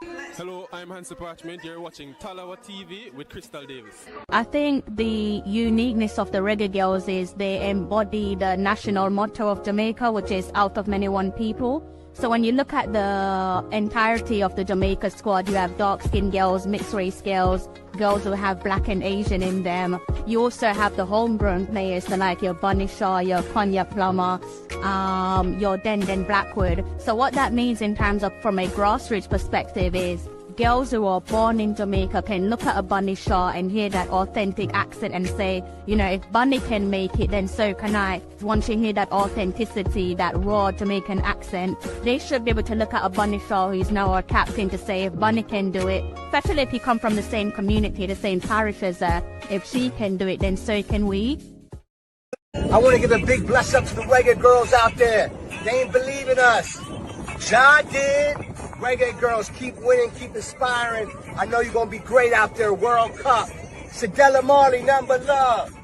Hello, I'm Hansi Parchment. You're watching Talawa TV with Crystal Davis. I think the uniqueness of the Reggae Girlz is they embody the national motto of Jamaica, which is out of many one people. So when you look at the entirety of the Jamaica squad, you have dark-skinned girls, mixed-race girls, girls who have black and Asian in them. You also have the homegrown players, so like your Bunny Shaw, your Konya Plummer, your Denden Blackwood. So what that means in terms of from a grassroots perspective is girls who are born in Jamaica can look at a Bunny Shaw and hear that authentic accent and say, you know, if Bunny can make it, then so can I. Once you hear that authenticity, that raw Jamaican accent, they should be able to look at a Bunny Shaw who's now our captain to say, if Bunny can do it, especially if you come from the same community, the same parish as her, if she can do it, then so can we. I want to give a big bless up to the Reggae Girlz out there. They ain't believing us. John did. Reggae Girlz, keep winning, keep inspiring. I know you're going to be great out there, World Cup. Sedella Marley, number love.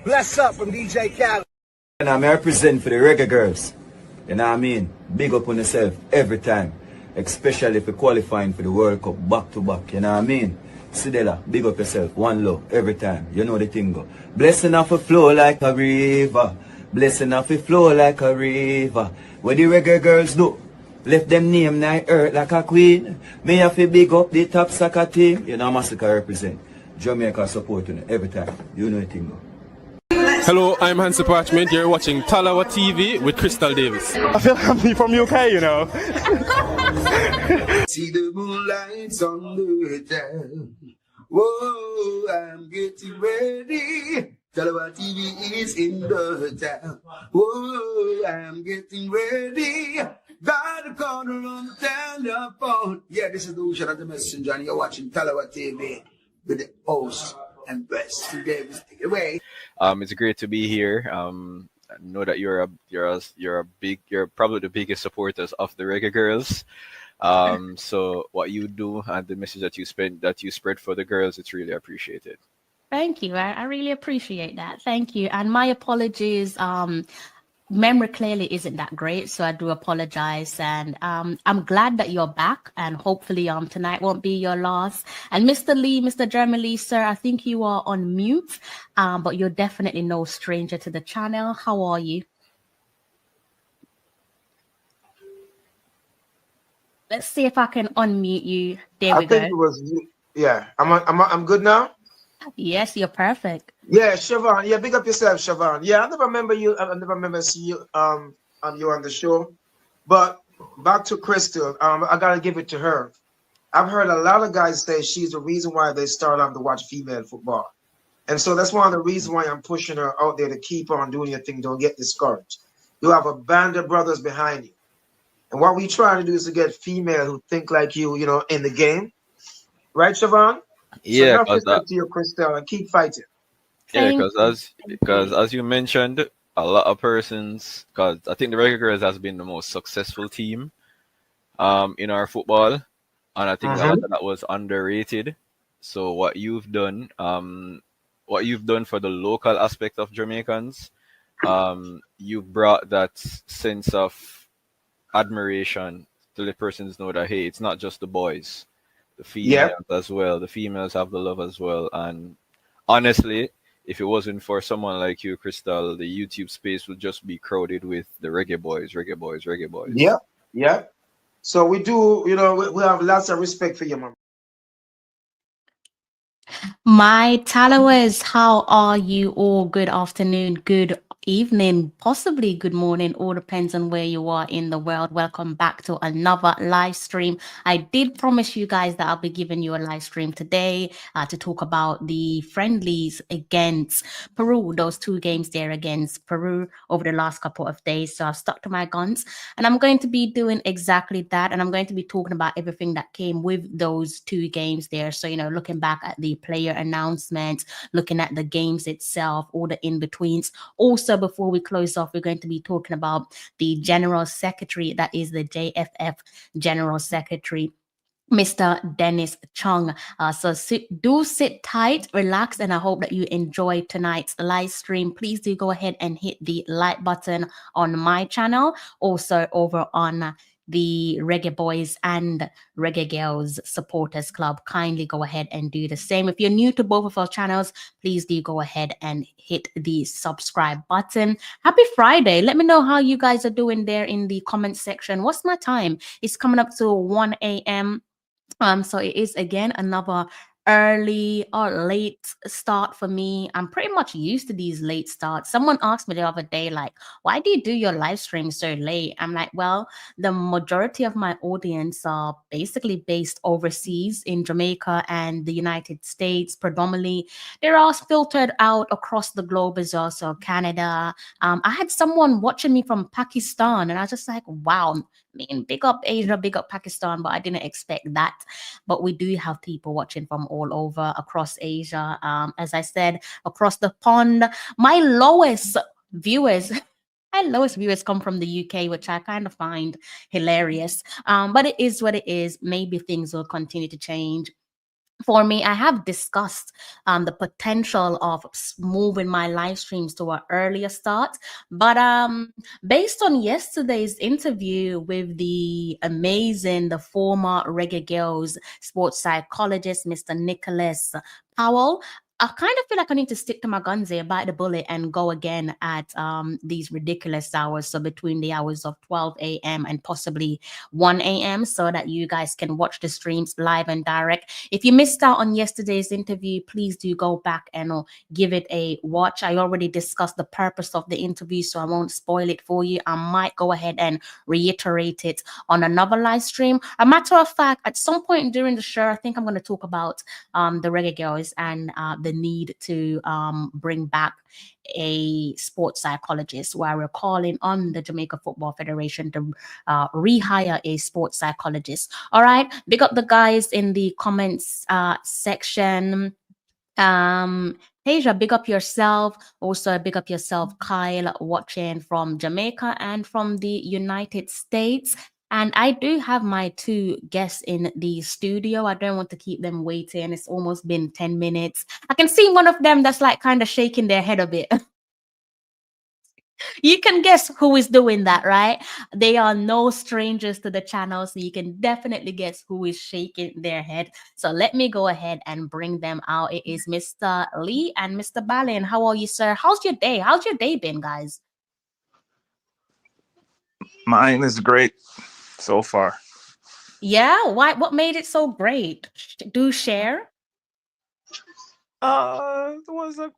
Bless up from DJ Khaled. And I'm representing for the Reggae Girlz. You know what I mean? Big up on yourself every time. Especially if you're qualifying for the World Cup back to back. You know what I mean? Sedella, big up yourself. One love every time. You know the thing go. Blessing off a flow like a river. Blessing off a flow like a river. What the Reggae Girlz do? Left them name night earth like a queen. Me have to big up the top soccer team. You know Massacre represent. Jamaica supporting every time. You know the thing go. Hello, I'm Hansi Parchment. You're watching Talawa TV with Crystal Davis. I feel like I'm from UK, you know. See the moonlights on the town. Whoa, I'm getting ready. Talawa TV is in the town. Whoa, I'm getting ready. Got a corner on the telephone. Yeah, this is the Ocean of the Messenger, and you're watching Talawa TV with the host and best Davis. Take it away. It's great to be here. I know that you're probably the biggest supporters of the Reggae Girlz. So what you do and the message that you spread for the girls, it's really appreciated. Thank you. I really appreciate that. Thank you. And my apologies. Memory clearly isn't that great, so I do apologize. And I'm glad that you're back, and hopefully tonight won't be your last. And Mr. Lee, Mr. Jeremy Lee, sir, I think you are on mute, but you're definitely no stranger to the channel. How are you? Let's see if I can unmute you. There we go. I think it was, yeah. I'm good now. Yes, you're perfect. Yeah, Siobhan. Yeah, big up yourself, Siobhan. Yeah, I never remember you. I never remember seeing you on the show. But back to Crystal. I gotta give it to her. I've heard a lot of guys say she's the reason why they start on to watch female football, and so that's one of the reasons why I'm pushing her out there to keep on doing your thing. Don't get discouraged. You have a band of brothers behind you, and what we trying to do is to get female who think like you know, in the game, right, Siobhan? Yeah, so respect to you, Crystal, and keep fighting. Yeah, because as you mentioned, a lot of persons, because I think the Reggae Girlz has been the most successful team in our football, and I think a lot of that was underrated. So what you've done for the local aspect of Jamaicans, you brought that sense of admiration to the persons know that, hey, it's not just the boys. The females as well. The females have the love as well. And honestly, if it wasn't for someone like you, Crystal, the YouTube space would just be crowded with the reggae boys. Yeah. So we do, you know, we have lots of respect for you, mom. My Talawers, how are you all? Good afternoon, good evening, possibly good morning. All depends on where you are in the world. Welcome back to another live stream. I did promise you guys that I'll be giving you a live stream today to talk about the friendlies against Peru, those two games there against Peru over the last couple of days. So I've stuck to my guns, and I'm going to be doing exactly that. And I'm going to be talking about everything that came with those two games there. So, you know, looking back at the player announcements, looking at the games itself, all the in-betweens. Also, before we close off, we're going to be talking about the General Secretary, that is the JFF General Secretary, Mr. Dennis Chung. So do sit tight, relax, and I hope that you enjoyed tonight's live stream. Please do go ahead and hit the like button on my channel, also over on the Reggae Boys and Reggae Girls Supporters Club, kindly go ahead and do the same. If you're new to both of our channels, please do go ahead and hit the subscribe button. Happy Friday. Let me know how you guys are doing there in the comment section. What's my time? It's coming up to 1 a.m. So it is again another early or late start for me. I'm pretty much used to these late starts. Someone asked me the other day, like, why do you do your live stream so late? I'm like, well, the majority of my audience are basically based overseas in Jamaica and the United States predominantly. They're all filtered out across the globe as well, so Canada. I had someone watching me from Pakistan, and I was just like, wow. I mean, big up Asia, big up Pakistan, but I didn't expect that. But we do have people watching from all over across Asia. As I said, across the pond. My lowest viewers come from the UK, which I kind of find hilarious. But it is what it is. Maybe things will continue to change. For me, I have discussed the potential of moving my live streams to an earlier start. But based on yesterday's interview with the former Reggae Girlz sports psychologist, Mr. Nicholas Powell, I kind of feel like I need to stick to my guns here, bite the bullet, and go again at these ridiculous hours. So between the hours of 12 a.m. and possibly 1 a.m. so that you guys can watch the streams live and direct. If you missed out on yesterday's interview, please do go back and give it a watch. I already discussed the purpose of the interview, so I won't spoil it for you. I might go ahead and reiterate it on another live stream. A matter of fact, at some point during the show, I think I'm going to talk about the Reggae Girls and the need to bring back a sports psychologist, where we're calling on the Jamaica Football Federation to rehire a sports psychologist. All right, big up the guys in the comments section. Asia, big up yourself. Also, big up yourself, Kyle, watching from Jamaica and from the United States. And I do have my two guests in the studio. I don't want to keep them waiting. It's almost been 10 minutes. I can see one of them that's like kind of shaking their head a bit. You can guess who is doing that, right? They are no strangers to the channel, so you can definitely guess who is shaking their head. So let me go ahead and bring them out. It is Mr. Lee and Mr. Balin. How are you, sir? How's your day? How's your day been, guys? Mine is great so far. Yeah? Why? What made it so great? Do share. It was an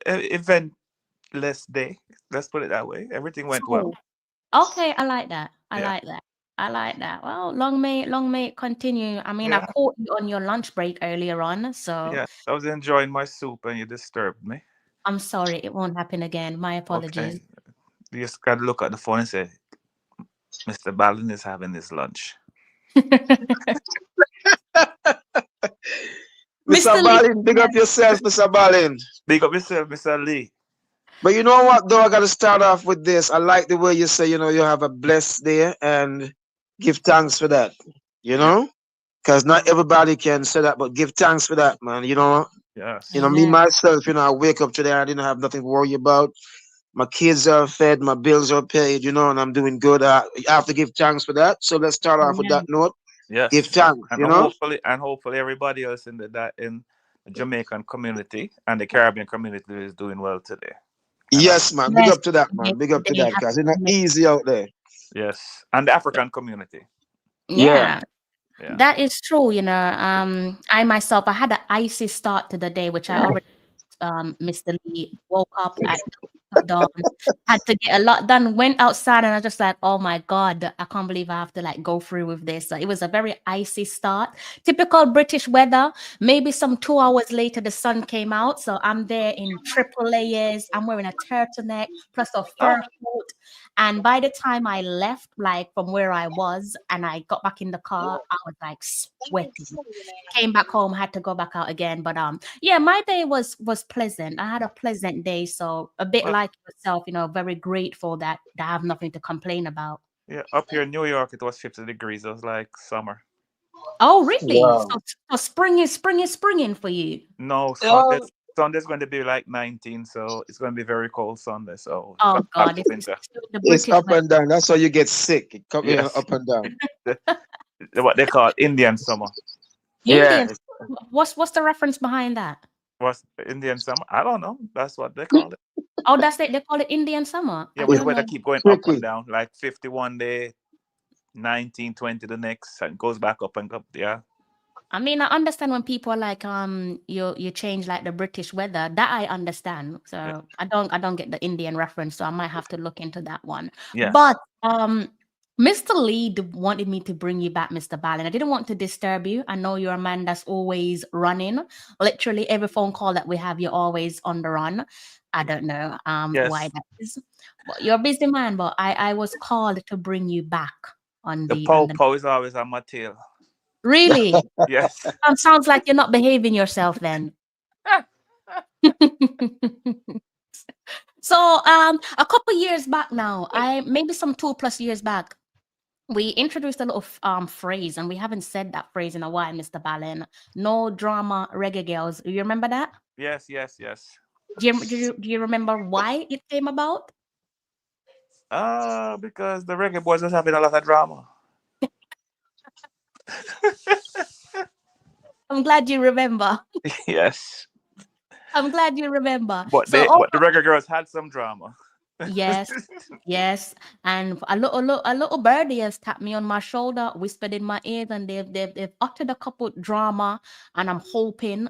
eventless day. Let's put it that way. Everything went well. Okay, I like that. I like that. Well, long may it continue. I mean, I caught you on your lunch break earlier on, so yeah, I was enjoying my soup and you disturbed me. I'm sorry, it won't happen again. My apologies. Okay. You just gotta look at the phone and say, Mr. Balin is having his lunch. Mr. Balin, big up yourself, Mr. Balin. Big up yourself, Mr. Lee. But you know what, though, I got to start off with this. I like the way you say, you have a blessed day and give thanks for that, because not everybody can say that, but give thanks for that, man. Yes. Me, myself, I wake up today, I didn't have nothing to worry about. My kids are fed, my bills are paid, and I'm doing good. I have to give thanks for that. So let's start off with that note. Yes. Give thanks, and hopefully everybody else in the Jamaican community and the Caribbean community is doing well today. Yes, man. Big up to that, man. Big up to that, because it's not easy out there. Yes. And the African community. Yeah. That is true. I myself, I had an icy start to the day, which I already Mr. Lee woke up at dawn, had to get a lot done, went outside, and I was just like, oh my God, I can't believe I have to go through with this. So it was a very icy start. Typical British weather. Maybe some 2 hours later, the sun came out. So I'm there in triple layers. I'm wearing a turtleneck plus a fur coat. And by the time I left, from where I was, and I got back in the car, I was sweating. Came back home, had to go back out again. But my day was pleasant. I had a pleasant day. So a bit like yourself, very grateful that I have nothing to complain about. Yeah, up here in New York, it was 50 degrees. It was like summer. Oh, really? Wow. So spring is springing for you? No, Sunday's going to be like 19, so it's going to be very cold Sunday. So it's Oh going back God, to this is winter. still the It's British up way. and down. That's why you get sick. It come Yes. up and down. What they call Indian summer. Indian. Yes. What's the reference behind that? What's Indian summer? I don't know. That's what they call it. Oh, that's it. They call it Indian summer. Yeah, I where the didn't weather know. keep going up Tricky. and down, like 51 day, 19, 20 the next, and goes back up and up. Yeah. I mean, I understand when people are like, you change like the British weather. That I understand. So Yeah. I don't get the Indian reference. So I might have to look into that one. Yes. But Mr. Lee wanted me to bring you back, Mr. Ballin. I didn't want to disturb you. I know you're a man that's always running. Literally every phone call that we have, you're always on the run. I don't know Yes. why that is. But you're a busy man. But I was called to bring you back on The the pow is always on my tail. Really? Yes. Sounds like you're not behaving yourself then. So a couple years back now, maybe some 2+ years back, we introduced a little phrase, and we haven't said that phrase in a while, Mr. Ballin. No drama, reggae girls. Do you remember that? Yes, yes, yes. Do you remember why it came about? Because the reggae boys was having a lot of drama. I'm glad you remember. Yes. I'm glad you remember. But So, but the reggae girls had some drama. yes, yes, and a little birdie has tapped me on my shoulder, whispered in my ear, and they've uttered a couple drama, and I'm hoping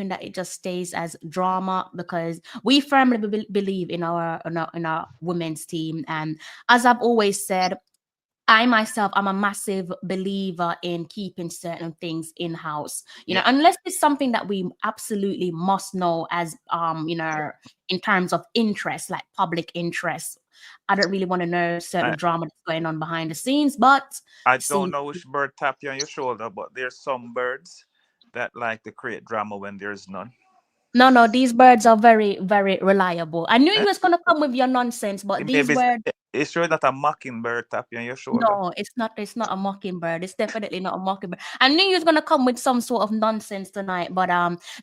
that it just stays as drama, because we firmly believe in our women's team, and as I've always said, I myself, I'm a massive believer in keeping certain things in house. You know, unless it's something that we absolutely must know as in terms of interest, like public interest. I don't really want to know certain drama that's going on behind the scenes, but I don't know which bird tapped you on your shoulder, but there's some birds that like to create drama when there's none. No, these birds are very, very reliable. I knew you was gonna come with your nonsense, but these birds. It's sure that a mockingbird tap you on your shoulder. No, it's not. It's not a mockingbird. It's definitely not a mockingbird. I knew you was gonna come with some sort of nonsense tonight, but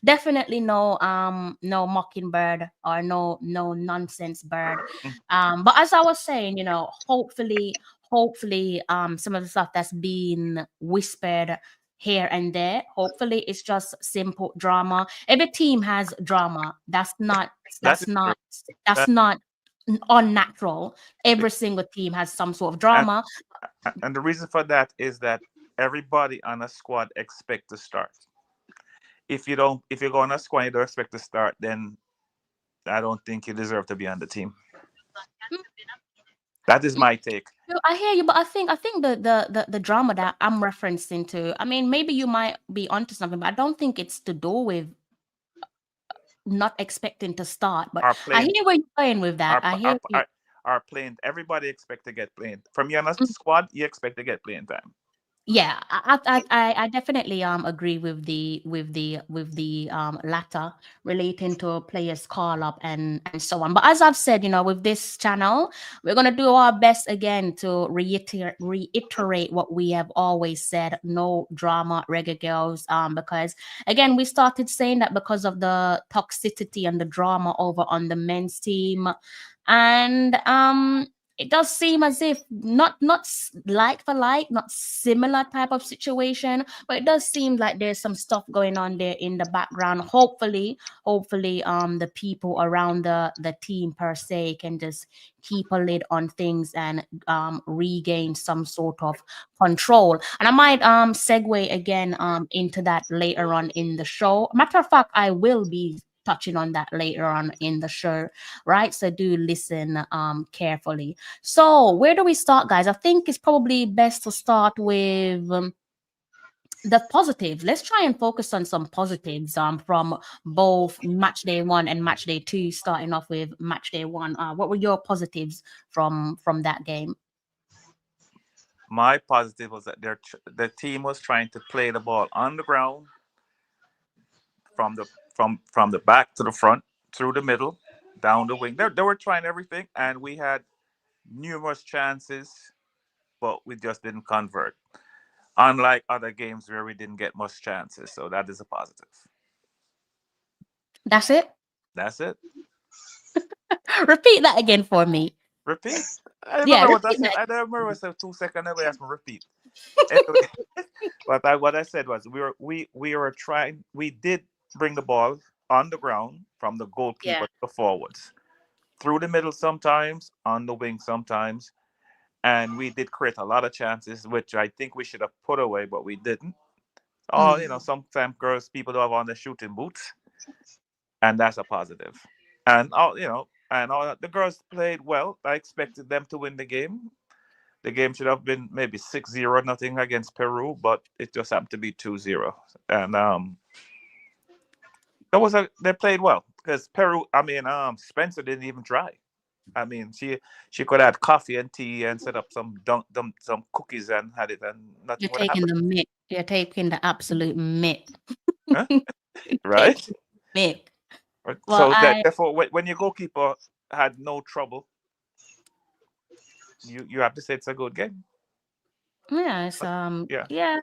definitely no mockingbird or no nonsense bird. But as I was saying, hopefully, some of the stuff that's been whispered here and there, hopefully it's just simple drama. Every team has drama. That's not unnatural. Every single team has some sort of drama. And the reason for that is that everybody on a squad expect to start. If you go on a squad and you don't expect to start, then I don't think you deserve to be on the team. That is my take. I hear you, but I think the drama that I'm referencing to, I mean, maybe you might be onto something, but I don't think it's to do with not expecting to start. But I hear where you're going with that. Are playing. Everybody expect to get playing. From you on a squad, you expect to get playing time. Yeah, I definitely agree with the latter, relating to players call up and so on. But as I've said, with this channel, we're gonna do our best again to reiterate what we have always said: no drama, reggae girls. Because again, we started saying that because of the toxicity and the drama over on the men's team, and it does seem as if not like for like, not similar type of situation, but it does seem like there's some stuff going on there in the background. Hopefully, the people around the team per se can just keep a lid on things and regain some sort of control. And I might segue again into that later on in the show. Matter of fact, I will be touching on that later on in the show, right? So do listen carefully. So where do we start, guys? I think it's probably best to start with the positives. Let's try and focus on some positives from both match day 1 and match day 2, starting off with match day 1. What were your positives from that game? My positive was that the team was trying to play the ball on the ground, from the back to the front, through the middle, down the wing. They were trying everything, and we had numerous chances, but we just didn't convert. Unlike other games where we didn't get much chances, so that is a positive. That's it. That's it. Repeat that again for me. Repeat. I Yeah, remember what I repeat said. that. I don't remember what I said 2 seconds ago. I asked me repeat. Anyway, what I said was we were trying. We did bring the ball on the ground from the goalkeeper Yeah. to the forwards, through the middle sometimes, on the wing sometimes, and we did create a lot of chances, which I think we should have put away, but we didn't. Oh, Mm. sometimes girls people don't have on their shooting boots, and that's a positive. And all the girls played well. I expected them to win the game. The game should have been maybe 6-0 nothing against Peru, but it just happened to be 2-0. And they played well because Peru. I mean, Spencer didn't even try. I mean, she could have had coffee and tea and set up some cookies and had it, and You're nothing would have taking happened. the myth. You're taking the absolute myth. Huh? Right? Taking the myth. Right. Well, So therefore, when your goalkeeper had no trouble, you have to say it's a good game. yes, Yeah.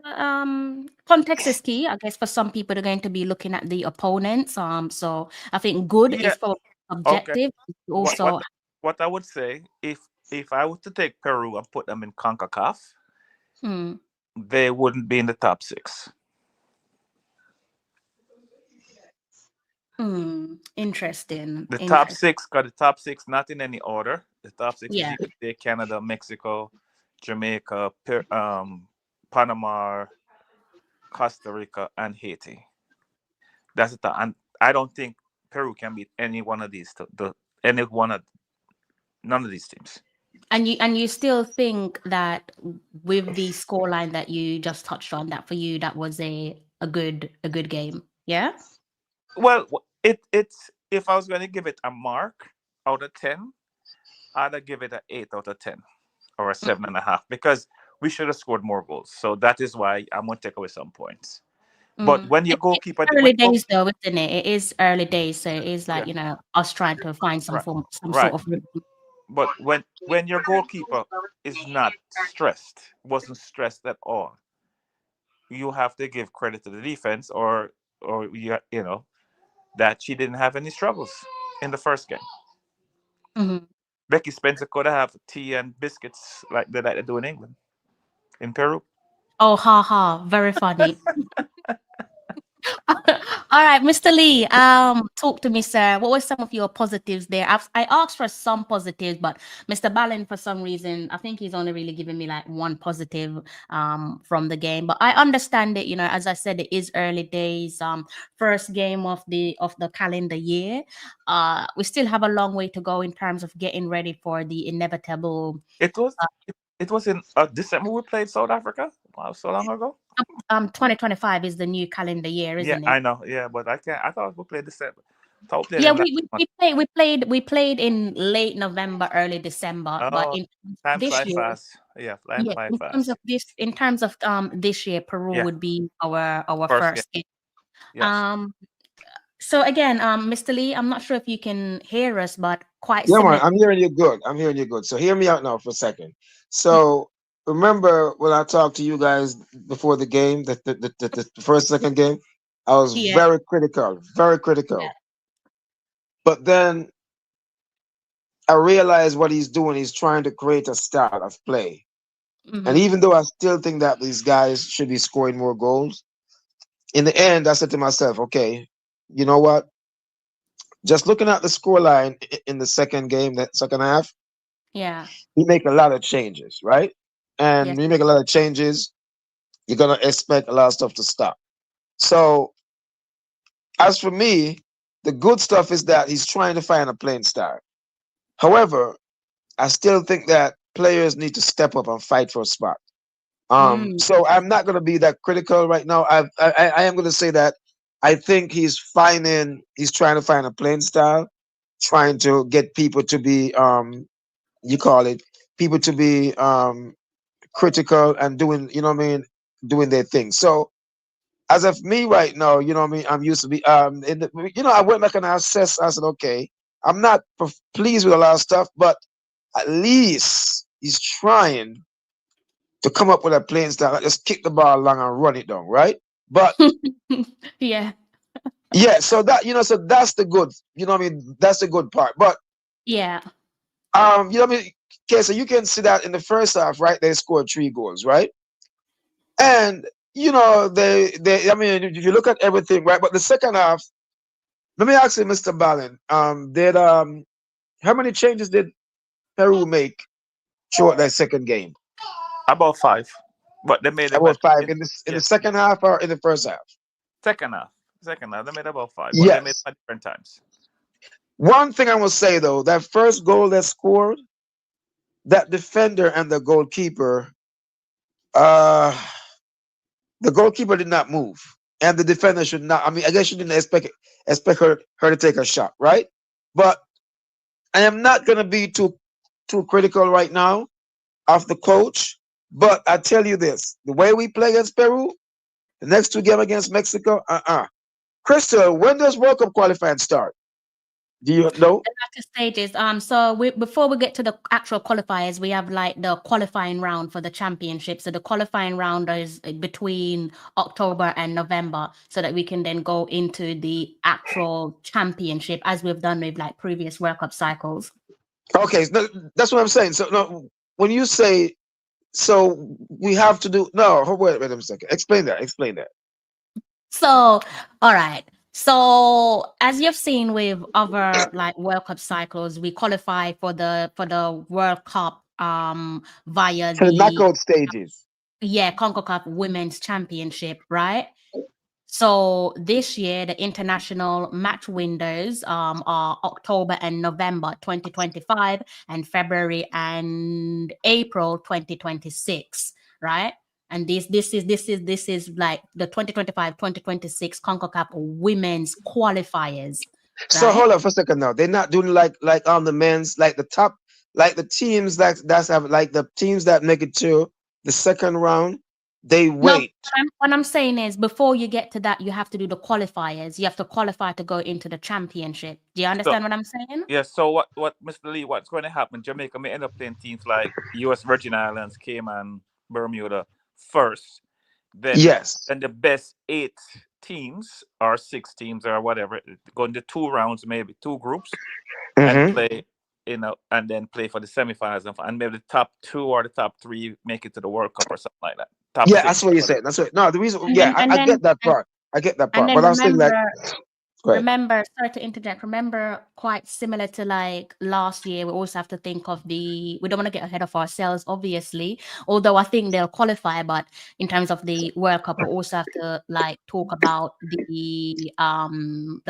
context is key. I guess for some people they're going to be looking at the opponents. So I think good Yeah. is for Okay. objective. What what Also, what I would say, if I was to take Peru and put them in CONCACAF, mm, they wouldn't be in the top six. interesting. The top Interesting. six got the top six, not in any order. The top six is Yeah. USA, Canada, Mexico, Jamaica, Panama, Costa Rica, and Haiti. That's the top. And I don't think Peru can beat any one of these. None of these teams. And you still think that with the scoreline that you just touched on, that for you that was a good game. Yeah. Well, it's if I was going to give it a mark out of 10, I'd give it an 8 out of 10 or a 7.5 because we should have scored more goals. So that is why I'm going to take away some points. But when your It's goalkeeper, early days though, isn't it? It is early days, so it is like yeah, us trying to find some right, form, some sort right. of rhythm. But when your goalkeeper is not stressed, wasn't stressed at all, you have to give credit to the defense, or that she didn't have any struggles in the first game. Mhm. Becky Spencer could have tea and biscuits like they do in England, in Peru. Oh, ha ha, very funny. All right, Mr. Lee, talk to me, sir. What were some of your positives there? I asked for some positives, but Mr. Ballin, for some reason, I think he's only really giving me like one positive from the game. But I understand it, as I said, it is early days. First game of the calendar year. We still have a long way to go in terms of getting ready for the inevitable. It was in December we played South Africa. Wow, so long ago. 2025 is the new calendar year, Yeah, isn't it? I know. Yeah, but I can't. I thought we played December. Thought we played Yeah, in last month. we played in late November, early December, but Oh, in time this fly year, fast. Yeah, time yeah, fly in fast. terms of this year, Peru Yeah, would be our first game. first game. Yes. So again, Mr. Lee, I'm not sure if you can hear us, but quite Yeah, man, similar. I'm hearing you good. I'm hearing you good. So hear me out now for a second. So remember when I talked to you guys before the game, the first, second game, I was Yeah, very critical, very critical. yeah. But then I realized what he's doing. He's trying to create a style of play. And even though I still think that these guys should be scoring more goals, in the end, I said to myself, okay, you know what? Just looking at the scoreline in the second game, that second half, Yeah. we make a lot of changes, right? And Yes. when you make a lot of changes, you're gonna expect a lot of stuff to stop. So as for me, the good stuff is that he's trying to find a playing style. However, I still think that players need to step up and fight for a spot. So I'm not gonna be that critical right now. I am gonna say that I think he's trying to find a playing style, trying to get people to be you call it people to be critical and doing, doing their thing. So as of me right now, I'm used to be I went back and I assessed. I said, okay, I'm not pleased with a lot of stuff, but at least he's trying to come up with a playing style, like just kick the ball along and run it down, right? But Yeah. Yeah, so that so that's the good, what I mean, that's the good part. But Yeah. what I mean, okay, so you can see that in the first half, right? They scored 3 goals, right? And they I mean, if you look at everything, right? But the second half, let me ask you, Mr. Ballin, did how many changes did Peru make throughout that second game? About 5, but they made About about 5 in the yes, second half or in the first half? second half. Second half, they made about 5, but they made Yes. at different times. One thing I will say though, that first goal that scored, that defender and the goalkeeper, uh, the goalkeeper did not move, and the defender should not. I mean, I guess you didn't expect her to take a shot, right? But I am not gonna be too critical right now of the coach. But I tell you this: the way we play against Peru, the next 2 games against Mexico, Crystal, when does World Cup qualifying start? Do you know? The latter stages. So before we get to the actual qualifiers, we have like the qualifying round for the championship. So the qualifying round is between October and November, so that we can then go into the actual championship, as we've done with like previous World Cup cycles. Okay, no, that's what I'm saying. So no, when you say, so we have to do wait a second. Explain that. So, all right. So, as you've seen with other like World Cup cycles, we qualify for the World Cup via So the the knockout stages. CONCACAF Women's Championship, right? So this year the international match windows are October and November 2025 and February and April 2026, right? And this is like the 2025-2026 CONCACAF Women's qualifiers. So Right? hold on for a second now. They're not doing like on the men's, like the top, like the teams that's have like the teams that make it to the second round. They No, wait. what I'm saying is before you get to that, you have to do the qualifiers. You have to qualify to go into the championship. Do you understand what I'm saying? Yeah, so what Mr. Lee, what's going to happen? Jamaica may end up playing teams like U.S. Virgin Islands, Cayman, Bermuda first. Then Yes. the best 8 teams or 6 teams or whatever go into 2 rounds, maybe 2 groups, and play and then play for the semifinals, and maybe the top 2 or the top 3 make it to the World Cup or something like that. Top Yeah, 6, that's what you whatever. said. That's what. No, the reason. And Yeah, then- I get that part. I get that And part. then But I'm saying like, go ahead. remember, sorry to interject, remember quite similar to like last year, we also have to think of we don't want to get ahead of ourselves, obviously, although I think they'll qualify, but in terms of the World Cup, we also have to like talk about the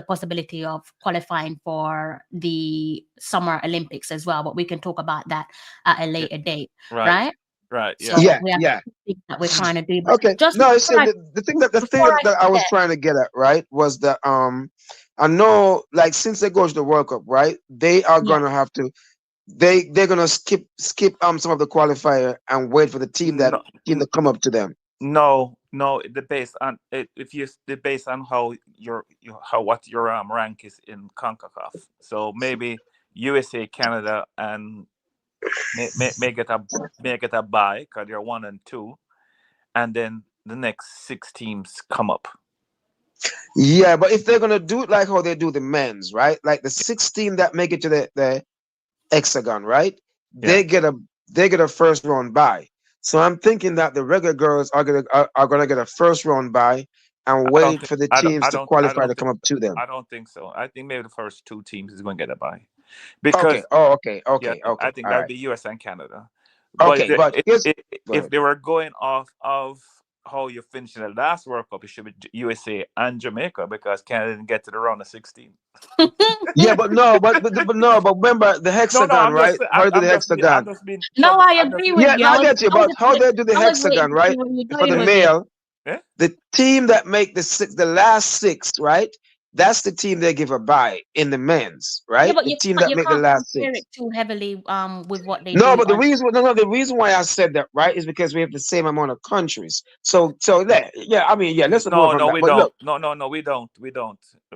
possibility of qualifying for the Summer Olympics as well, but we can talk about that at a later date, right? Right. So Yeah. we have Yeah. things that we're trying to do. But Okay. just No, it's before the thing that before I was forget, trying to get at, right, was that I know like since they go to the World Cup, right, they are Yeah. gonna have to they're gonna skip some of the qualifier and wait for the team that come up to them. No, the based on if you the based on how what your rank is in CONCACAF. So maybe USA, Canada, and may get a bye because you're 1 and 2, and then the next 6 teams come up. Yeah, but if they're gonna do it like how they do the men's, right? Like the 16 that make it to the hexagon, right? They get a first round bye. So I'm thinking that the Reggae Girls are gonna get a first round bye and wait for the teams to qualify to come up to them. I don't think so. I think maybe the first 2 teams is going to get a bye. Because okay. I think that would be US and Canada. Okay, but if they were going off of how you finished in the last World Cup, it should be USA and Jamaica because Canada didn't get to the round of 16. Yeah, but remember the hexagon, right? How do the hexagon? I agree with you. Yeah, I get you. But how they do the hexagon, right? For the male, the team that make the last 6, right? That's the team they give a bye in the men's, right? Yeah, but the team that make the last 6. It too heavily with what they No, do but the reason why I said that, right, is because we have the same amount of countries. So yeah, I mean, yeah, let's No, we don't. No, we don't.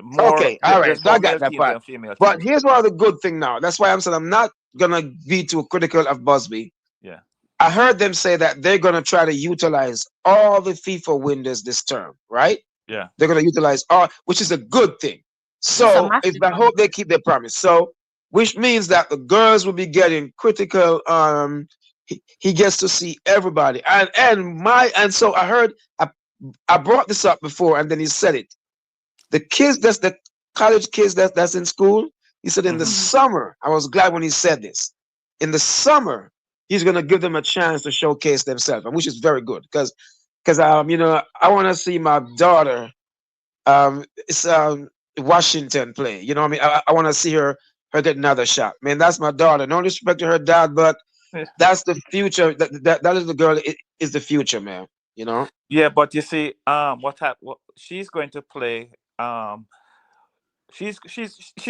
More, okay, all right, so I got that part. But here's one of the good thing now. That's why I'm saying I'm not gonna be too critical of Busby. Yeah, I heard them say that they're gonna try to utilize all the FIFA windows this term, right? Yeah. They're going to utilize art, which is a good thing. It's a So massive I one. hope they keep their promise. So, which means that the girls will be getting critical. He gets to see everybody, and so I heard I brought this up before, and then he said it. The kids, that's the college kids that's in school. He said in the summer. I was glad when he said this. In the summer, he's going to give them a chance to showcase themselves, which is very good because you know, I want to see my daughter it's Washington play. You know what I mean? I want to see her get another shot. Man, that's my daughter. No disrespect to her dad, but that's the future. That is the girl. It is the future, man. You know? Yeah, but you see, what she's going to play. She's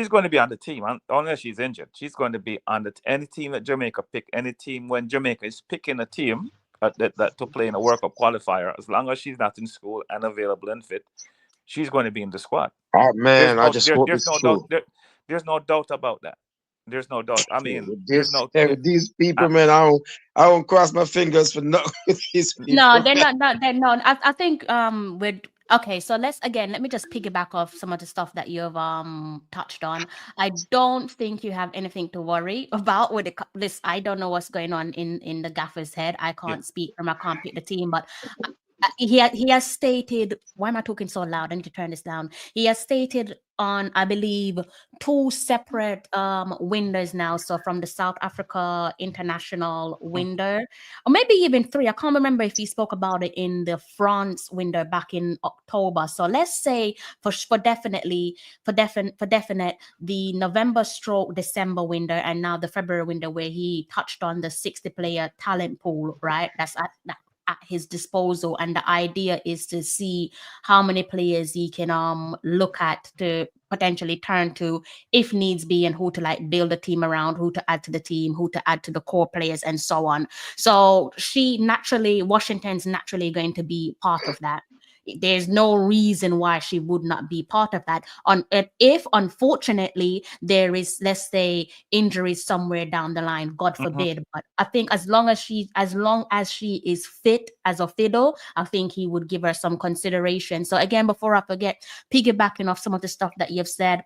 going to be on the team unless she's injured. She's going to be on any team that Jamaica pick. Any team when Jamaica is picking a team that to play in a World Cup qualifier, as long as she's not in school and available and fit, she's going to be in the squad. Oh man, I just hope it's true. There's no doubt about that. There's no doubt. I mean, with these people, man, I don't cross my fingers for no with these people. No, they're not. They're not. I think with okay. So let me just piggyback off some of the stuff that you've touched on. I don't think you have anything to worry about with this. I don't know what's going on in the gaffer's head. I can't speak from. I can't pick the team, but. He has stated, why am I talking so loud? I need to turn this down. He has stated on, I believe, 2 separate windows now. So from the South Africa international window, or maybe even 3. I can't remember if he spoke about it in the France window back in October. So let's say for definite, the November/December window, and now the February window, where he touched on the 60-player talent pool, right? That's at his disposal, and the idea is to see how many players he can look at to potentially turn to if needs be, and who to like build a team around, who to add to the team, who to add to the core players, and so on. So Washington's naturally going to be part of that. There's no reason why she would not be part of that. If unfortunately there is, let's say, injuries somewhere down the line, God forbid. But I think as long as she is fit as a fiddle, I think he would give her some consideration. So again, before I forget, piggybacking off some of the stuff that you've said,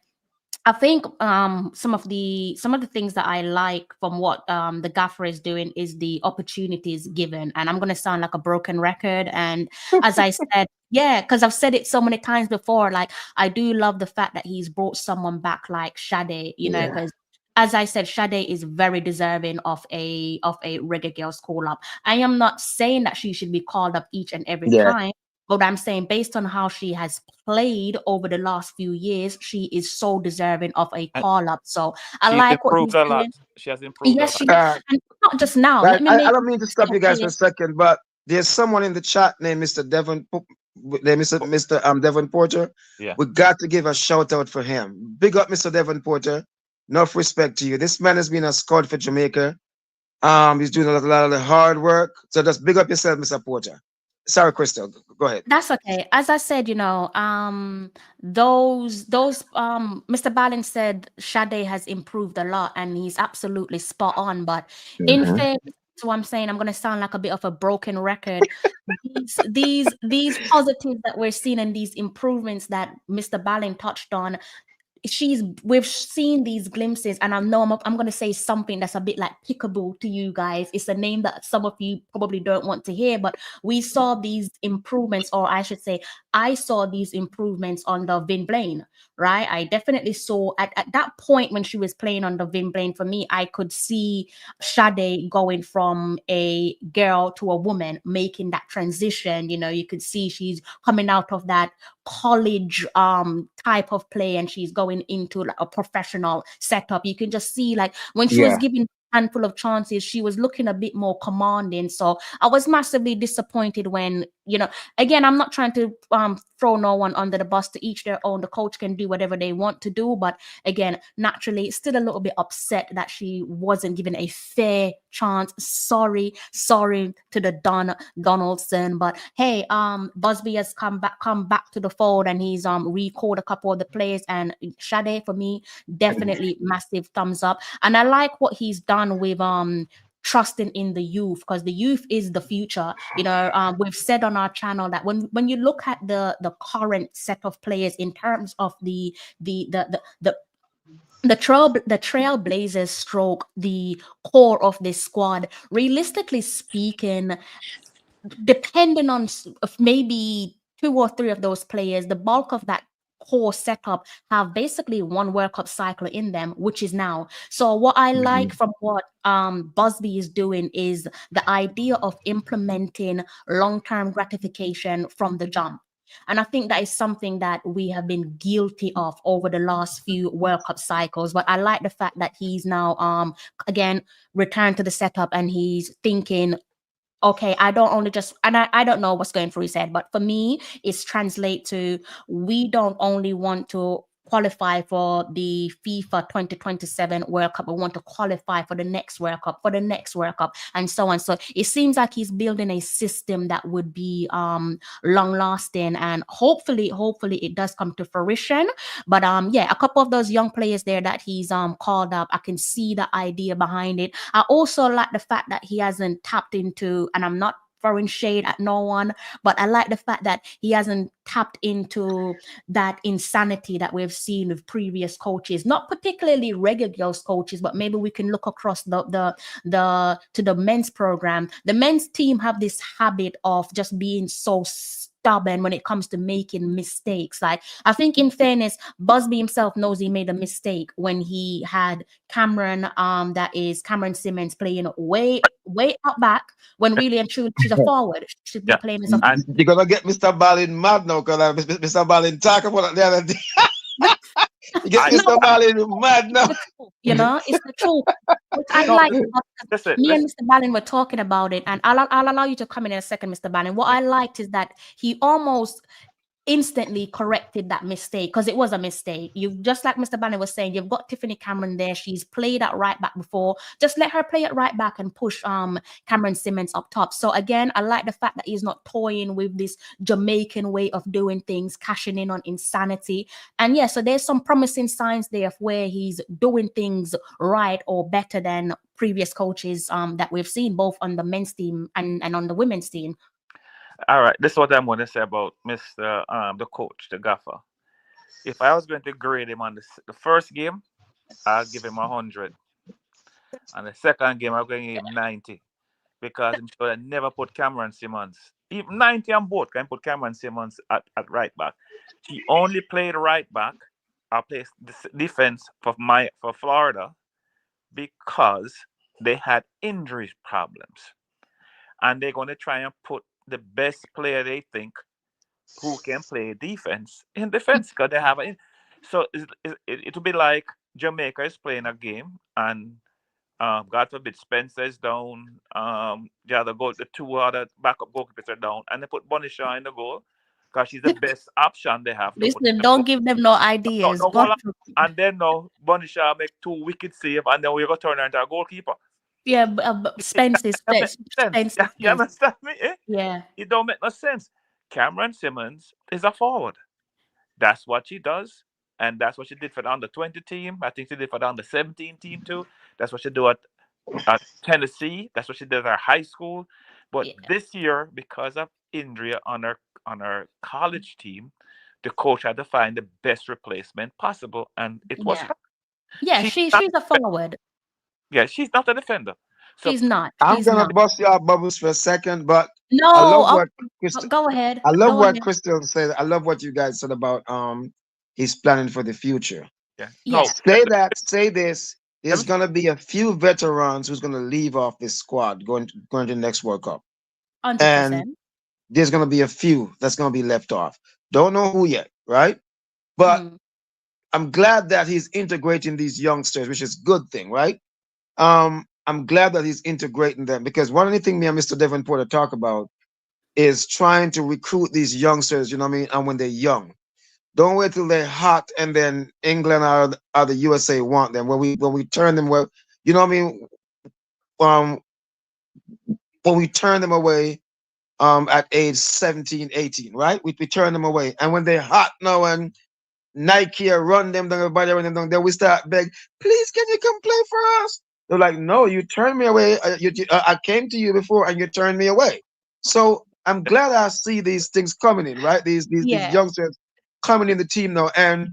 I think some of the things that I like from what the gaffer is doing is the opportunities given. And I'm going to sound like a broken record. And as I said, yeah, because I've said it so many times before, like I do love the fact that he's brought someone back like Sade, you know, because as I said, Sade is very deserving of a Reggae Girlz call up. I am not saying that she should be called up each and every time. But I'm saying, based on how she has played over the last few years, she is so deserving of a call-up. So I like what he's doing. She has improved a lot. She, and not just now. I don't mean to stop you guys for a second, but there's someone in the chat named Mr. Devon Porter. Yeah. We got to give a shout out for him. Big up, Mr. Devon Porter. Enough respect to you. This man has been a scout for Jamaica. He's doing a lot of the hard work. So just big up yourself, Mr. Porter. Sorry, Crystal, go ahead. That's okay. As I said, you know, Mr. Ballin said Sade has improved a lot, and he's absolutely spot on. But in fairness to what I'm saying, I'm going to sound like a bit of a broken record. these positives that we're seeing and these improvements that Mr. Ballin touched on, we've seen these glimpses, and I know I'm going to say something that's a bit like pickable to you guys. It's a name that some of you probably don't want to hear, but we saw these improvements, or I should say, I saw these improvements on the Vin Blaine, right? I definitely saw at that point when she was playing on the Vin Blaine, for me, I could see Sade going from a girl to a woman, making that transition. You know, you could see she's coming out of that college type of play, and she's going into like a professional setup. You can just see, like, when she was given a handful of chances, she was looking a bit more commanding. So I was massively disappointed when, you know, again, I'm not trying to throw no one under the bus, to each their own. The coach can do whatever they want to do, but again, naturally still a little bit upset that she wasn't given a fair chance. Sorry to the Donaldson, but hey, Busby has come back to the fold, and he's recalled a couple of the players, and Sade, for me, definitely massive thumbs up. And I like what he's done with trusting in the youth, because the youth is the future. We've said on our channel that when you look at the current set of players in terms of the trailblazers stroke the core of this squad, realistically speaking, depending on maybe 2 or 3 of those players, the bulk of that core setup have basically one World Cup cycle in them, which is now. So what I like from what Busby is doing is the idea of implementing long-term gratification from the jump. And I think that is something that we have been guilty of over the last few World Cup cycles. But I like the fact that he's now again returned to the setup, and he's thinking, okay, I don't only just, and I don't know what's going through his head, but for me, it's translate to, we don't only want to qualify for the FIFA 2027 World Cup, we want to qualify for the next World Cup, for the next World Cup, and so on. So it seems like he's building a system that would be long lasting, and hopefully it does come to fruition. But yeah, a couple of those young players there that he's called up, I can see the idea behind it. I also like the fact that he hasn't tapped into, and I'm not throwing shade at no one, but I like the fact that he hasn't tapped into that insanity that we've seen with previous coaches, not particularly Reggae Girlz coaches, but maybe we can look across to the men's program. The men's team have this habit of just being so stubborn when it comes to making mistakes. Like, I think in fairness, Busby himself knows he made a mistake when he had Cameron Simmons playing way out back, when really and truly she's a forward. She should be playing as a You're gonna get Mr. Ballin mad now, because Mr. Ballin talk about it the other day. You get Mr. Ballin mad now. It's the truth. Which I like. Me and Mr. Ballin were talking about it, and I'll allow you to come in a second, Mr. Ballin. What I liked is that he almost instantly corrected that mistake, because it was a mistake. You, just like Mr. Banner was saying, you've got Tiffany Cameron there. She's played at right back before. Just let her play at right back and push Cameron Simmons up top. So again, I like the fact that he's not toying with this Jamaican way of doing things, cashing in on insanity. And yeah, so there's some promising signs there of where he's doing things right or better than previous coaches that we've seen, both on the men's team and on the women's team. All right, this is what I'm going to say about Mr. The coach, the gaffer. If I was going to grade him on the first game, I'll give him 100. And the second game, I'm going to give him 90. Because I'm sure I never put Cameron Simmons. Even 90 on both, can put Cameron Simmons at right back. He only played right back, I played defense for Florida, because they had injury problems. And they're going to try and put the best player they think who can play defense in defense, because they have so it will be like Jamaica is playing a game, and God forbid Spencer is down, the 2 other backup goalkeepers are down, and they put Bonnie Shaw in the goal because she's the best option they have. Listen, don't give them no ideas. And then now Bonnie Shaw make 2 wicked saves, and then we're going to turn her into a goalkeeper. Yeah, Spence is Spence. You understand me? Yeah. It don't make no sense. Cameron Simmons is a forward. That's what she does. And that's what she did for the under-20 team. I think she did for the under-17 team too. That's what she do at Tennessee. That's what she did at high school. But this year, because of injury on her college team, the coach had to find the best replacement possible. And it was her. Yeah, she's a forward. Yeah, she's not a defender. So she's not. I'm gonna bust your bubbles for a second, but no, I love what go ahead. I love what Crystal said. I love what you guys said about he's planning for the future. Yeah. No. Say this. There's gonna be a few veterans who's gonna leave off this squad going to the next World Cup. 100%. And there's gonna be a few that's gonna be left off. Don't know who yet, right? But I'm glad that he's integrating these youngsters, which is a good thing, right? I'm glad that he's integrating them, because one of the things me and Mr. Devon Porter talk about is trying to recruit these youngsters, you know what I mean? And when they're young, don't wait till they're hot and then England or the USA want them. When we turn them, well, you know what I mean? When we turn them away at age 17, 18, right? We turn them away. And when they're hot now and Nike run them down, everybody run them down, then we start beg, please, can you come play for us? They're like, no, you turned me away. I came to you before and you turned me away. So I'm glad I see these things coming in, right? These Yeah. youngsters coming in the team now. And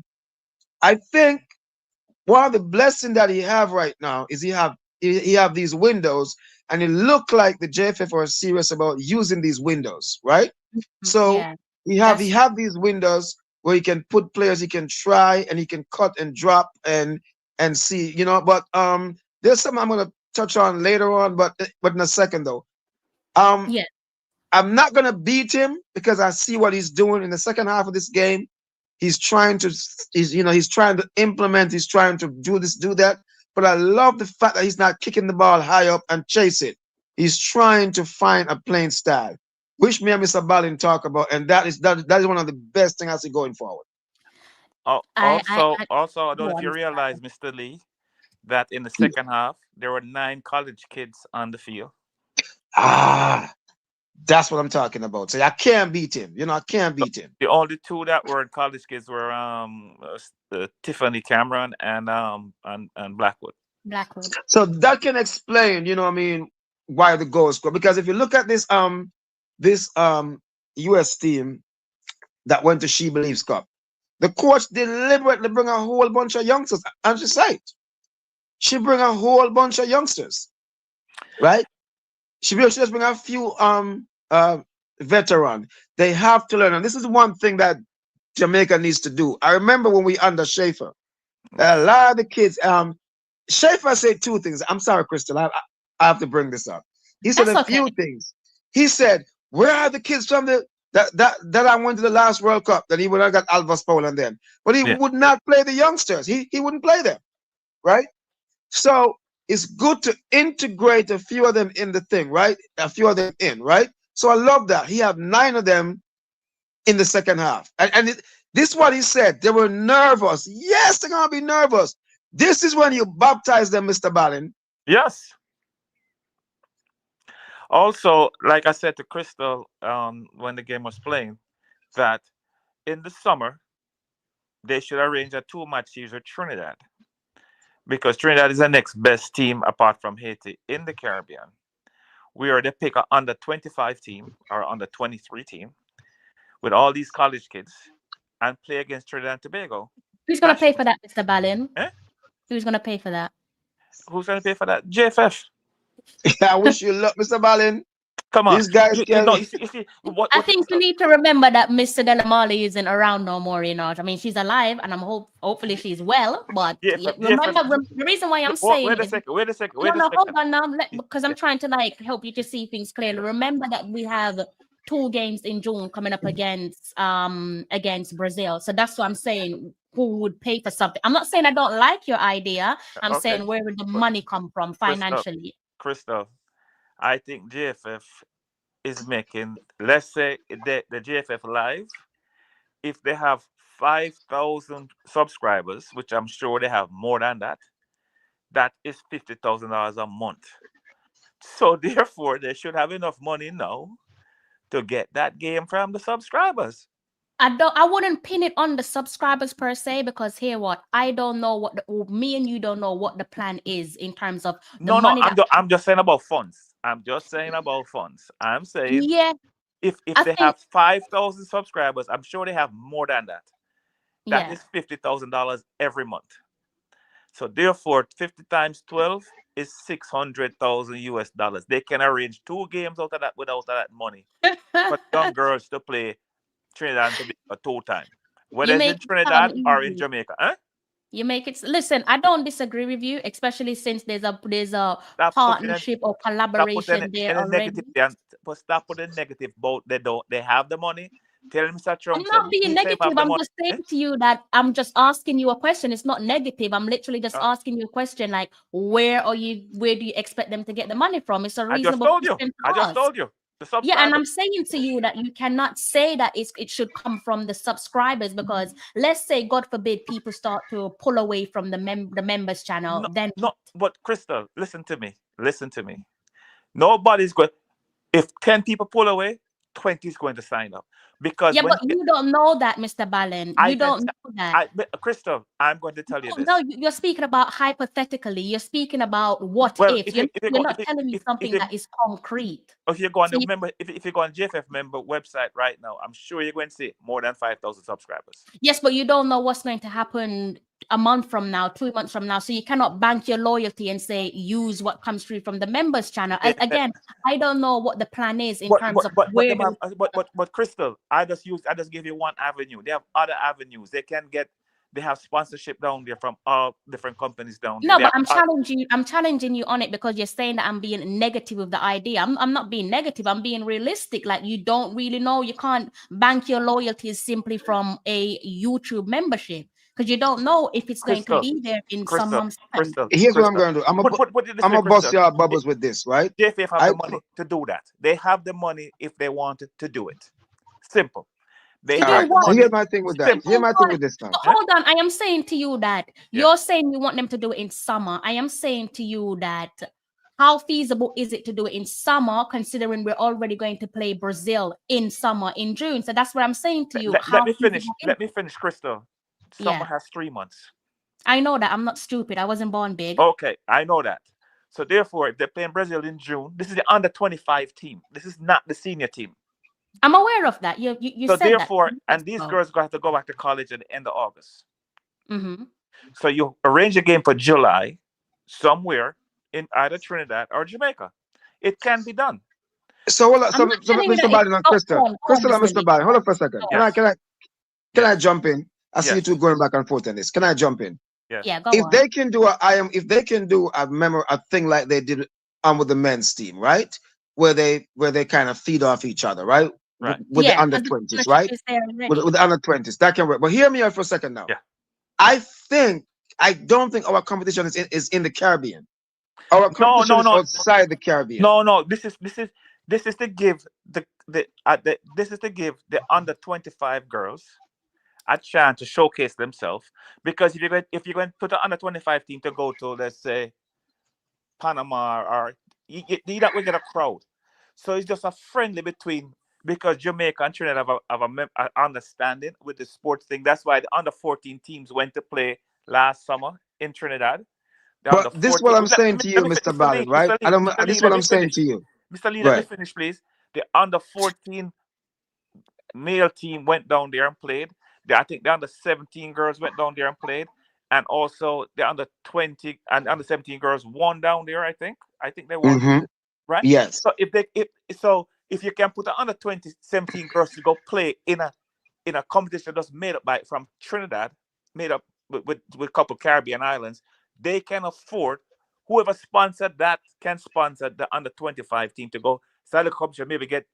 I think one of the blessings that he have right now is he have these windows, and it look like the JFF are serious about using these windows, right? So Yeah. he have these windows where he can put players, he can try and he can cut and drop and see, you know. But there's something I'm gonna touch on later on, but in a second though. Yeah. I'm not gonna beat him because I see what he's doing in the second half of this game. He's trying to implement, he's trying to do this, do that. But I love the fact that he's not kicking the ball high up and chase it. He's trying to find a playing style, which me and Mr. Ballin talk about, and that is one of the best things I see going forward. Also, I don't go know if on, you Mr. realize, Mr. Lee, that in the second half there were 9 college kids on the field. That's what I'm talking about. So I can't beat him. You know, I can't beat him. The only 2 that were college kids were Tiffany Cameron and Blackwood. Blackwood. So that can explain, you know what I mean, why the goal scored. Because if you look at this US team that went to She Believes Cup, the coach deliberately bring a whole bunch of youngsters. And she said, she bring a whole bunch of youngsters, right? She just bring a few veteran. They have to learn, and this is one thing that Jamaica needs to do. I remember when we under Schaefer, a lot of the kids. Schaefer said 2 things. I'm sorry, Crystal. I have to bring this up. He said That's a few things. He said, "Where are the kids from that I went to the last World Cup? That he would have got Alvas Poland then, but he would not play the youngsters. He wouldn't play them, right? So it's good to integrate a few of them in the thing, right? A few of them in, right? So I love that. He had 9 of them in the second half. And this is what he said. They were nervous. Yes, they're going to be nervous. This is when you baptize them, Mr. Ballin. Yes. Also, like I said to Crystal when the game was playing, that in the summer, they should arrange a 2-match series with Trinidad. Because Trinidad is the next best team apart from Haiti in the Caribbean. We are the pick a under 25 team or under 23 team with all these college kids and play against Trinidad and Tobago. Who's going to pay for that, Mr. Ballin? Eh? Who's going to pay for that? Who's going to pay for that? JFF. I wish you luck, Mr. Ballin. Come on. These guys you see, I think you need to remember that Mr. Delamali isn't around no more, you know. I mean, she's alive, and hopefully she's well. But remember, the reason why I'm saying wait a second. Hold on now, because I'm trying to help you to see things clearly. Remember that we have 2 games in June coming up against Brazil. So that's what I'm saying. Who would pay for something? I'm not saying I don't like your idea. I'm saying where would the money come from financially? Crystal, I think JFF is making, let's say the JFF Live, if they have 5,000 subscribers, which I'm sure they have more than that, that is $50,000 a month. So therefore, they should have enough money now to get that game from the subscribers. I wouldn't pin it on the subscribers per se, because here what I don't know me and you don't know what the plan is in terms of the money. I'm just saying about funds. I'm saying if they have 5,000 subscribers, I'm sure they have more than that. That is $50,000 every month. So therefore, 50 times 12 is $600,000 US. They can arrange 2 games out of that without that money for young girls to play Trinidad and Tobago 2 times, whether it's in Trinidad or in Jamaica. Huh? You make it. Listen, I don't disagree with you, especially since there's a partnership or collaboration there already. Stop putting negative about they have the money. Tell Mr. Chung. I'm not being negative. I'm just saying to you that I'm just asking you a question. It's not negative. I'm literally just asking you a question like, where do you expect them to get the money from? It's a reasonable question. I just told you. Yeah, and I'm saying to you that you cannot say that it should come from the subscribers, because let's say, God forbid, people start to pull away from the members channel. But Crystal, listen to me. Nobody's going. If 10 people pull away, 20 is going to sign up. Because Yeah, when but you don't know that, Mr. Ballin. I You can, don't know that. Crystal, I'm going to tell you this. No, you're speaking about hypothetically. You're speaking about what Well, if. if you You're not telling me something that is concrete. if you go on So the member, if you go on JFF member website right now, I'm sure you're going to see more than 5,000 subscribers. Yes, but you don't know what's going to happen a month from now, 2 months from now. So you cannot bank your loyalty and say use what comes through from the members channel. Again, I don't know what the plan is in terms of where. But Crystal, I just give you one avenue. They have other avenues. They have sponsorship down there from all different companies down there. No, but I'm challenging you on it because you're saying that I'm being negative with the idea. I'm not being negative. I'm being realistic. Like, you don't really know. You can't bank your loyalties simply from a YouTube membership because you don't know if it's going to be there in some months' time. Here's what I'm going to do. I'm gonna bust your bubbles with this, right? JFF have the money to do that. They have the money if they wanted to do it. Simple. They have so here's my thing with that. Here's my thing with this now. So hold on. I am saying to you that you're saying you want them to do it in summer. I am saying to you that how feasible is it to do it in summer, considering we're already going to play Brazil in summer in June? So that's what I'm saying to you. Let me finish, Crystal. Summer has 3 months. I know that. I'm not stupid. I wasn't born big. Okay, I know that. So therefore, if they're playing Brazil in June, this is the under 25 team. This is not the senior team. I'm aware of that. You so said therefore, that. And these girls have to go back to college at the end of August. Mm-hmm. So you arrange a game for July somewhere in either Trinidad or Jamaica. It can be done. So hold on, so Mr. Biden and Crystal and Mr. Biden, hold on for a second. Can I jump in? I see you two going back and forth on this. Can I jump in? Yeah, go if on. they can do a thing like they did with the men's team, right? Where they kind of feed off each other, right? With the under 20s, right? With the under 20s, that can work. But hear me out for a second now. Yeah. I don't think our competition is in the Caribbean. Our competition is outside the Caribbean. No. This is to give the under 25 girls a chance to showcase themselves. Because if you're going to put an under 25 team to go to, let's say, Panama, or you're not going to get a crowd. So it's just a friendly between, because Jamaica and Trinidad have an understanding with the sports thing. That's why the under 14 teams went to play last summer in Trinidad. But this is what I'm saying to you, Mr. Ballin, right? This is what I'm saying to you. Mr. Lee, let me finish, please. The under 14 male team went down there and played. I think the under 17 girls went down there and played. And also the under 20 and under 17 girls won down there, I think they won. Mm-hmm. Right? Yes. So if you can put the under 20, 17 girls to go play in a competition that's made up from Trinidad, made up with a couple Caribbean islands, they can afford, whoever sponsored that can sponsor the under 25 team to go start the competition, maybe get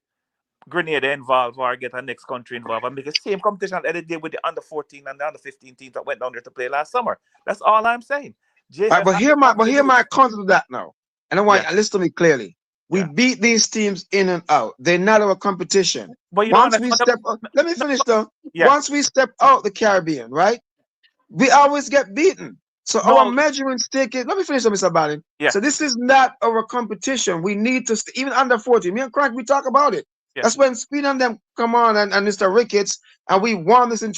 Grenada involved or get our next country involved and make the same competition that they did with the under 14 and the under 15 teams that went down there to play last summer. That's all I'm saying. Right, but hear my counter to that now. And I want you to listen to me clearly. We beat these teams in and out. They're not our competition. But once we step out, let me finish though. Yeah. Once we step out the Caribbean, right? We always get beaten. So our measuring stick is, let me finish, Mr. Ballin. Yeah. So this is not our competition. We need to, even under 40, me and Crank, we talk about it. Yeah. That's when Speed and them come on and Mr. Ricketts, and we won this in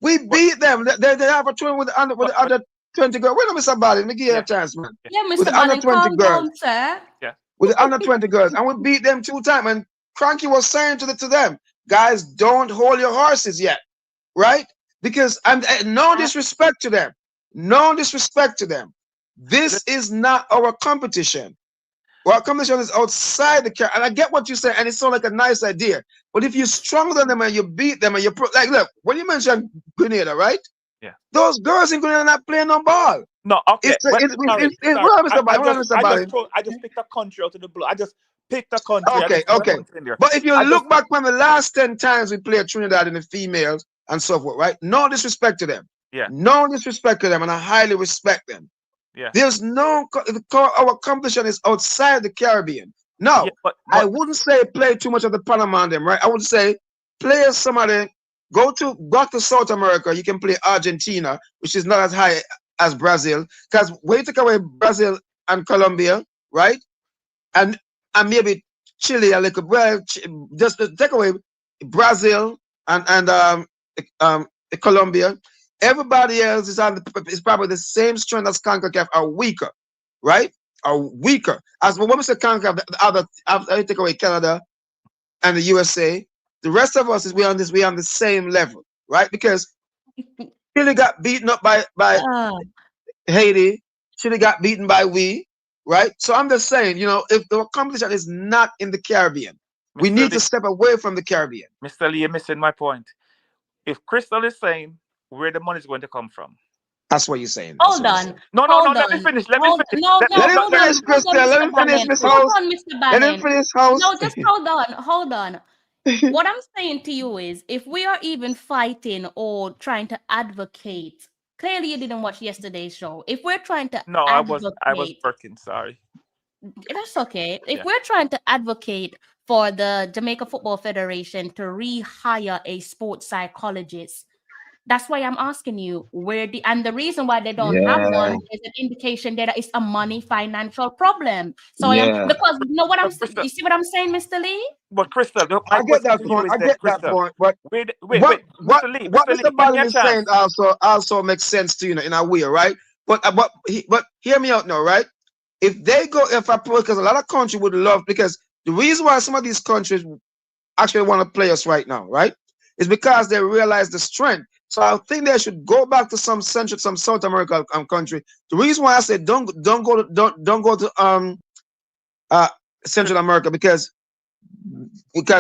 we beat them. They have a twin with the under 20 girls. Wait a minute, Mr. Ballin, let me give you a chance, man. Yeah, Mr. With the under 20 girls. Sir. Yeah. With the under 20 girls, and we beat them 2 times. And Cranky was saying to them, guys, don't hold your horses yet, right? Because no disrespect to them. No disrespect to them. This is not our competition. Our competition is outside the car. And I get what you say, and it sounds like a nice idea. But if you're stronger than them and you beat them and you like, look, when you mentioned Grenada, right? Yeah. Those girls in Grenada are not playing no ball. No, okay. I just picked a country out of the blue. I just picked a country. Okay. But if you look back from the last 10 times we played Trinidad in the females and so forth, right? No disrespect to them. Yeah. No disrespect to them, and I highly respect them. Yeah. There's our competition is outside the Caribbean. No, but I wouldn't say play too much of the Panama on them, right? I would say play some of them. Go to South America. You can play Argentina, which is not as high as Brazil, because when you take away Brazil and Colombia, right, and maybe Chile a little, well, just take away Brazil Colombia. Everybody else is probably the same strength as CONCACAF, are weaker, right? Are weaker. As when we say CONCACAF, the other, I take away Canada and the USA. The rest of us we on the same level, right? Because Chile got beaten up by Haiti. Chile got beaten by right? So I'm just saying, if the competition is not in the Caribbean, we need to step away from the Caribbean. Mr. Lee, you're missing my point. If Crystal is saying where the money is going to come from. That's what you're saying. Hold on. No, let me finish. Let me finish. Let him finish, Crystal. Let him finish, Miss House. Hold on, Mr. Bannon. Let him finish, House. No, just hold on. What I'm saying to you is, if we are even fighting or trying to advocate, clearly you didn't watch yesterday's show. If we're trying to I was working, sorry. That's okay. If we're trying to advocate for the Jamaica Football Federation to rehire a sports psychologist, that's why I'm asking you and the reason why they don't have one is an indication that it's a financial problem. So because you know what I'm saying? You see what I'm saying, Mr. Lee? But Crystal, I get that point. But wait, what Mr. Lee, Mr. Ballin is saying also makes sense to you in a way, right? But hear me out now, right? If because a lot of countries would love, because the reason why some of these countries actually want to play us right now, right, is because they realize the strength. So I think they should go back to some South American country. The reason why I say don't go to Central America because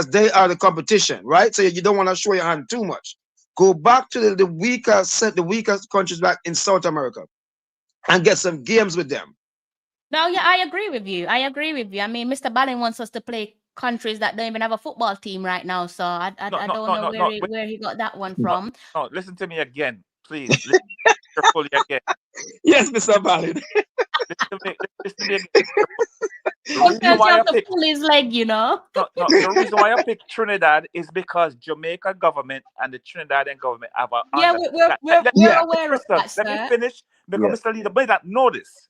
they are the competition, right? So you don't want to show your hand too much. Go back to the weaker countries back in South America and get some games with them. No, yeah, I agree with you. I mean, Mr. Ballin wants us to play countries that don't even have a football team right now. So I don't know where he got that one from. No, listen to me again, please. Listen carefully again. Yes, Mr. Ballin. Listen to me again. To pull his leg, No, the reason why I picked Trinidad is because Jamaica government and the Trinidadian government have a... we're aware of that, sir. Let me finish, because Mr. Lee, the boy that know this.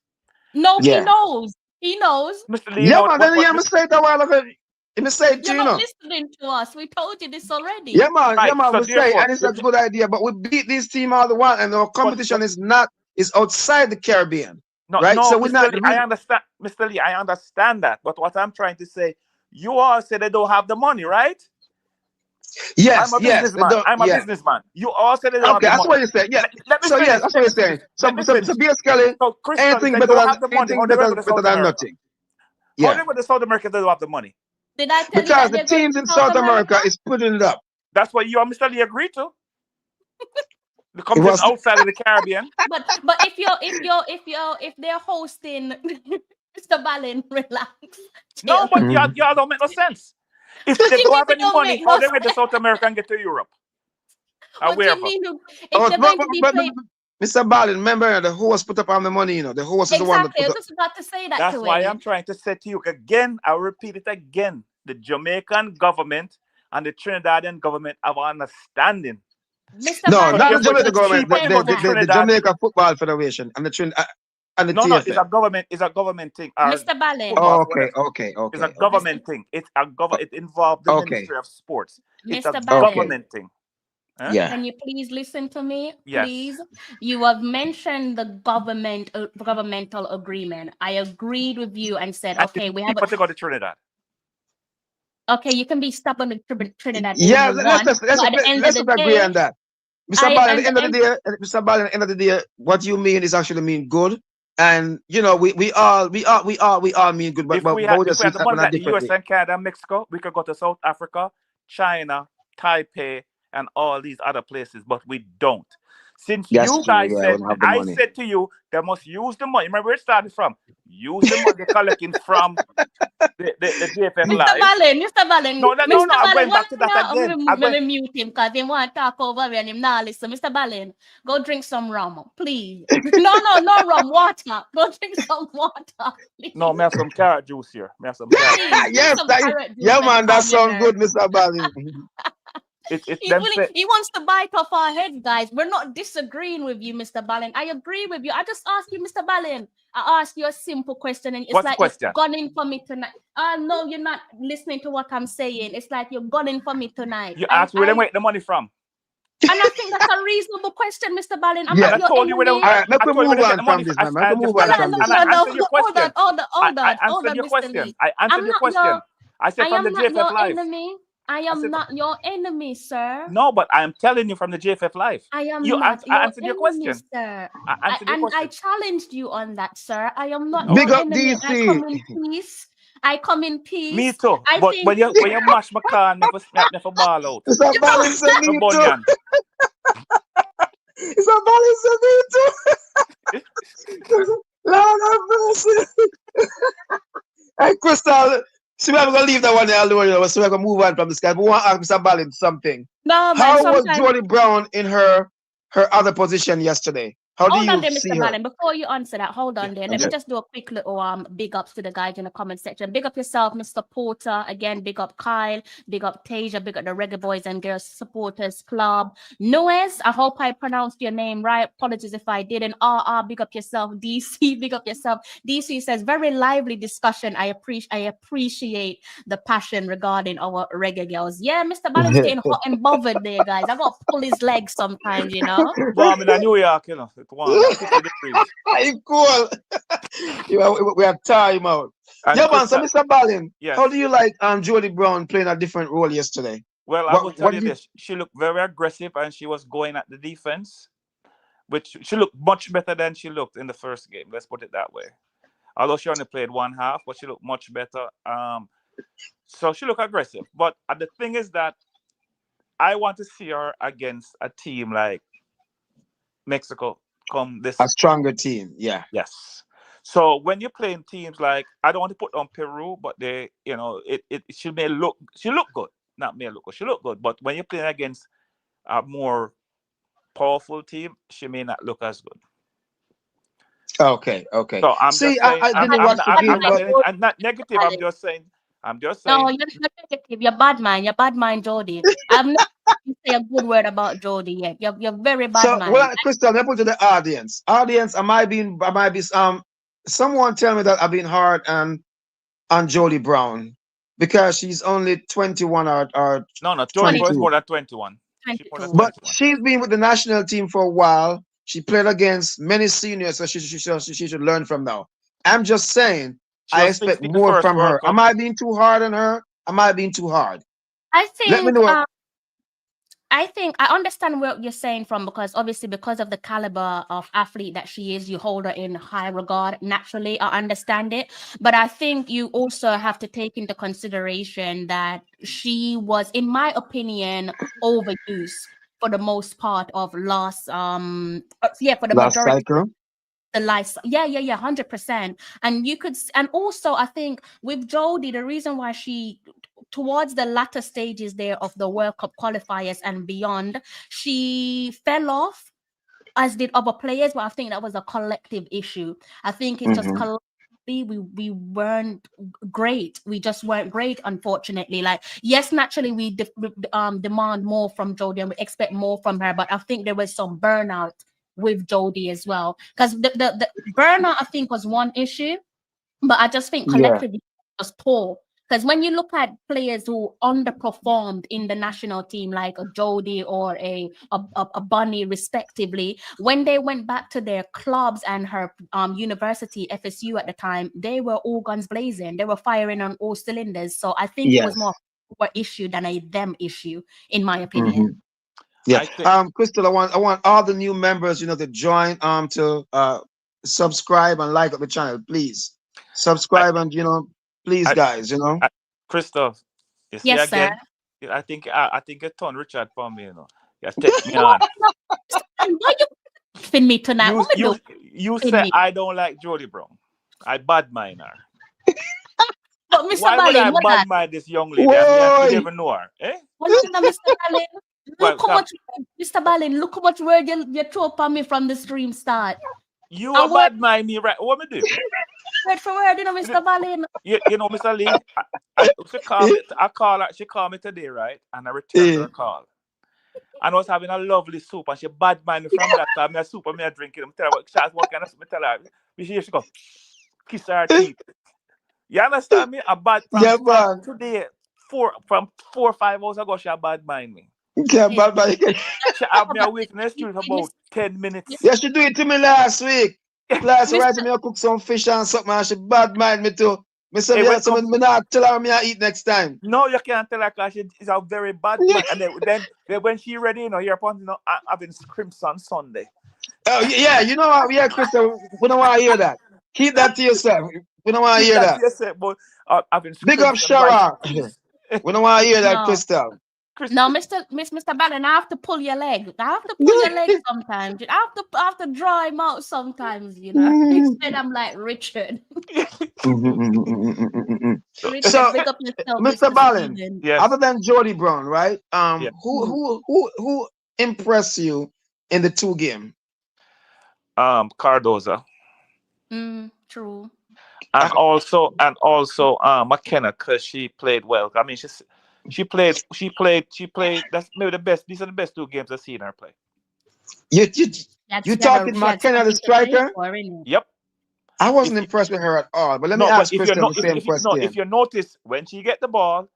No, he knows. He knows. Mr. Lee, I said that while ago. You're not listening to us. We told you this already. Yeah, man. We say, and it's a good idea. But we beat this team all the while, and our competition is outside the Caribbean. Right? No, so Mr. Lee, I understand, Mr. Lee. I understand that. But what I'm trying to say, you all say they don't have the money, right? Yes, I'm a businessman. I'm a businessman. You all said they don't have the money. That's what you said. Yeah. That's what you're saying. So basically, anything better than nothing. How do the South Americans don't have the money? Did I tell because the teams in South America is putting it up. That's what you and Mr. Lee agreed to. The competition outside of the Caribbean. But if they're hosting Mr. Ballin, relax. No, but y'all don't make no sense. If they don't have any money, how they get to South America and get to Europe? Mr. Ballin, remember the host put up all the money, The host is the one that put up. I was just about to say that. That's why I'm trying to say to you again, I'll repeat it again. The Jamaican government and the Trinidadian government have an understanding. No, not the Jamaican government, the Jamaica Football Federation and the TFF. No, it's a government thing. Mr. Ballin. Okay. It's a government thing. It involves the Ministry of Sports. It's a government thing. Huh? Yeah. Can you please listen to me? Yes. Please. You have mentioned the governmental agreement. I agreed with you and said, okay, we have to go to Trinidad. Okay, you can be stubborn with Trinidad. Yeah, let's agree on that. Mr. Ballin, at the end of the day, what you mean is actually mean good. And we all mean good, but if we had the money like the US and Canada and Mexico, we could go to South Africa, China, Taipei, and all these other places, but we don't. Since you guys said, I said to you, they must use the money. Remember where it started from? Use the money collecting from the JFM Live. Mr. Ballin. No, I'm going back to that again. I'm going to mute him because he want to talk over me and him now listen. Mr. Ballin, go drink some rum, please. No rum, water. Go drink some water, please. No, I have some carrot juice here. Yes, man, that sounds good, Mr. Ballin. He wants to bite off our head, guys. We're not disagreeing with you, Mr. Ballin. I agree with you. I just asked you, Mr. Ballin. I asked you a simple question, and it's What's like the question? you're gunning for me tonight. No, you're not listening to what I'm saying. It's like you're gunning for me tonight. You asked where they make the money from. And I think that's a reasonable question, Mr. Ballin. I'm Yeah. not your told you where enemy. they- All right, let's move on from this, man. Let's move on from this. I answered your question. Hold on, I answered your Mr. question. Lee. I answered your question. I said I from am the not JFF your Live. enemy. I am not your enemy, sir. No, but I am telling you from the JFF Live. I am You not I answered your enemy, question. sir. I answered your And I question. challenged you on that, sir. I am not Big your up enemy. DC. I come in peace. I come in peace. Me too. I But think when you mash my car, never snap, never ball out. It's a balance of No me too. bunion. It's a balance of me too. Lord have mercy. Hey, Crystal, so we're gonna leave that one there alone, so we're gonna move on from this guy. But we want to ask Mr. Ballin something. no, man. How was Sometimes. Jody Brown in her other position yesterday? How do Hold on you there, see Mr. her? Ballin. Before you answer that, hold on there. Let me just do a quick little big ups to the guys in the comment section. Big up yourself, Mr. Porter. Again, big up Kyle. Big up Tasia. Big up the Reggae Boys and Girls Supporters Club. Noes, I hope I pronounced your name right. Apologies if I didn't. Big up yourself. DC, big up yourself. DC says, very lively discussion. I appreciate the passion regarding our Reggae Girls. Yeah, Mr. Ballin's getting hot and bothered there, guys. I got to pull his legs sometimes, you know. Warm in New York, you know. It's warm. 50 degrees. You cool. We have time out. And Yeah, man. So, Crystal- Mr. Ballin, Yes. how do you like Jody Brown playing a different role yesterday? Well, I What- will what tell you do you- this. She looked very aggressive and she was going at the defense, which she looked much better than she looked in the first game. Let's put it that way. Although she only played one half, but she looked much better. So she looked aggressive. But the thing is that I want to see her against a team like Mexico come this. A stronger team, yeah. Yes. So when you're playing teams like, I don't want to put on Peru, but they, you know, she look good. Not may look good. She look good. But when you're playing against a more powerful team, she may not look as good. Okay. So I'm See, just saying, I didn't watch the game, but I'm not negative. I'm just No, saying. you're not negative. You're bad mind. You're bad mind, Jody. I've never say a good word about Jody yet. You're very bad so mind. well, Crystal, let me put to the audience. Audience, am I be someone tell me that I've been hard on Jody Brown because she's only 21 or No, Jody is 22. more than 21. She's more than 21. But she's been with the national team for a while. She played against many seniors, so she should learn from now. I'm just saying, I expect more from her. Am I being too hard on her? Am I being too hard? I think. Let me know. I think I understand what you're saying from, because obviously because of the caliber of athlete that she is, you hold her in high regard. Naturally, I understand it. But I think you also have to take into consideration that she was, in my opinion, overused for the most part of last for the last majority cycle. The life, 100%. And also I think with Jody, the reason why she, towards the latter stages there of the World Cup qualifiers and beyond, she fell off, as did other players, but I think that was a collective issue. I think it's just collectively we weren't great. We just weren't great, unfortunately. Like, yes, naturally we demand more from Jody and we expect more from her, but I think there was some burnout with Jody as well, because the burnout I think was one issue, but I just think collectively it was poor. Because when you look at players who underperformed in the national team, like a Jody or a Bunny, respectively, when they went back to their clubs and her university, FSU at the time, they were all guns blazing. They were firing on all cylinders. So I think it was more of an issue than a them issue, in my opinion. Yeah, Crystal, I want all the new members, to join to subscribe and like up the channel, please. Subscribe and please, guys, Crystal, you see yes, again. Sir. I think you turn Richard for me, You take me on. Why you fin me tonight? You say I don't like Jody Brown. I bad mind her. But Mr. Why Ballin, would I bad mind this young lady? I never know her. Eh? Well, Mr. Ballin, look how much, Mr. Ballin, look how much word you throw upon me from the stream start. You are bad mind me, right? What me do? Word for word, Mr. Ballin. You know, Mr. Lee, she called me today, right? And I returned her call. and I was having a lovely soup, and she bad mind me from that time. Me a soup and me a drinking. I tell her what Charles, what kind of soup? I tell her. She go kiss her teeth. You understand me? A bad Yeah, from man. today, from 4 or 5 hours ago, she a bad mind me. Yeah, bad mind. She have me awake in the street for about 10 minutes. Yeah, she do it to me last week. Last week, me I cook some fish and something, and she bad mind me too. Me say, Hey, yeah, so me not tell her me I eat next time. No, you can't tell her because she is a very bad man. And then when she ready, you know, you're upon, you know, having scrims on Sunday. Oh yeah, you know what? Yeah, Crystal, we don't want to hear that. Keep that to yourself. We don't want to hear that. Yes, but having Big up Shara. We don't want to hear that, No. Crystal. No, Mr. Ballon, I have to pull your leg. I have to pull your leg sometimes. I have to draw him out sometimes, you know. Instead, I'm like Richard. Richard, So, pick up yourself, Mr. Ballon, yes. other than Jody Brown, right? Yeah. Who impressed you in the 2 game? Cardoza. True. And also McKenna, because she played well. I mean, she played. That's maybe the best. These are the best 2 games I've seen her play. You talking McKenna the striker? Yep. I wasn't impressed with her at all. But let me ask Crystal the same question. No, if you notice, when she get the ball,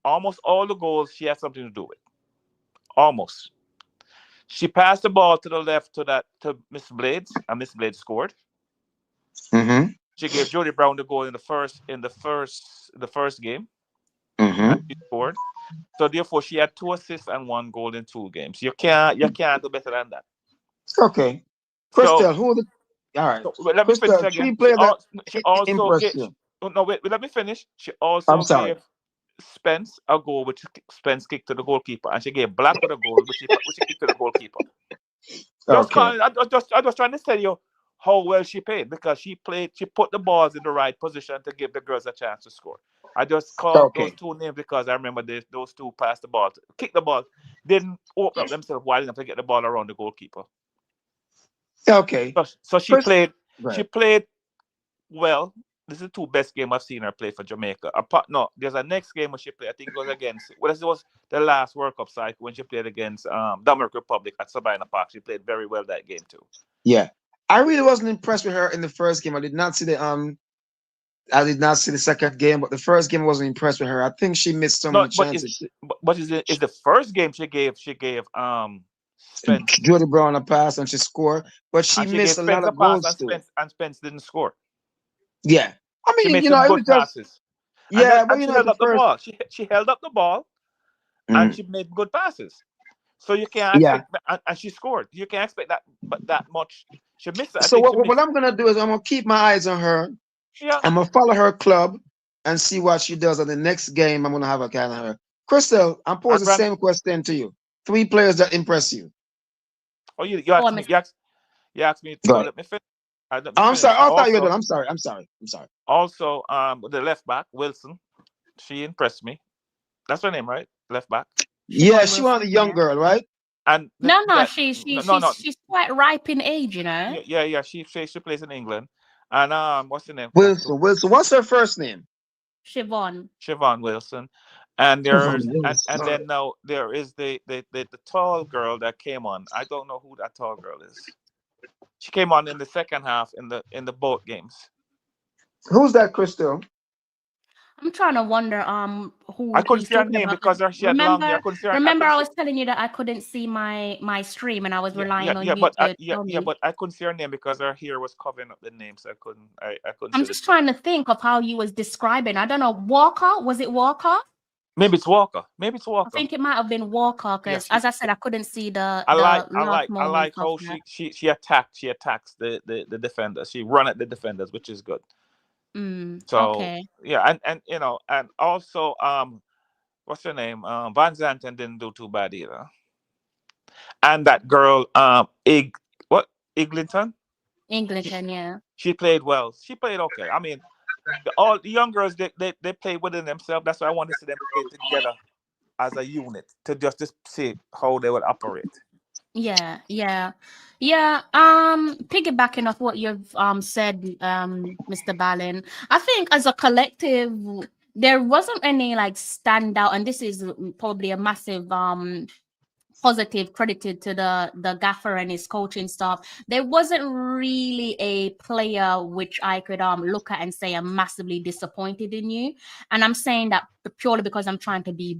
almost all the goals she has something to do with. Almost. She passed the ball to the left to Miss Blades, and Miss Blades scored. She gave Jody Brown the goal in the first game. And she scored. So therefore, she had 2 assists and 1 goal in 2 games. You can't do better than that. Okay, Crystal, all right. So, let me finish again. Three players She also impressed you. No, wait, let me finish. She also gave Spence a goal, which Spence kicked to the goalkeeper, and she gave Black with a goal, which she kicked to the goalkeeper. I was trying to tell you how well she played, because she put the balls in the right position to give the girls a chance to score. I just called those 2 names because I remember those 2 passed the ball, kicked the ball, didn't open up themselves wide enough to get the ball around the goalkeeper. Okay. So she played well. This is the 2 best games I've seen her play for Jamaica. There's a next game when she played. I think it was against. Well, this was the last World Cup cycle when she played against Dominican Republic at Sabina Park. She played very well that game too. Yeah, I really wasn't impressed with her in the first game. I did not see the second game, but the first game I wasn't impressed with her. I think she missed so many chances. But is the first game she gave Spence Jody Brown a pass and she scored, but she missed a lot of goals too. And Spence didn't score. Yeah, I mean, she made good passes. Yeah, but she held up the ball. She held up the ball, and she made good passes. So you can't expect, and she scored. You can't expect that much. She missed it. So what I'm gonna do is I'm gonna keep my eyes on her. Yeah. I'm gonna follow her club and see what she does. On the next game, I'm gonna have a kind of her. Crystal, I'm posing the same question to you. 3 players that impress you. Oh, you asked me to let me finish. I'm sorry. I thought you were done. I'm sorry. Also, the left back Wilson, she impressed me. That's her name, right? Left back. Yeah, she was a young girl, right? And she's quite ripe in age, you know. Yeah. She plays in England. And what's her name? Wilson. What's her first name? Siobhan Wilson. And then now there is the tall girl that came on. I don't know who that tall girl is. She came on in the second half in the both games. Who's that, Crystal? I'm trying to wonder who I couldn't see her name because she had long hair. Remember, I was telling you that I couldn't see my stream and I was relying on you. But I couldn't see her name because her hair was covering up the name, so I couldn't. I'm just trying to think of how you was describing. I don't know. Walker? Was it Walker? Maybe it's Walker. I think it might have been Walker because, as I said, I couldn't see the. I like how she attacks the defenders. She run at the defenders, which is good. And also what's her name? Van Zanten didn't do too bad either. And that girl, Eglinton, yeah. She played well. She played okay. I mean, all the young girls they play within themselves. That's why I want to see them play together as a unit to just see how they would operate. Yeah. Piggybacking off what you've said, Mr. Ballin, I think as a collective, there wasn't any like standout, and this is probably a massive positive credited to the gaffer and his coaching staff. There wasn't really a player which I could look at and say I'm massively disappointed in you. And I'm saying that purely because I'm trying to be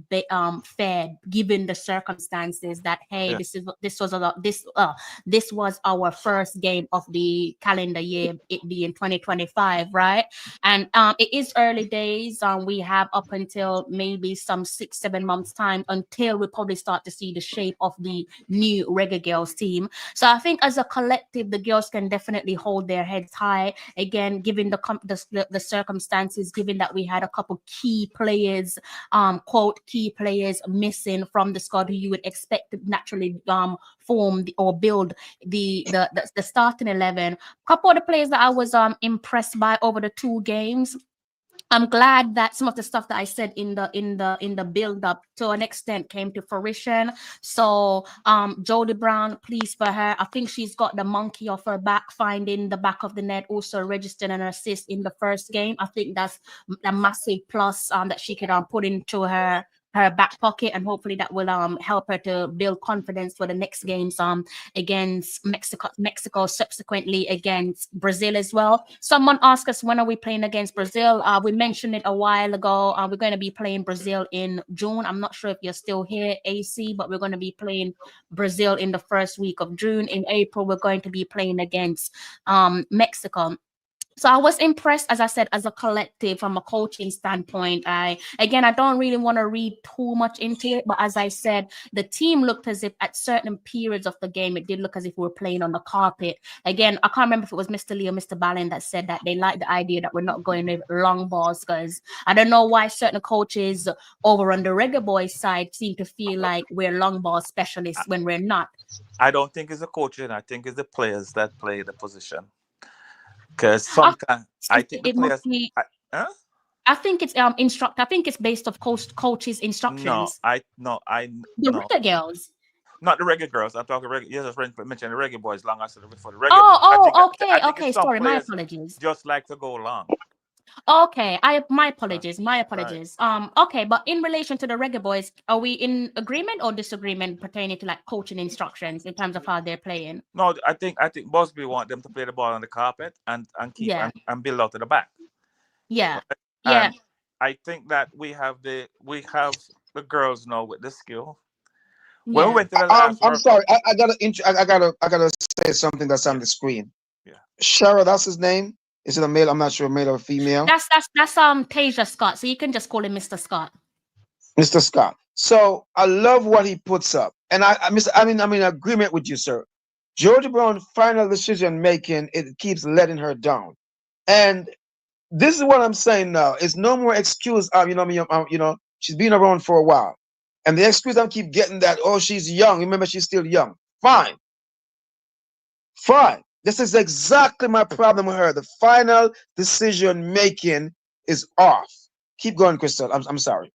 fair, given the circumstances that hey, this was our first game of the calendar year, it being 2025, right? And it is early days. We have up until maybe some 6-7 months time until we probably start to see the shape of the new Reggae Girlz team. So I think as a collective, the girls can definitely hold their heads high. Again, given the circumstances, given that we had a couple key players, quote, key players missing from the squad who you would expect to naturally form or build the starting 11. A couple of the players that I was impressed by over the 2 games. I'm glad that some of the stuff that I said in the build up to an extent came to fruition. So Jodie Brown, pleased for her. I think she's got the monkey off her back, finding the back of the net, also registering an assist in the first game. I think that's a massive plus that she could put into her back pocket, and hopefully that will help her to build confidence for the next games against Mexico, subsequently against Brazil as well. Someone asked us, when are we playing against Brazil? We mentioned it a while ago. We're going to be playing Brazil in June. I'm not sure if you're still here, AC, but we're going to be playing Brazil in the first week of June. In April, we're going to be playing against Mexico. So I was impressed, as I said, as a collective from a coaching standpoint. I don't really want to read too much into it, but as I said, the team looked as if at certain periods of the game, it did look as if we were playing on the carpet. Again, I can't remember if it was Mr. Lee or Mr. Ballin that said that they like the idea that we're not going with long balls, because I don't know why certain coaches over on the Reggae Boys side seem to feel like we're long ball specialists when we're not. I don't think it's the coaches. I think it's the players that play the position. Because sometimes I think the players. I think it's I think it's based off coaches' instructions. The Reggae Girlz. Not the Reggae Girlz. I'm talking Reggae. Yes, I mentioned the Reggae Boys long as before the Reggae. Okay. Sorry, my apologies. Just like to go long. Okay, my apologies. Right. Okay, but in relation to the Reggae Boys, are we in agreement or disagreement pertaining to like coaching instructions in terms of how they're playing? No, I think Busby want them to play the ball on the carpet and keep and build out to the back. Yeah, right? And I think that we have the girls now with the skill. When we went to the last I'm sorry, I gotta say something that's on the screen. Yeah, Shara, that's his name. Is it a male? I'm not sure, male or female. That's Tasia Scott. So you can just call him Mr. Scott. Mr. Scott. So I love what he puts up, and I'm in agreement with you, sir. Jodie Brown final decision making, it keeps letting her down, and this is what I'm saying now. It's no more excuse. She's been around for a while, and the excuse I keep getting that she's young. Remember, she's still young. Fine. This is exactly my problem with her. The final decision making is off. Keep going, Crystal. I'm sorry.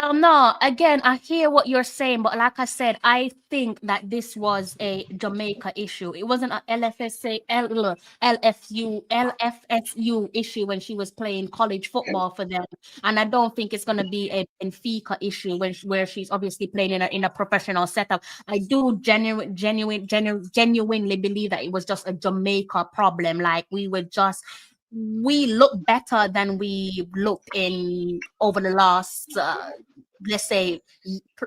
No, again, I hear what you're saying, but like I said, I think that this was a Jamaica issue. It wasn't an LFSU issue when she was playing college football for them, and I don't think it's going to be a Benfica issue where she's obviously playing in a professional setup. I do genuinely believe that it was just a Jamaica problem. Like we look better than we looked in over the last, let's say,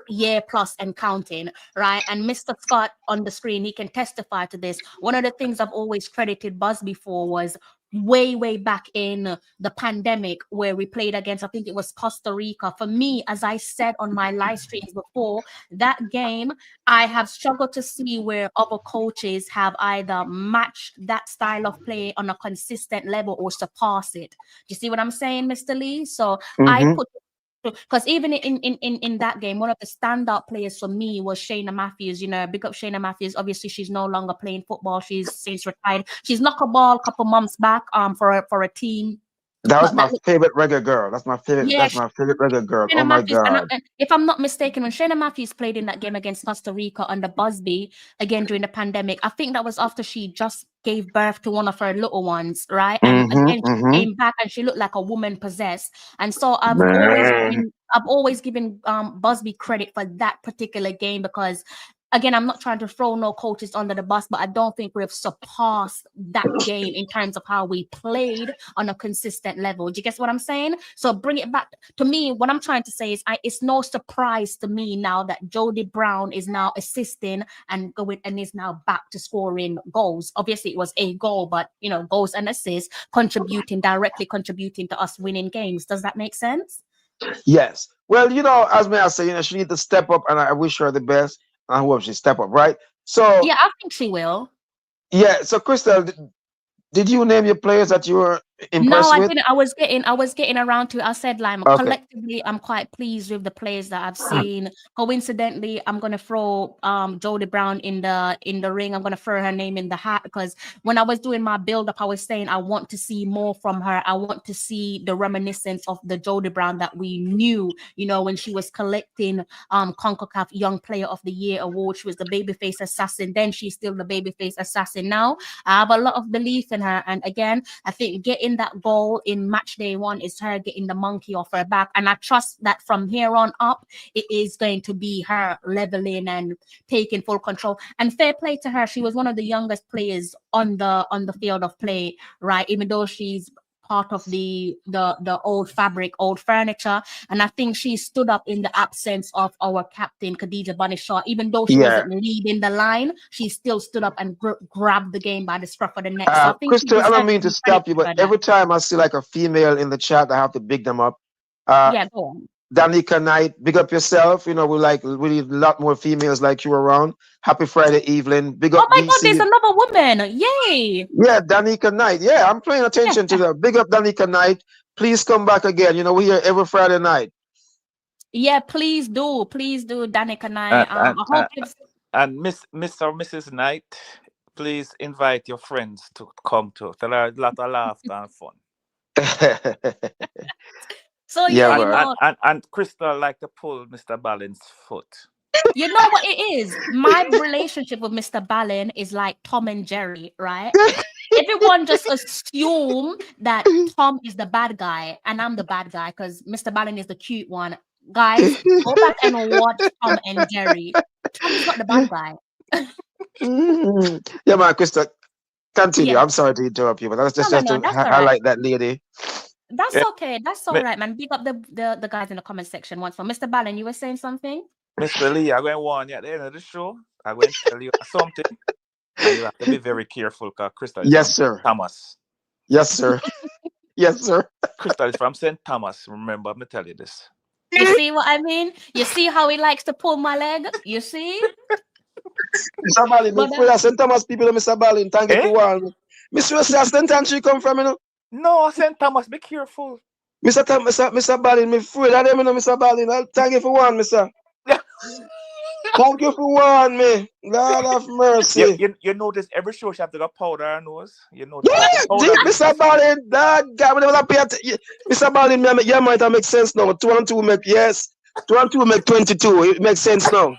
year plus and counting, right? And Mr. Scott on the screen, he can testify to this. One of the things I've always credited Busby for was way back in the pandemic where we played against, I think it was Costa Rica. For me, as I said on my live streams before, that game, I have struggled to see where other coaches have either matched that style of play on a consistent level or surpass it. Do you see what I'm saying, Mr. Lee? So I put, because even in that game, one of the standout players for me was Shayna Matthews. Big up Shayna Matthews. Obviously, she's no longer playing football. She's since retired. She's knocked a ball a couple months back for a team That was But my that favorite reggae girl. That's my favorite. yeah, That's my favorite reggae girl. Oh Shayna my Matthews, god. and if I'm not mistaken, when Shayna Matthews played in that game against Costa Rica under Busby again during the pandemic, I think that was after she just gave birth to one of her little ones, right? And again, she came back and she looked like a woman possessed. And so Man. I've always given Busby credit for that particular game because. Again, I'm not trying to throw no coaches under the bus, but I don't think we've surpassed that game in terms of how we played on a consistent level. Do you guess what I'm saying? So bring it back to me. What I'm trying to say is, it's no surprise to me now that Jodie Brown is now assisting and going and is now back to scoring goals. Obviously, it was a goal, but goals and assists directly contributing to us winning games. Does that make sense? Yes. Well, as may I say, she needs to step up, and I wish her the best. I hope she step up, right? So yeah, I think she will. Yeah. So Crystal, did you name your players that you were impressed No, I with? didn't. I was getting around to it. I said, like, collectively, I'm quite pleased with the players that I've seen. Coincidentally, I'm gonna throw Jodie Brown in the ring. I'm gonna throw her name in the hat because when I was doing my build up, I was saying I want to see more from her. I want to see the reminiscence of the Jodie Brown that we knew, when she was collecting CONCACAF Young Player of the Year award. She was the babyface assassin. Then she's still the babyface assassin now. I have a lot of belief in her, and again, I think getting that goal in match day 1 is her getting the monkey off her back, and I trust that from here on up it is going to be her leveling and taking full control. And fair play to her, she was one of the youngest players on the field of play, right? Even though she's part of the old fabric, old furniture, and I think she stood up in the absence of our captain Khadija Bunny-Shaw. Even though she wasn't leading the line, she still stood up and grabbed the game by the scruff of the neck. So I think Crystal, I don't mean to stop you, but every time I see like a female in the chat, I have to big them up. Yeah, go on. Danica Knight, big up yourself. We need a lot more females like you around. Happy Friday, Evelyn. Big up. Oh my God, there's another woman. Yay. Yeah, Danica Knight. Yeah, I'm paying attention to that. Big up Danica Knight. Please come back again. We're here every Friday night. Yeah, please do. Please do, Danica Knight. I hope and Mr. or Mrs. Knight, please invite your friends to come to. Tell her a lot of laughter and fun. So and Crystal like to pull Mr. Ballin's foot. You know what it is? My relationship with Mr. Ballin is like Tom and Jerry, right? Everyone just assume that Tom is the bad guy and I'm the bad guy because Mr. Ballin is the cute one. Guys, go back and watch Tom and Jerry. Tom's not the bad guy. Yeah, man, Crystal, continue. Yeah. I'm sorry to interrupt you, but that's just to highlight that lady. That's okay. That's all right, man. Big up the guys in the comment section once more. Mr. Ballin, you were saying something? Mr. Lee, I'm going to warn you at the end of the show. I'm going to tell you something. And you have to be very careful because Crystal is yes, sir. Thomas. Yes, sir. Yes, sir. Crystal is from St. Thomas. Remember, I'm going to tell you this. You see what I mean? You see how he likes to pull my leg? You see? Mr. Ballin, St. Thomas people, Mr. Ballin, thank you for one. Mr. St. Thomas, she come from, No, St. Thomas, be careful. Mr. Ballin, me afraid of them, Mr. Ballin. Thank you for one, Mr. Thank you for one, me. God of mercy. You notice every show she have to got powder on nose. You know. Yeah, Mr. Ballin, Mr. Ballin, you might have make sense now. 2 and 2 make 2 make 22. It makes sense now.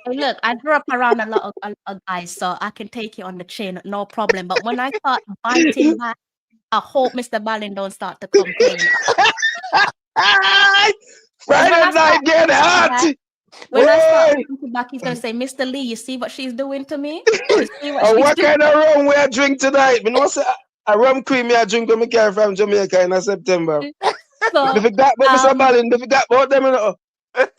Hey, look, I grew up around a lot of guys, so I can take it on the chin, no problem. But when I start biting back, I hope Mr. Ballin don't start to complain. Friday night get hot. When I start biting back, he's gonna say, "Mr. Lee, you see what she's doing to me? What kind of rum we I drink tonight? Me know say a rum cream I drink when me carry from Jamaica in September. So, if it got Mr. Ballin, if it got about them,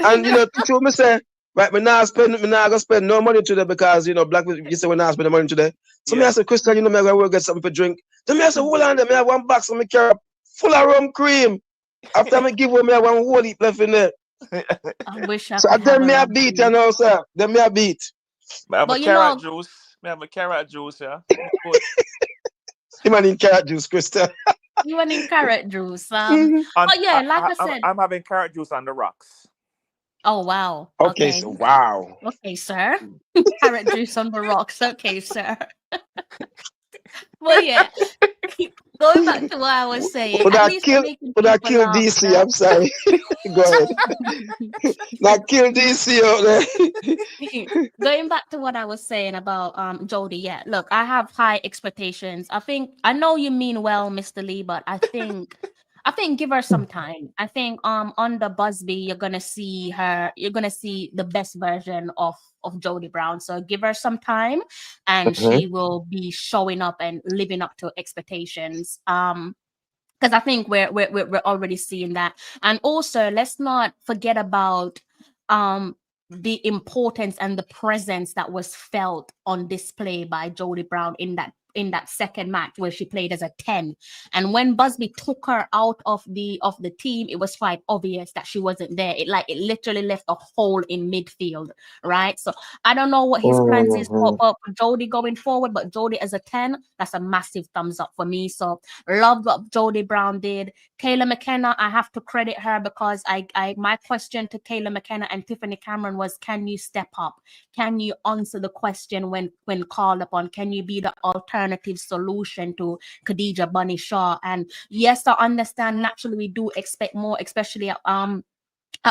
and to me say. Right, me not gonna spend no money today because black people you say we not spend the money today. So me I say, Crystal, me I go get something for drink. Then me I say, hold on, me I have 1 box of me carry full of rum cream. After me give away me I have 1 whole heap left in there. I wish I so then me I beat, sir. Then me I beat. I have a carrot juice. Me have a carrot juice, yeah. You man in carrot juice, Crystal. You want in carrot juice. Like I said. I'm having carrot juice on the rocks. Oh wow. Okay. So wow. Okay, sir. Carrot juice on the rocks. Okay, sir. Well, yeah. Going back to what I was saying, Would at I least we're kill? making Would I people kill laugh. DC? I'm sorry. Go ahead. Not kill DC out there. Going back to what I was saying about Jody, yeah. Look, I have high expectations. I know you mean well, Mr. Lee, but I think give her some time. I think under Busby, you're gonna see the best version of Jody Brown. So give her some time and she will be showing up and living up to expectations. Because I think we're already seeing that. And also let's not forget about the importance and the presence that was felt on display by Jody Brown in that second match where she played as a 10. And when Busby took her out of the team, it was quite obvious that she wasn't there. It literally left a hole in midfield, right? So I don't know what his plans is for Jody going forward, but Jody as a 10, that's a massive thumbs up for me. So loved what Jody Brown did. Kayla McKenna, I have to credit her because my question to Kayla McKenna and Tiffany Cameron was, can you step up? Can you answer the question when called upon? Can you be the alternative solution to Khadija Bunny Shaw? And yes, I understand naturally we do expect more, especially at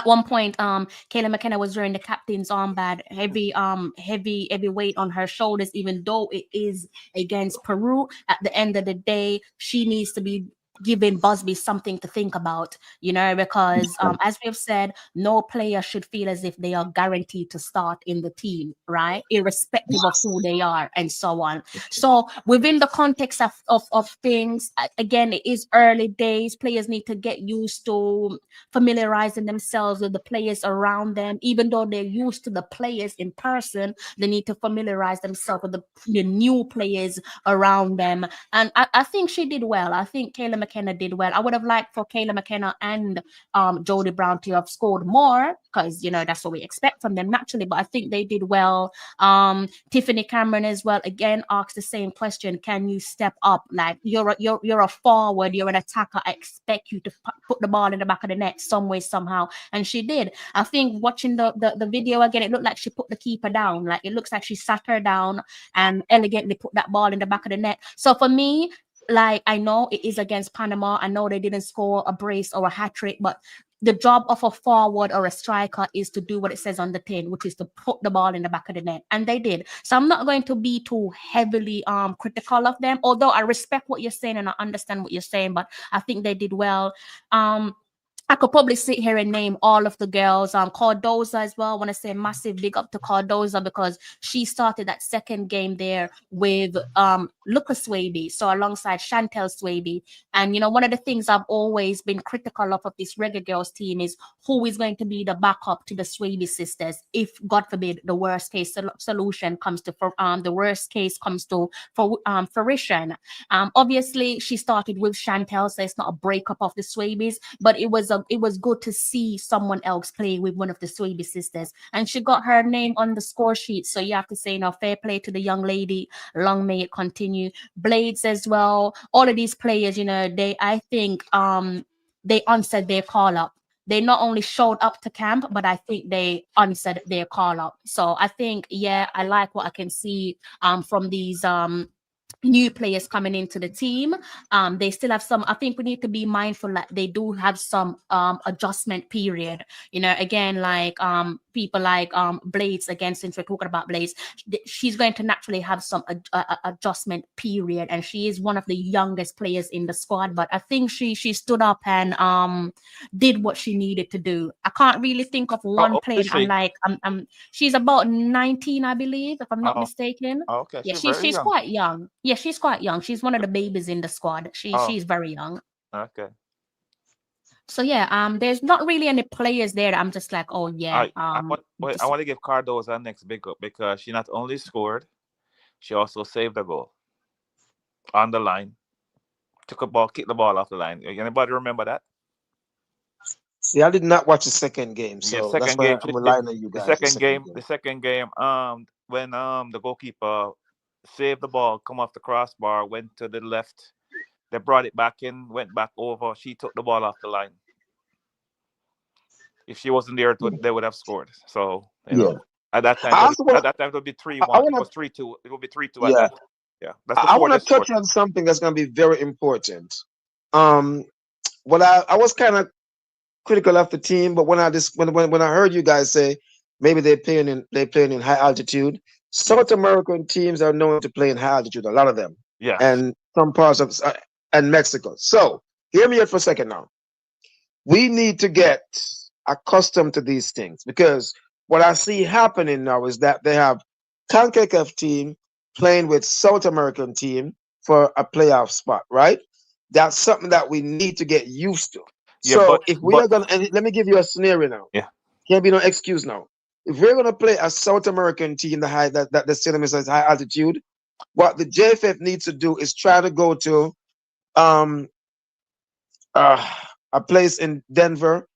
one point, Kayla McKenna was wearing the captain's armband, heavy weight on her shoulders, even though it is against Peru. At the end of the day, she needs to be giving Busby something to think about, because as we've said, no player should feel as if they are guaranteed to start in the team, right? Irrespective of who they are and so on. So within the context of things, again, it is early days. Players need to get used to familiarizing themselves with the players around them. Even though they're used to the players in person, they need to familiarize themselves with the new players around them. And I think she did well. I think Kayla McKenna did well. I would have liked for Kayla McKenna and Jody Brown to have scored more because, that's what we expect from them naturally. But I think they did well. Tiffany Cameron as well, again, asked the same question. Can you step up? Like, you're a forward, you're an attacker. I expect you to put the ball in the back of the net some way, somehow. And she did. I think watching the video again, it looked like she put the keeper down. Like, it looks like she sat her down and elegantly put that ball in the back of the net. So for me, like, I know it is against Panama. I know they didn't score a brace or a hat trick, but the job of a forward or a striker is to do what it says on the tin, which is to put the ball in the back of the net. And they did. So I'm not going to be too heavily critical of them, although I respect what you're saying and I understand what you're saying, but I think they did well. I could probably sit here and name all of the girls. Cardoza as well. I want to say massive big up to Cardoza because she started that second game there with Lucas Swaby, so alongside Chantel Swaby. And one of the things I've always been critical of this Reggae Girlz team is who is going to be the backup to the Swaby sisters if, God forbid, the worst case solution comes to fruition. Obviously, she started with Chantel, so it's not a breakup of the Swabys, but it was good to see someone else play with one of the Swaby sisters, and she got her name on the score sheet. So you have to say, fair play to the young lady. Long may it continue. Blades as well. All of these players, I think they answered their call up. They not only showed up to camp, but I think they answered their call up. So I think, I like what I can see from these new players coming into the team. They still have some. I think we need to be mindful that they do have some adjustment period. Again, like people like Blades. Again, since we're talking about Blades, she's going to naturally have some adjustment period, and she is one of the youngest players in the squad. But I think she stood up and did what she needed to do. I can't really think of one player. She's about 19, I believe, if I'm not mistaken. Okay, Yeah, she's quite young. Yeah, she's quite young. She's one of the babies in the squad. She's very young. Okay. So there's not really any players there that I'm just like, oh yeah. I want to give Cardoza next big up because she not only scored, she also saved a goal on the line. Took a ball, kicked the ball off the line. Anybody remember that? See, I did not watch the second game, so that's why I'm relying on you guys. The second game, when the goalkeeper saved the ball, come off the crossbar, went to the left, they brought it back in, went back over. She took the ball off the line. If she wasn't there, they would have scored. So at that time, it would be 3-1. It was 3-2. It would be 3-2 at that. Yeah, that's I before want to this touch sport. on something that's going to be very important. Well, I was kind of critical of the team, but when I heard you guys say maybe they're playing in high altitude, South American teams are known to play in high altitude, a lot of them, Yes. and some parts of and Mexico. So hear me out for a second now. We need to get accustomed to these things, because what I see happening now is that they have CONCACAF team playing with South American team for a playoff spot, right? That's something that we need to get used to. Yeah, So if we are but gonna, and let me give you a scenario now. yeah. Can't be no excuse now. If we're gonna play a South American team, that the cinema says high altitude, what the JFF needs to do is try to go to a place in Denver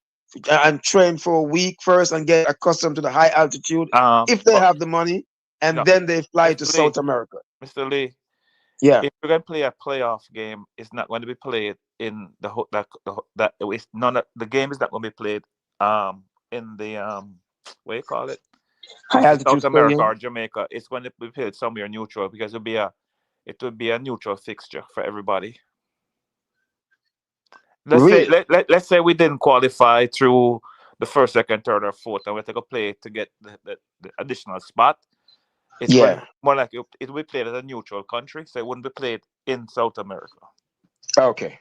and train for a week first and get accustomed to the high altitude if they But have the money, and no, then they fly to Mr. Lee, South America. Mr. Lee, Yeah. if we're gonna play a playoff game, it's not going to be played in the game is not going to be played in the what do you call it? High altitude South America stadium. or Jamaica. It's going to be played somewhere neutral, because it would be a neutral fixture for everybody. Let's say we didn't qualify through the first, second, third, or fourth, and we have to play to get the additional spot. It's more like it will be played as a neutral country, so it wouldn't be played in South America. Okay.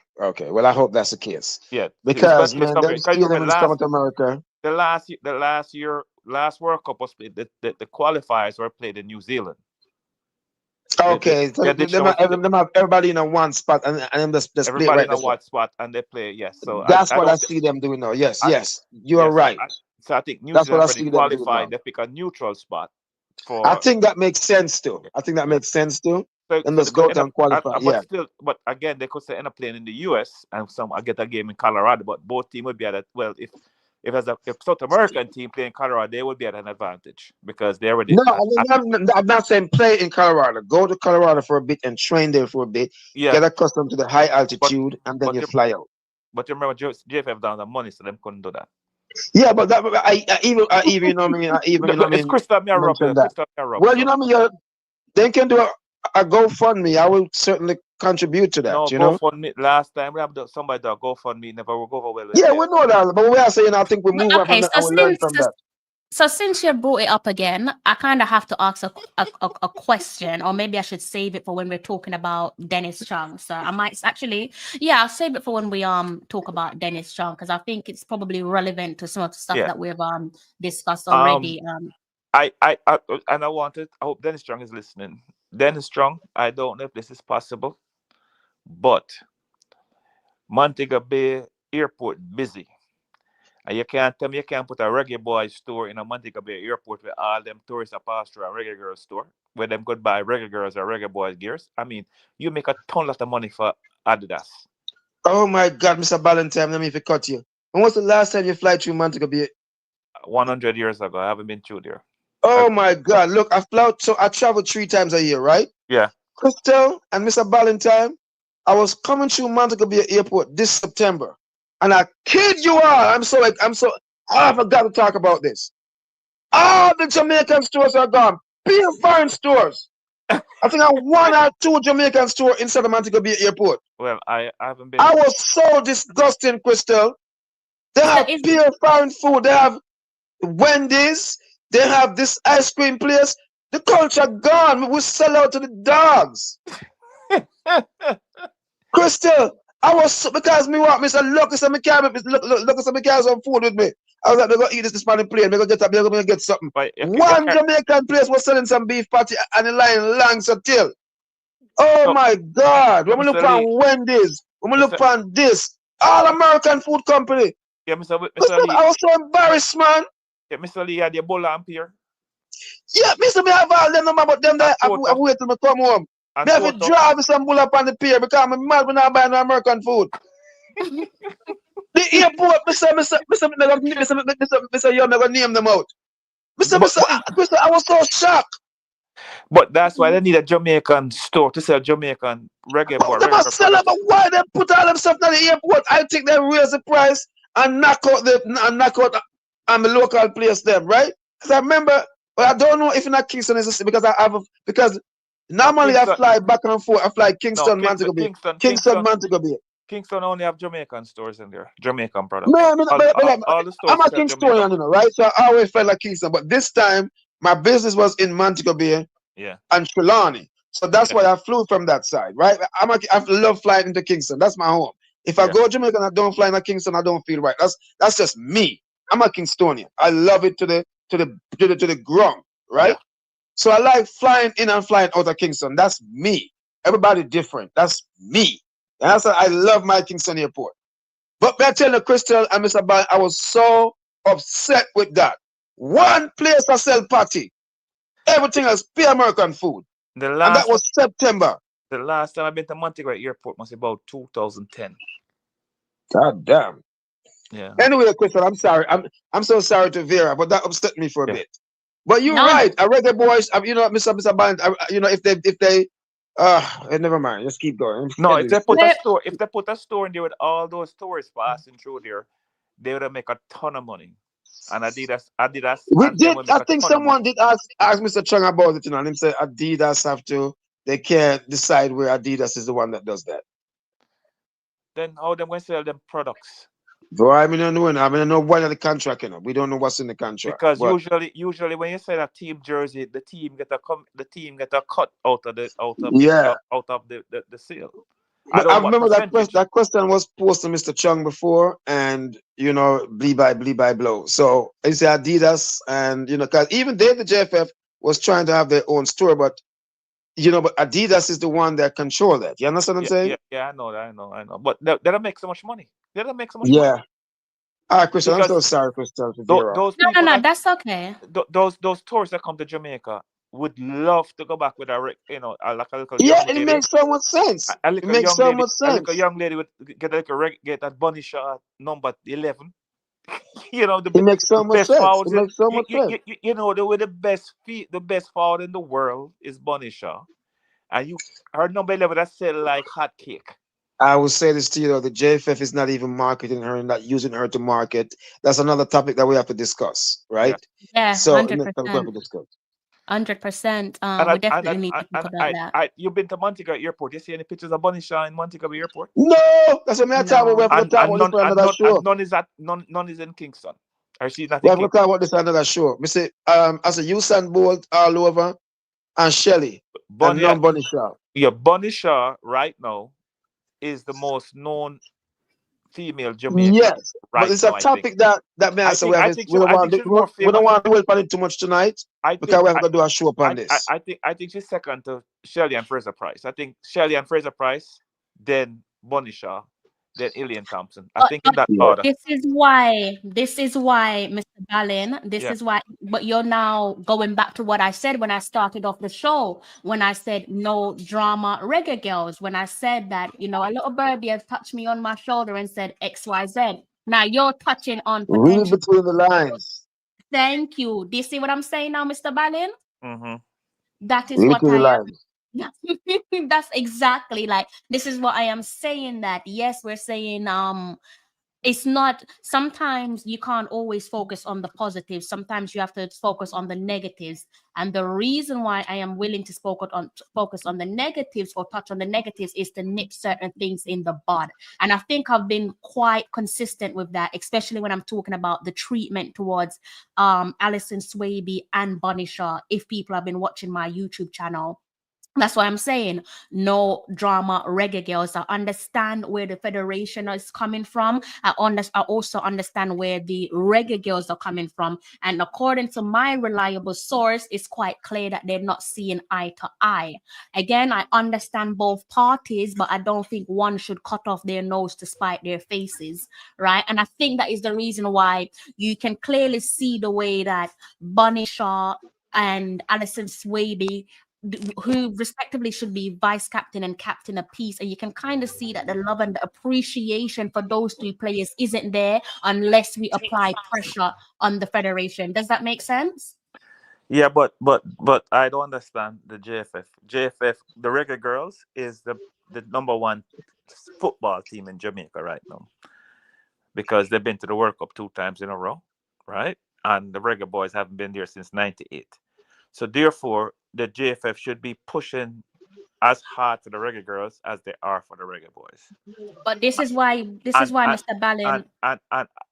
Well, I hope that's the case. Yeah, because man, them stadium in South America. The last World Cup was played. The qualifiers were played in New Zealand. Okay, so them have everybody in a one spot, and them just everybody play right in a one spot, and they play. Yes, so that's what I see them doing now. Yes, you are right. So I think New That's Zealand what I see them doing now. qualified. They pick a neutral spot. I think that makes sense too. And let's go to and qualify. But again, they could end up playing in the US, and I get a game in Colorado. But both teams would be at it. Well, if South American team playing Colorado, they would be at an advantage because they already. No, I'm not saying play in Colorado. Go to Colorado for a bit and train there for a bit. Yeah. Get accustomed to the high altitude, and then you fly out. But you remember, JFF down the money, so them couldn't do that. Yeah, but that I even you know what I mean. It's Crystal Well, you know what I mean. They can do a GoFundMe. I will certainly contribute to that. No, you know. GoFundMe. Last time we have somebody that GoFundMe never will go over well. Yeah, we know that, but we are saying I think we move on from that and we learn from that. So since you brought it up again, I kind of have to ask a question, or maybe I should save it for when we're talking about Dennis Chung. So I might actually, I'll save it for when we talk about Dennis Chung, because I think it's probably relevant to some of the stuff that we've discussed already. I hope Dennis Chung is listening. Dennis Chung, I don't know if this is possible, but Montego Bay Airport busy. And you can't tell me you can't put a Reggae Boys store in a Montego Bay Airport where all them tourists are passed through a Reggae Girlz store, where them could buy Reggae Girlz or Reggae Boys gears. I mean, you make a ton of money for Adidas. Oh my God, Mr. Valentine, let me cut you. When was the last time you fly through Montego Bay? 100 years ago. I haven't been through there. Oh my God, look, I travel 3 times a year, right? Yeah. Crystal and Mr. Valentine, I was coming through Montego Bay Airport this September. And I kid you all, I forgot to talk about this. All the Jamaican stores are gone. Pure foreign stores. I think I 1 or 2 Jamaican stores inside the Montego Bay Airport. Well, I haven't been. I was so disgusting, Crystal. They have pure foreign food. They have Wendy's. They have this ice cream place. The culture gone. We sell out to the dogs. Crystal, I was because me want Mr. Look at some some food with me. I was like, they're gonna eat this Spanish plane, they're gonna get something. One Jamaican place was selling some beef patty and the line long so till. Oh my God. When we look on Wendy's, when we look on this, all American food company. Yeah, Mr. Lee. I was so embarrassed, man. Yeah, Mr. Lee had your bull lamp here. Yeah, Mr. Me have all them number, but them that I wait till me come home. They have to drive some bull up on the pier because I'm mad when I buy no American food. The airport, Mr. You're never name them out. Mr. I was so shocked. But that's why they need a Jamaican store to sell Jamaican reggae bar. They must sell them, but why they put all them stuff at the airport? I think they raise the price and knock out the local place them, right? Because I remember, but I don't know if in that Kingston is because Normally, I Kingston, fly back and forth. I fly no, Kingston, Montego Bay. Kingston, Montego Bay. Kingston only have Jamaican stores in there, Jamaican products. Man, All the I'm stores a sell Jamaican. Kingstonian, you know, right? So I always felt like Kingston. But this time, my business was in Montego Bay Yeah. and Trelawney. So that's Yeah. why I flew from that side, right? I love flying into Kingston. That's my home. If I Yeah. go to Jamaica and I don't fly into Kingston, I don't feel right. That's just me. I'm a Kingstonian. I love it to the ground, right? Yeah. So I like flying in and flying out of Kingston. That's me. Everybody different. That's me. And that's why I love my Kingston airport. But I tell you, Crystal and Mr. Ban, I was so upset with that. One place I sell patty. Everything else pay American food. The And last that was September. the last time I've been to Montego Airport was about 2010. God damn. Yeah. Anyway, Crystal, I'm sorry. I'm so sorry to Vera, but that upset me for a Yeah. bit. But you're No, right. I read the boys, you know, Mr. Ban, you know, if they never mind. Just keep going. No, if they put a Where- store, in there with all those tourists passing through there, they would make a ton of money. And Adidas, We and them did. would make I a think ton of money. someone did ask Mr. Chung about it, you know, and him said Adidas have to. They can't decide where Adidas is the one that does that. Then how them going to sell them products? Bro, I mean, I don't know what of the contract, you know. We don't know what's in the contract. Because But usually when you sell a team jersey, the team get a cut out of yeah, the sale. I but don't I know what remember percentage. that question was posed to Mr. Chung before, and you know, bleed by blow. So it's Adidas, and you know, because even they, the JFF, was trying to have their own store, but you know, but Adidas is the one that control that. You understand what I'm saying? I know that, I know. But they don't make so much money. They don't make so much money. Yeah. All right, Christian, I'm so Because sorry, Christian, for Vera. those no, people that that's okay. those tourists that come to Jamaica would love to go back with like a little Yeah, young it lady. makes so much sense. A It little makes young so lady, much a little sense. young lady would get that bunny shot number 11. You know, It makes so much best sense. forwards. It makes so much sense. You know, the best forward in the world is Bunny Shaw, and her number 11 that sell like hot cake. I will say this to you though, the JFF is not even marketing her and not using her to market. That's another topic that we have to discuss, right? Yeah, So next time we have 100%. to discuss. 100%. And We definitely need to talk about that. you've been to Montego Airport. You see any pictures of Bunny Shaw in Montego Airport? No, that's what I'm talking about. We have to talk about this for another show. None is in Kingston. Or she's not We in have to Kingston. talk about this for another show. Me say, as a Usain Bolt all over, and Shelly, and non-Bunny Shaw. Yeah, Bunny Shaw right now is the most known female Jamaican. Yes, right but it's now, a topic that man. I So think- we, I have, think we don't want she's more we don't famous. want to dwell on it too much tonight because we have to do a show upon this. I think she's second to Shirley and Fraser Price. I think Shirley and Fraser Price, then Bunny Shaw, then Ilian Thompson. I think in that order. This is why, Mr. Ballin, Yeah. is why, but you're now going back to what I said when I started off the show, when I said no drama Reggae Girls, when I said that, you know, a little birdie has touched me on my shoulder and said XYZ. Now you're touching on Read potential. between the lines. Thank you. Do you see what I'm saying now, Mr. Ballin? Mm-hmm. That is Read what between the I am. lines. That's exactly like, this is what I am saying, that yes, we're saying it's not, sometimes you can't always focus on the positives, sometimes you have to focus on the negatives. And the reason why I am willing to focus on the negatives or touch on the negatives is to nip certain things in the bud. And I think I've been quite consistent with that, especially when I'm talking about the treatment towards Alison Swaby and Bunny Shaw. If people have been watching my YouTube channel, that's why I'm saying no drama Reggae Girls. I understand where the federation is coming from. I also understand where the Reggae Girls are coming from. And according to my reliable source, it's quite clear that they're not seeing eye to eye. Again, I understand both parties, but I don't think one should cut off their nose to spite their faces, right? And I think that is the reason why you can clearly see the way that Bunny Shaw and Alison Swaby, who respectively should be vice captain and captain apiece, and you can kind of see that the love and the appreciation for those two players isn't there unless we apply pressure on the federation. Does that make sense? Yeah, but I don't understand the JFF. JFF, the Reggae Girls, is the number one football team in Jamaica right now because they've been to the World Cup 2 times in a row, right? And the Reggae Boys haven't been there since '98. So therefore, the JFF should be pushing as hard for the Reggae Girls as they are for the Reggae Boys. But this is why And Mr. Ballin. and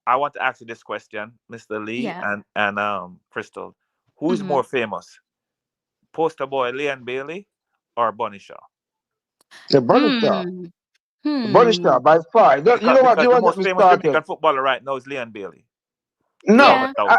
I want to ask you this question, Mr. Lee Yeah. and Crystal, who is more famous, poster boy Leon Bailey or Bunny Shaw? The Bunny Shaw. Hmm. Bunny Shaw by far. You know what? Because You the want most to famous start Jamaican footballer right now is Leon Bailey. No, Yeah.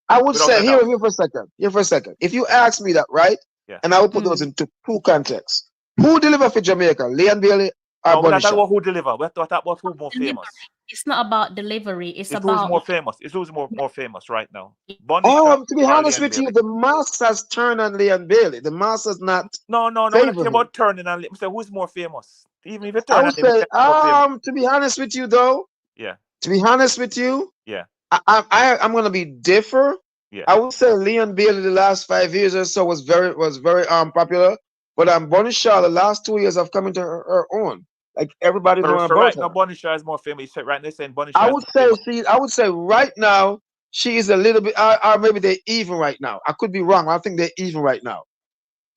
I would Without say a here doubt. for a second. Here for a second. If you ask me that, right? Yeah. And I will put those into two contexts. Who deliver for Jamaica? Leon Bailey or No, we're Bunny not talking Shaw? about who deliver. We're talking about who more famous. It's not about delivery. It's It's who's about more famous. It's who's more famous right now. Bunny Shaw Oh, to be or honest Leon with you, Bailey? the masters turn on Leon Bailey. The masters not. No, we're not favor talking him. about turning on. So who's more famous? Even if you I turn on would him, say, he's more famous. to be honest with you though, Yeah, to be honest with you, yeah, I'm gonna be differ. yeah. I would say Leon Bailey the last 5 years or so was very popular, but Bunny Shaw the last 2 years have come into her own. Like everybody So, know so about right her. now, Bunny Shaw is more famous. Right now, they're saying Bunny Shaw I is would more say famous. I would say right now she is a little bit, or maybe they're even right now. I could be wrong. I think they're even right now.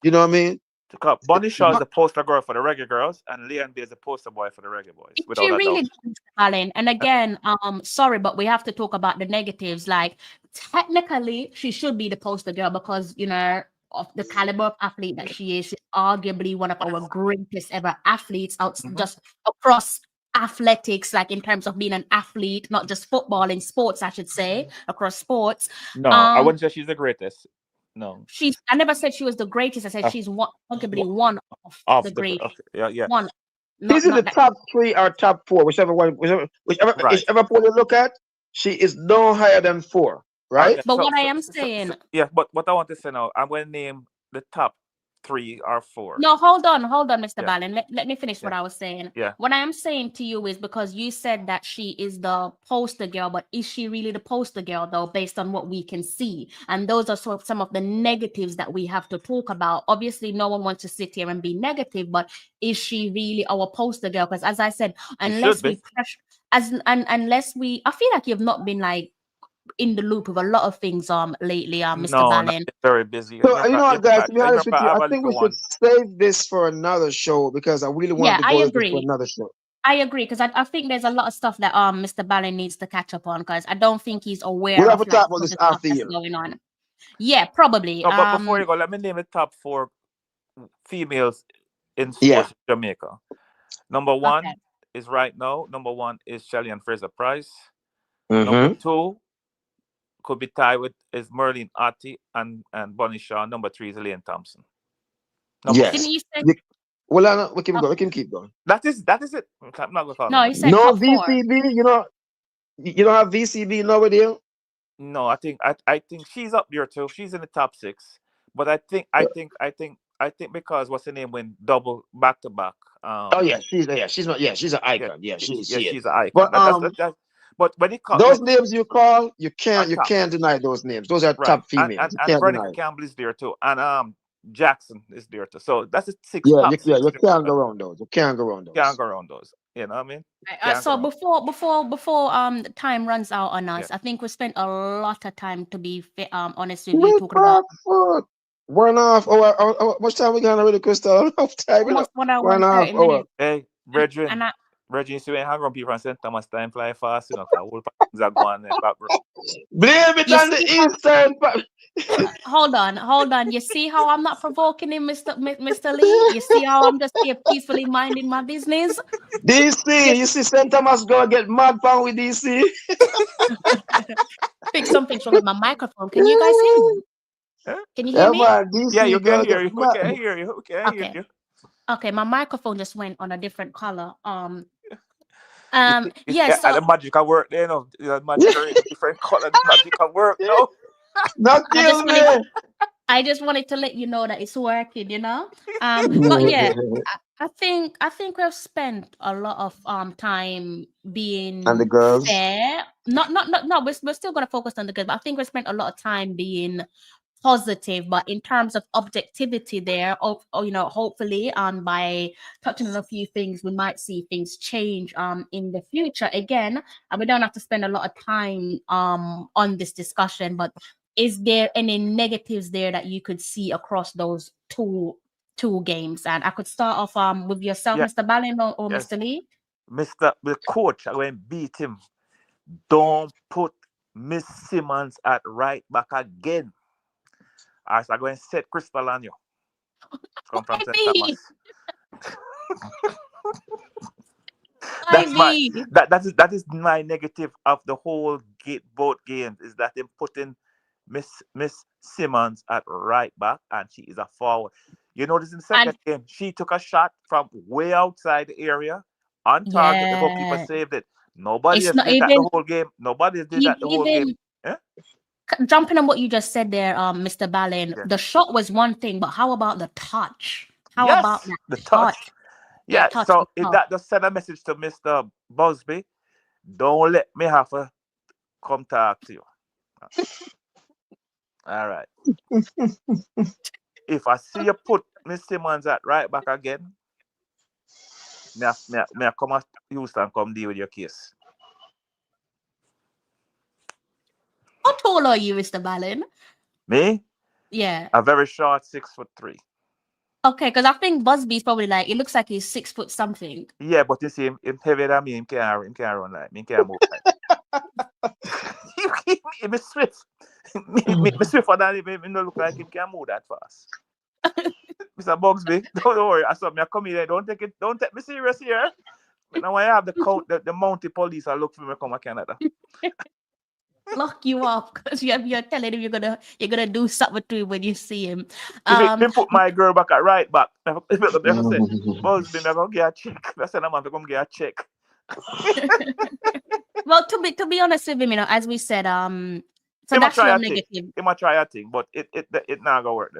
You know what I mean? Because Bunny Shaw is the poster girl for the Reggae Girls, and Leon Bailey is the poster boy for the Reggae Boys, Is without she a really doubt. does, Alan? And again, sorry, but we have to talk about the negatives. Like, technically, she should be the poster girl because, you know, of the caliber of athlete that she is. She's arguably one of our greatest ever athletes out just across athletics, like in terms of being an athlete, not just football, in sports, I should say, across sports. No, I wouldn't say she's the greatest. No. I never said she was the greatest. I said she's arguably one of the greatest. Okay, yeah. One. She's in the that. top 3 or top 4, whichever Right. poll you look at. She is no higher than 4, right? Okay, But what I am saying, but what I want to say now, I'm going to name the top 3 or 4. no, hold on, Mr. Yeah. Ballin. Let me finish what I was saying. Yeah. What I am saying to you is because you said that she is the poster girl, but is she really the poster girl though, based on what we can see? And those are sort of some of the negatives that we have to talk about. Obviously, no one wants to sit here and be negative, but is she really our poster girl? Because as I said, unless we pressure, unless we, I feel like you've not been like in the loop of a lot of things lately, Mr. Ballin. Very busy. So you know what, guys? To be honest with you, I think we should save this for another show because I really want to go this for another show. I agree because I think there's a lot of stuff that Mr. Ballin needs to catch up on because I don't think he's aware we'll of have to talk about this after that's going on. Yeah, probably. No, but before you go, let me name the top 4 females in sports in Jamaica. Number 1 is right now. Number 1 is Shelly and Fraser Price. Number 2 could be tied with is Merlene Artie and Bunny Shaw. Number 3 is Elaine Thompson. Yes. Well, we can go. We can keep going. That is it. I'm not gonna call no, you said no top VCB. 4. You don't have VCB nowhere. No, I think she's up there too. She's in the top 6. But I think because what's her name went double back to back. She's an icon. She's an icon. But when it comes those names you call, you can't deny those names. Those are top females. And Veronica Campbell is there too, and Jackson is there too. So that's a 6. You can't go around those. You can't go around those. You know what I mean? So before time runs out on us, I think we spent a lot of time, to be honest with you, talking about 1 hour. How much time we got already, Crystal? Almost 1 hour and 30 minutes. Hey, Brethren, you see when hang around people and St. Thomas time fly fast, you know, whole things are going back. Blame it on the Eastern. Hold on. You see how I'm not provoking him, Mr. Lee? You see how I'm just here peacefully minding my business? DC, you see St. Thomas gonna get mad fun with DC. I think something's wrong with my microphone. Can you guys hear me? Can you hear me? DC, you can hear you. We can hear you. Okay, my microphone just went on a different color. So the magic can work there, no. Magic different color, the magic can work, no. Not kill me. I just wanted to let you know that it's working, you know. But yeah, I think we've spent a lot of time being and the girls fair. No. We're still gonna focus on the girls, but I think we spent a lot of time being positive, but in terms of objectivity there, hopefully by touching on a few things, we might see things change in the future again, and we don't have to spend a lot of time on this discussion, but is there any negatives there that you could see across those two games? And I could start off with yourself, Yeah. Mr. Ballin or Yes. Mr. Lee. The coach, I went beat him. Don't put Miss Simmons at right back again. As I go and set Crystal on you. Come from St. Thomas. That is my negative of the whole both games, is that them putting Miss Simmons at right back and she is a forward. You notice in the second game, she took a shot from way outside the area on target. The goalkeeper saved it. Nobody did that the whole game. Nobody did that the whole game. Eh? Jumping on what you just said there, Mr. Ballin, the shot was one thing, but how about the touch? How about the touch? Yeah, so if that just send a message to Mr. Busby, don't let me have to come talk to you. All right. If I see you put Miss Simmons at right back again, may I come at Houston come deal with your case. How tall are you, Mr. Ballin? Me? Yeah. A very short 6'3". Okay, because I think Busby's probably like, it looks like he's 6 foot something. Yeah, but you see, him heavier than me, him can't run like me, can't move like me. Swift. Me swifter than him, no look like him can move that fast. Mr. Busby, don't worry. I saw me come here. Don't take me serious here. But now I have the mounted police I look for me come to Canada. Lock you up because you're telling him you're gonna do something to him when you see him. They put my girl back at right back. Busby never get a check. I said I'm going to come get a check. Well, to be honest with him, as we said, so that's your negative. He might try a thing, but it not gonna work.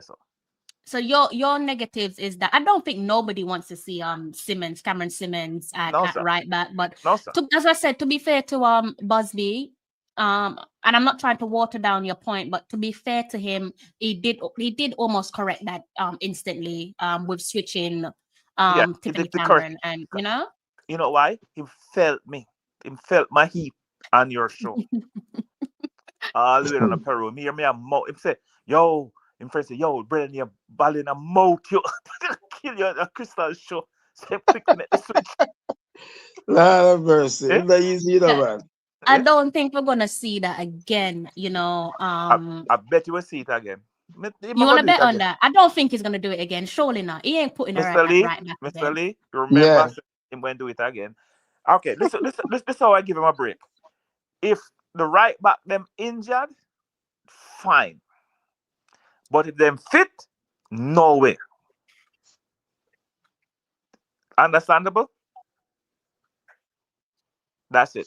So your negatives is that I don't think nobody wants to see Cameron Simmons at right back. But as I said, to be fair to Busby, and I'm not trying to water down your point, but to be fair to him, he did almost correct that instantly with switching Tiffany Cameron, and you know why? He felt me. He felt my heat on your show. All the way on the Peru. Me a mouth. Him say, yo, him friend say, yo, Brendan, you're balling a mouth. You kill you on a Crystal show. Say, quick, make the switch. Lord of mercy. It's not easy, man. I don't think we're gonna see that again. I bet you will see it again. You want to bet on that? I don't think he's gonna do it again. Surely not. He ain't putting her right back. Mr. Lee, you remember him going to do it again? Okay, listen, how I give him a break. If the right back them injured, fine. But if them fit, no way. Understandable? That's it.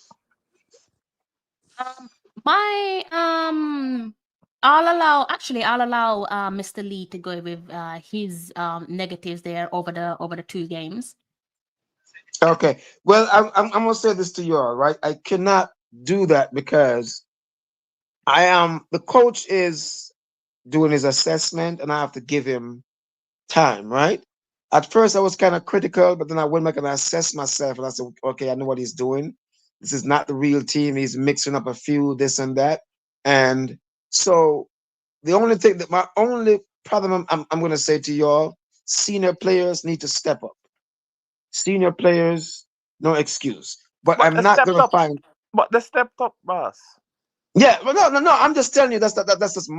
I'll allow Mr. Lee to go with his negatives there over the two games. Okay. Well, I'm gonna say this to you all, right? I cannot do that because the coach is doing his assessment and I have to give him time, right? At first I was kind of critical, but then I went back and I assessed myself and I said, okay, I know what he's doing. This is not the real team. He's mixing up a few, this and that. And so my only problem I'm going to say to y'all, senior players need to step up. Senior players, no excuse. But I'm not going to find. But they stepped up, boss. Yeah, but no. I'm just telling you that's just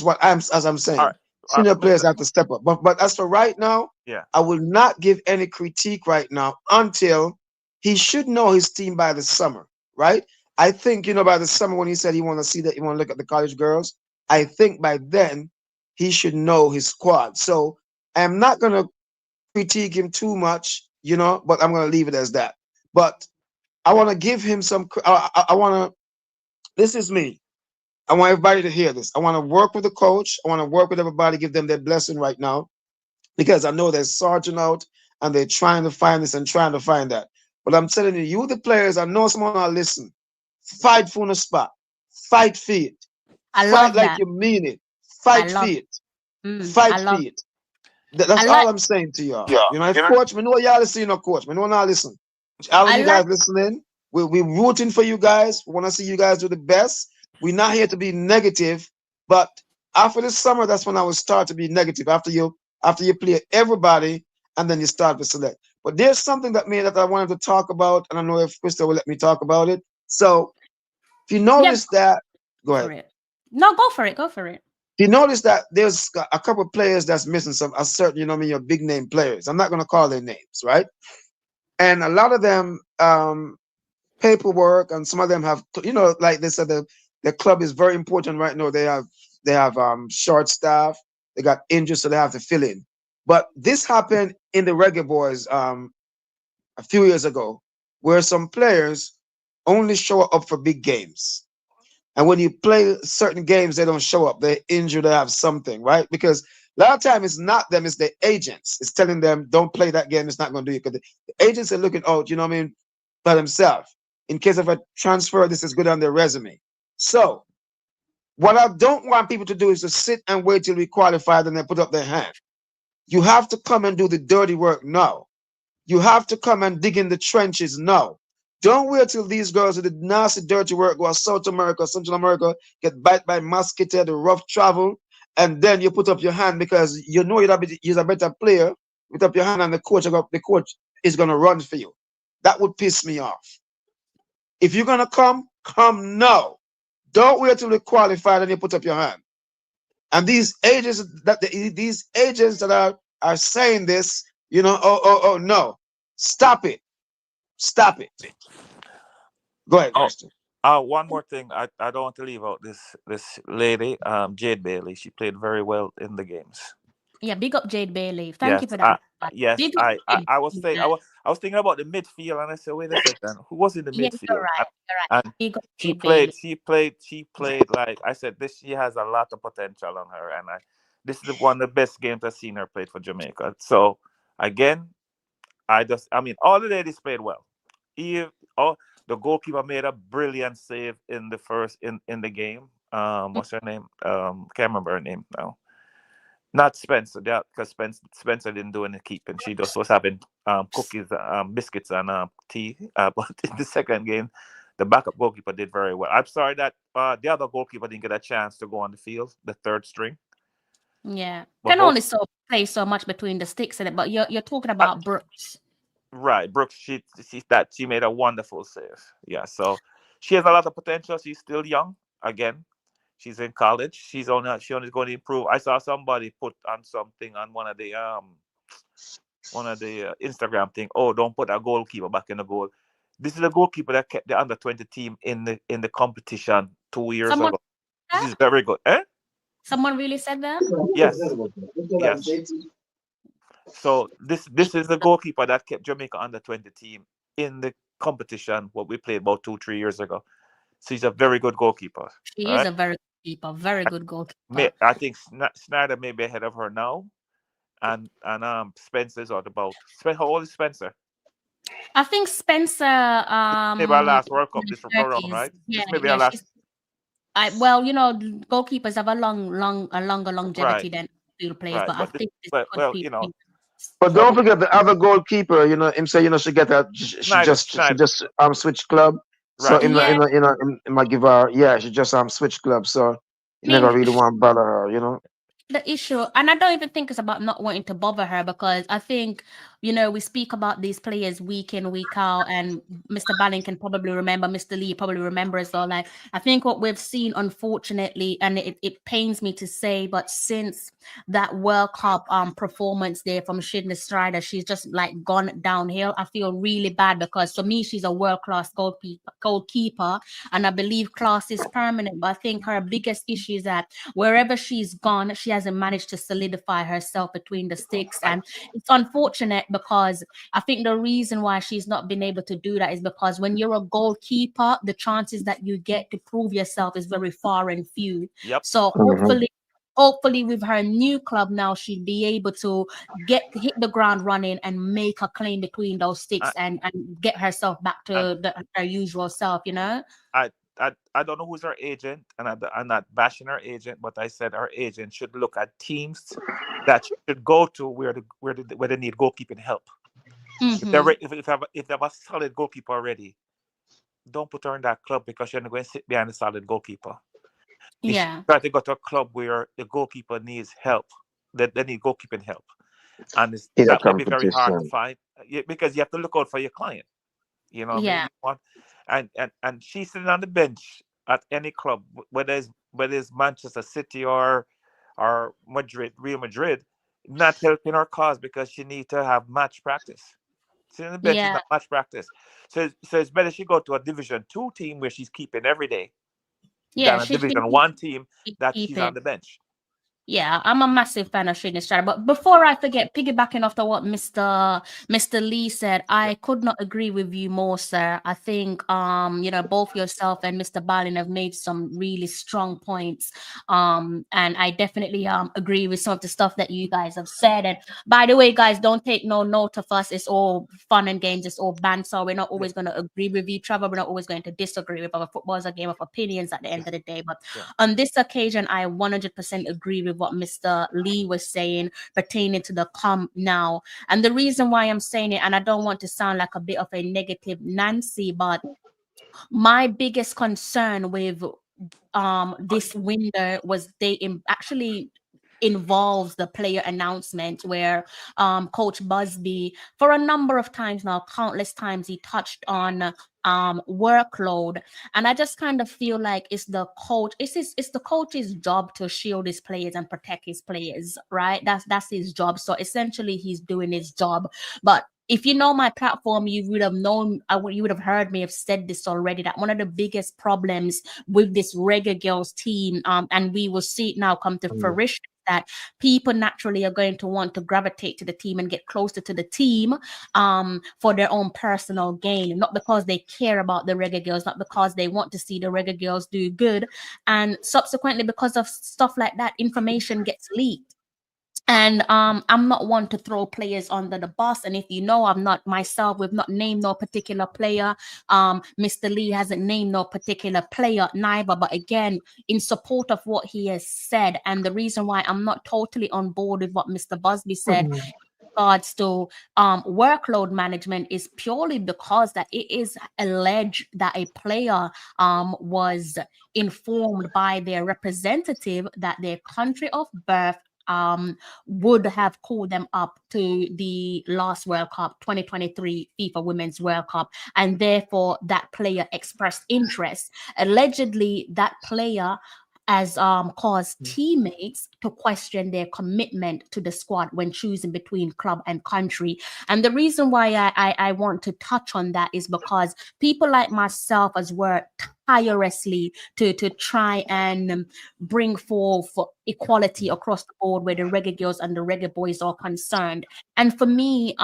what I'm saying. Right. Senior players have to step up. But as for right now, I will not give any critique right now until he should know his team by the summer, right? I think, by the summer when he said he want to look at the college girls, I think by then he should know his squad. So I'm not going to critique him too much, but I'm going to leave it as that. But I want to give him this is me. I want everybody to hear this. I want to work with the coach. I want to work with everybody, give them their blessing right now, because I know they're searching out and they're trying to find this and trying to find that. But I'm telling you, the players, I know someone will listen. Fight for the spot. Fight for it. Fight like you mean it. Fight for it. Fight for it. That's all I'm saying to y'all. Coach, we know y'all listen, coach. We know y'all listen. All of you guys listening, we're rooting for you guys. We want to see you guys do the best. We're not here to be negative, but after the summer, that's when I will start to be negative. After you play everybody, and then you start to select. But there's something that I wanted to talk about, and I know if Krista will let me talk about it. So if you notice that, go ahead. It. No, go for it. Go for it. If you notice that there's a couple of players that's missing a certain, your big name players. I'm not going to call their names, right? And a lot of them paperwork, and some of them have, like they said, the club is very important right now. They have short staff. They got injuries, so they have to fill in. But this happened in the Reggae Boys a few years ago, where some players only show up for big games. And when you play certain games, they don't show up. They're injured, they have something, right? Because a lot of time it's not them, it's the agents. It's telling them, don't play that game, it's not going to do it. Because the agents are looking out, by themselves. In case of a transfer, this is good on their resume. So what I don't want people to do is to sit and wait till we qualify, then they put up their hand. You have to come and do the dirty work now. You have to come and dig in the trenches now. Don't wait till these girls who did nasty, dirty work go to South America, Central America, get bite by mosquito, the rough travel, and then you put up your hand because you know you're a better player. Put up your hand and the coach is going to run for you. That would piss me off. If you're going to come now. Don't wait till you qualify and you put up your hand. And these agents that are saying this, no. Stop it. Stop it. Go ahead, Kristen. One more thing. I don't want to leave out this lady, Jade Bailey. She played very well in the games. Yeah, big up Jade Bailey. Thank you for that. Yes, I was thinking about the midfield, and I said, wait a second, who was in the midfield? You're right. And she played like I said. She has a lot of potential on her, and this is one of the best games I've seen her play for Jamaica. So again, all the ladies played well. The goalkeeper made a brilliant save in the first in the game. What's her name? Can't remember her name now. Not Spencer, because Spencer didn't do any keeping. She just was having cookies, biscuits, and tea. But in the second game, the backup goalkeeper did very well. I'm sorry that the other goalkeeper didn't get a chance to go on the field, the third string. Yeah, but can only play so much between the sticks in it. But you're talking about Brooks, right? Brooks, she made a wonderful save. Yeah, so she has a lot of potential. She's still young. Again, she's in college. She only going to improve. I saw somebody put on something on one of the Instagram thing. Oh, don't put a goalkeeper back in the goal. This is the goalkeeper that kept the under-20 team in the competition 2 years ago. This is very good. Someone really said that? Yes. So this is the goalkeeper that kept Jamaica under-20 team in the competition what we played about 2-3 years ago. So he's a very good goalkeeper. She is a very good keeper, very good goalkeeper. I think Snyder may be ahead of her now, and Spencer's at about. How old is Spencer? I think Spencer. Maybe our last World Cup this round, right? Yeah, maybe our last. Goalkeepers have a longer longevity than field players, but I think. But But don't forget the other goalkeeper. Him say she get that. She just switch club. So in my give her, she just switch club. So you never really want to bother her, The issue, and I don't even think it's about not wanting to bother her, because I think, we speak about these players week in, week out, and Mr. Balling can probably remember, Mr. Lee probably remember as well. Like, I think what we've seen, unfortunately, and it pains me to say, but since that World Cup performance there from Sydney Strider, she's just like gone downhill. I feel really bad, because for me, she's a world-class goalkeeper, and I believe class is permanent. But I think her biggest issue is that wherever she's gone, she hasn't managed to solidify herself between the sticks, and it's unfortunate, because I think the reason why she's not been able to do that is because when you're a goalkeeper, the chances that you get to prove yourself is very far and few. Yep. So hopefully with her new club now, she'll be able to hit the ground running and make a claim between those sticks and get herself back to her usual self, I don't know who's her agent, and I'm not bashing her agent, but I said her agent should look at teams that should go to where they need goalkeeping help. Mm-hmm. If they have a solid goalkeeper already, don't put her in that club because you're not going to sit behind the solid goalkeeper. You should Yeah. try to go to a club where the goalkeeper needs help. That they need goalkeeping help, and In a that may be very hard to competition. find because you have to look out for your client. You know what I mean? Yeah. You want, and she's sitting on the bench at any club, whether it's Manchester City or Madrid, Real Madrid, not helping her cause because she need to have match practice. Sitting on the bench is Yeah. not match practice. So it's better she go to a Division 2 team where she's keeping every day Yeah. than a She should Division 1 team that keep she's on it. the bench. Yeah, I'm a massive fan of Shooting Star. But before I forget, piggybacking off what Mr. Lee said, Yeah. I could not agree with you more, sir. I think both yourself and Mr. Balin have made some really strong points. And I definitely agree with some of the stuff that you guys have said. And by the way, guys, don't take no note of us. It's all fun and games, it's all banter. We're not Yeah. always gonna agree with each other, we're not always going to disagree with our football is a game of opinions at the end of the day. But Yeah. on this occasion, I 100% agree with what Mr. Lee was saying pertaining to the come now. And the reason why I'm saying it, and I don't want to sound like a bit of a negative Nancy, but my biggest concern with this window was actually involves the player announcement where Coach Busby, for a number of times now, countless times, he touched on workload. And I just kind of feel like it's the coach's job to shield his players and protect his players, right? That's his job. So essentially he's doing his job. But if you know my platform, you would have known, you would have heard me have said this already, that one of the biggest problems with this Reggae Girlz team, and we will see it now come to fruition, that people naturally are going to want to gravitate to the team and get closer to the team for their own personal gain, not because they care about the Reggae Girlz, not because they want to see the Reggae Girlz do good. And subsequently, because of stuff like that, information gets leaked. And I'm not one to throw players under the bus. And if you know, I'm not myself, we've not named no particular player. Mr. Lee hasn't named no particular player neither. But again, in support of what he has said, and the reason why I'm not totally on board with what Mr. Busby said in regards to workload management is purely because that it is alleged that a player was informed by their representative that their country of birth would have called them up to the last World Cup, 2023 FIFA Women's World Cup, and therefore that player expressed interest. Allegedly, that player has caused teammates to question their commitment to the squad when choosing between club and country. And the reason why I want to touch on that is because people like myself has worked tirelessly to try and bring forth equality across the board where the Reggae Girls and the Reggae Boys are concerned. And for me,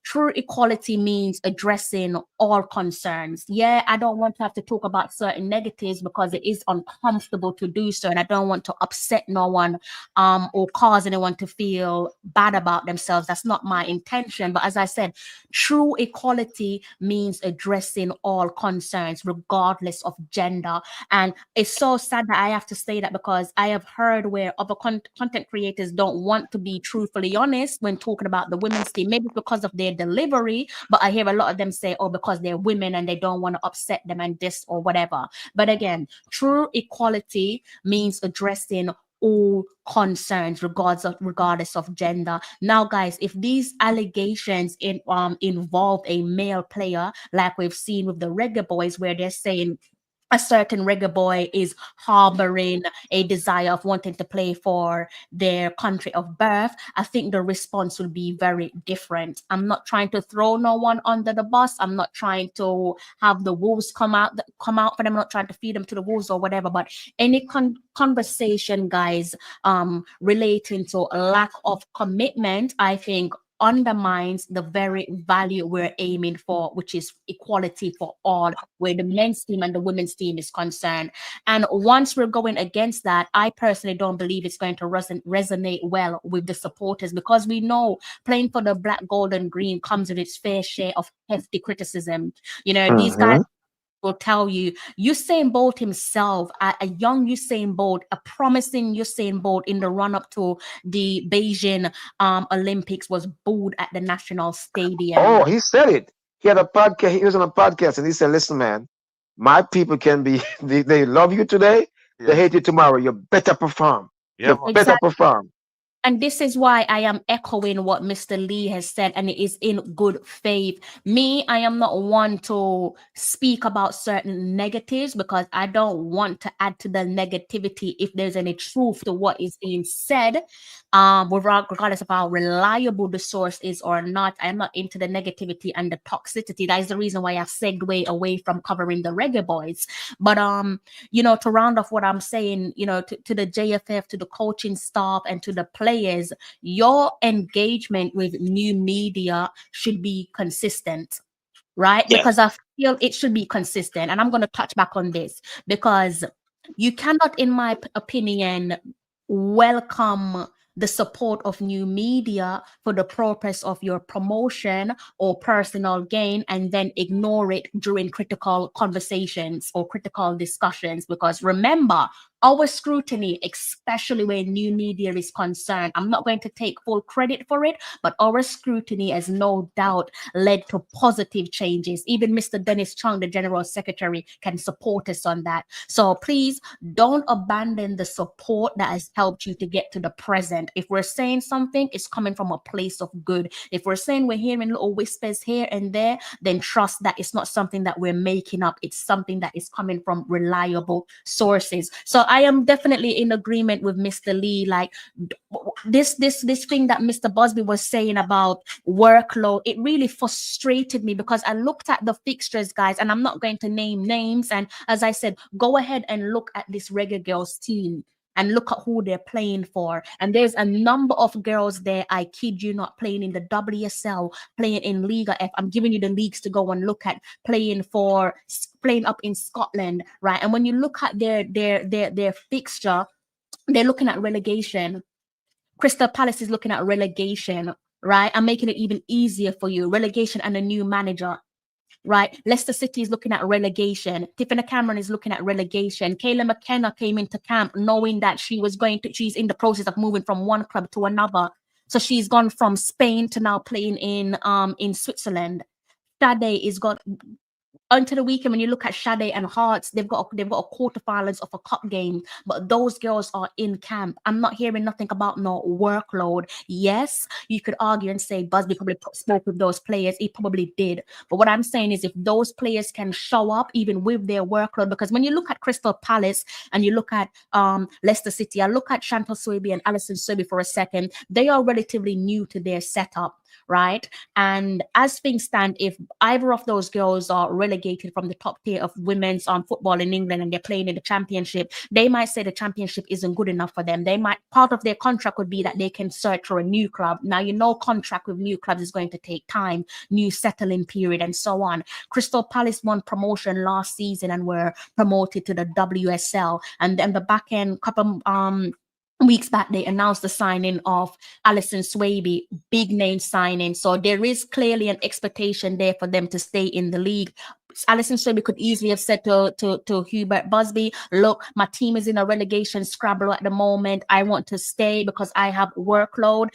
true equality means addressing all concerns. Yeah, I don't want to have to talk about certain negatives because it is uncomfortable to do so, and I don't want to upset no one or cause anyone to feel bad about themselves. That's not my intention. But as I said, true equality means addressing all concerns regardless of gender. And it's so sad that I have to say that, because I have heard where other content creators don't want to be truthfully honest when talking about the women's team, maybe because of their delivery, but I hear a lot of them say, oh, because they're women and they don't want to upset them and this or whatever. But again, true equality means addressing all concerns regardless of gender. Now, guys, if these allegations involve a male player, like we've seen with the Reggae Boys, where they're saying a certain Reggae boy is harboring a desire of wanting to play for their country of birth, I think the response will be very different. I'm not trying to throw no one under the bus. I'm not trying to have the wolves come out for them. I'm not trying to feed them to the wolves or whatever. But any conversation, guys, relating to a lack of commitment, I think undermines the very value we're aiming for, which is equality for all, where the men's team and the women's team is concerned. And once we're going against that, I personally don't believe it's going to resonate well with the supporters, because we know playing for the black, gold, and green comes with its fair share of hefty criticism. You know, these guys will tell you Usain Bolt himself, a young Usain Bolt, a promising Usain Bolt in the run-up to the Beijing Olympics, was booed at the National Stadium. Oh, he said it. He had a podcast. He was on a podcast and he said, listen, man, My people can be they love you today, they Yes. hate you tomorrow. You better perform. Yeah, You man. better Exactly. perform. And this is why I am echoing what Mr. Lee has said, and it is in good faith. Me, I am not one to speak about certain negatives because I don't want to add to the negativity if there's any truth to what is being said. Regardless of how reliable the source is or not, I am not into the negativity and the toxicity. That is the reason why I segue away from covering the reggae boys. But to round off what I'm saying, to the JFF, to the coaching staff, and to the players, your engagement with new media should be consistent, right? Yes. Because I feel it should be consistent. And I'm going to touch back on this because you cannot, in my opinion, welcome the support of new media for the purpose of your promotion or personal gain and then ignore it during critical conversations or critical discussions. Because remember, our scrutiny, especially when new media is concerned, I'm not going to take full credit for it, but our scrutiny has no doubt led to positive changes. Even Mr. Dennis Chung, the General Secretary, can support us on that. So please don't abandon the support that has helped you to get to the present. If we're saying something, it's coming from a place of good. If we're saying we're hearing little whispers here and there, then trust that it's not something that we're making up. It's something that is coming from reliable sources. So I am definitely in agreement with Mr. Lee. Like this thing that Mr. Busby was saying about workload, it really frustrated me because I looked at the fixtures, guys, and I'm not going to name names. And as I said, go ahead and look at this Reggae Girlz team and look at who they're playing for. And there's a number of girls there, I kid you not, playing in the WSL, playing in Liga F. I'm giving you the leagues to go and look at, playing up in Scotland, right? And when you look at their fixture, they're looking at relegation. Crystal Palace is looking at relegation, right? I'm making it even easier for you. Relegation and a new manager, right? Leicester City is looking at relegation. Tiffany Cameron is looking at relegation. Kayla McKenna came into camp knowing that she's in the process of moving from one club to another. So she's gone from Spain to now playing in Switzerland. Sade is got until the weekend. When you look at Sade and Hearts, they've got a quarterfinals of a cup game, but those girls are in camp. I'm not hearing nothing about no workload. Yes, you could argue and say Busby probably spoke with those players. He probably did, but what I'm saying is if those players can show up even with their workload, because when you look at Crystal Palace and you look at Leicester City, I look at Chantal Swaby and Alison Swaby for a second. They are relatively new to their setup, right? And as things stand, if either of those girls are relegated from the top tier of women's football in England and they're playing in the championship, they might say the championship isn't good enough for them. Part of their contract would be that they can search for a new club. Now, contract with new clubs is going to take time, new settling period, and so on. Crystal Palace won promotion last season and were promoted to the WSL. And then the back end couple weeks back, they announced the signing of Alison Swaby, big name signing. So there is clearly an expectation there for them to stay in the league. Alison Swaby could easily have said to Hubert Busby, look, my team is in a relegation scrabble at the moment. I want to stay because I have workload.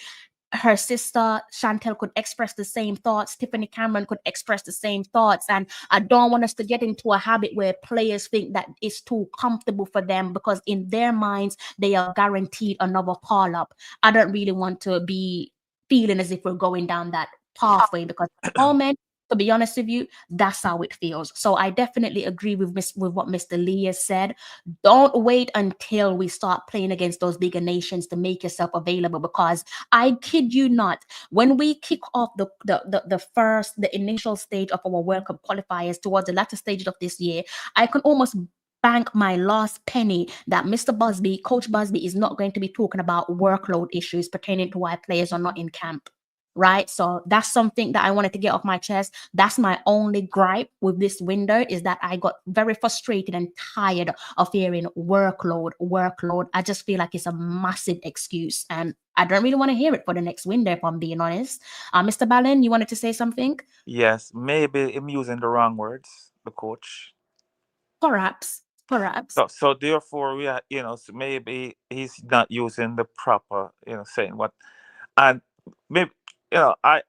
Her sister Chantel could express the same thoughts. Tiffany Cameron could express the same thoughts. And I don't want us to get into a habit where players think that it's too comfortable for them because in their minds, they are guaranteed another call up. I don't really want to be feeling as if we're going down that pathway because at the moment, to be honest with you, that's how it feels. So I definitely agree with what Mr. Lee has said. Don't wait until we start playing against those bigger nations to make yourself available, because I kid you not, when we kick off the initial stage of our World Cup qualifiers towards the latter stages of this year, I can almost bank my last penny that Mr. Busby, Coach Busby, is not going to be talking about workload issues pertaining to why players are not in camp. Right. So that's something that I wanted to get off my chest. That's my only gripe with this window, is that I got very frustrated and tired of hearing workload. I just feel like it's a massive excuse and I don't really want to hear it for the next window, if I'm being honest. Mr. Ballin, you wanted to say something? Yes, maybe I'm using the wrong words, the coach. Perhaps. So therefore, we are, so maybe he's not using the proper, saying what, and maybe, I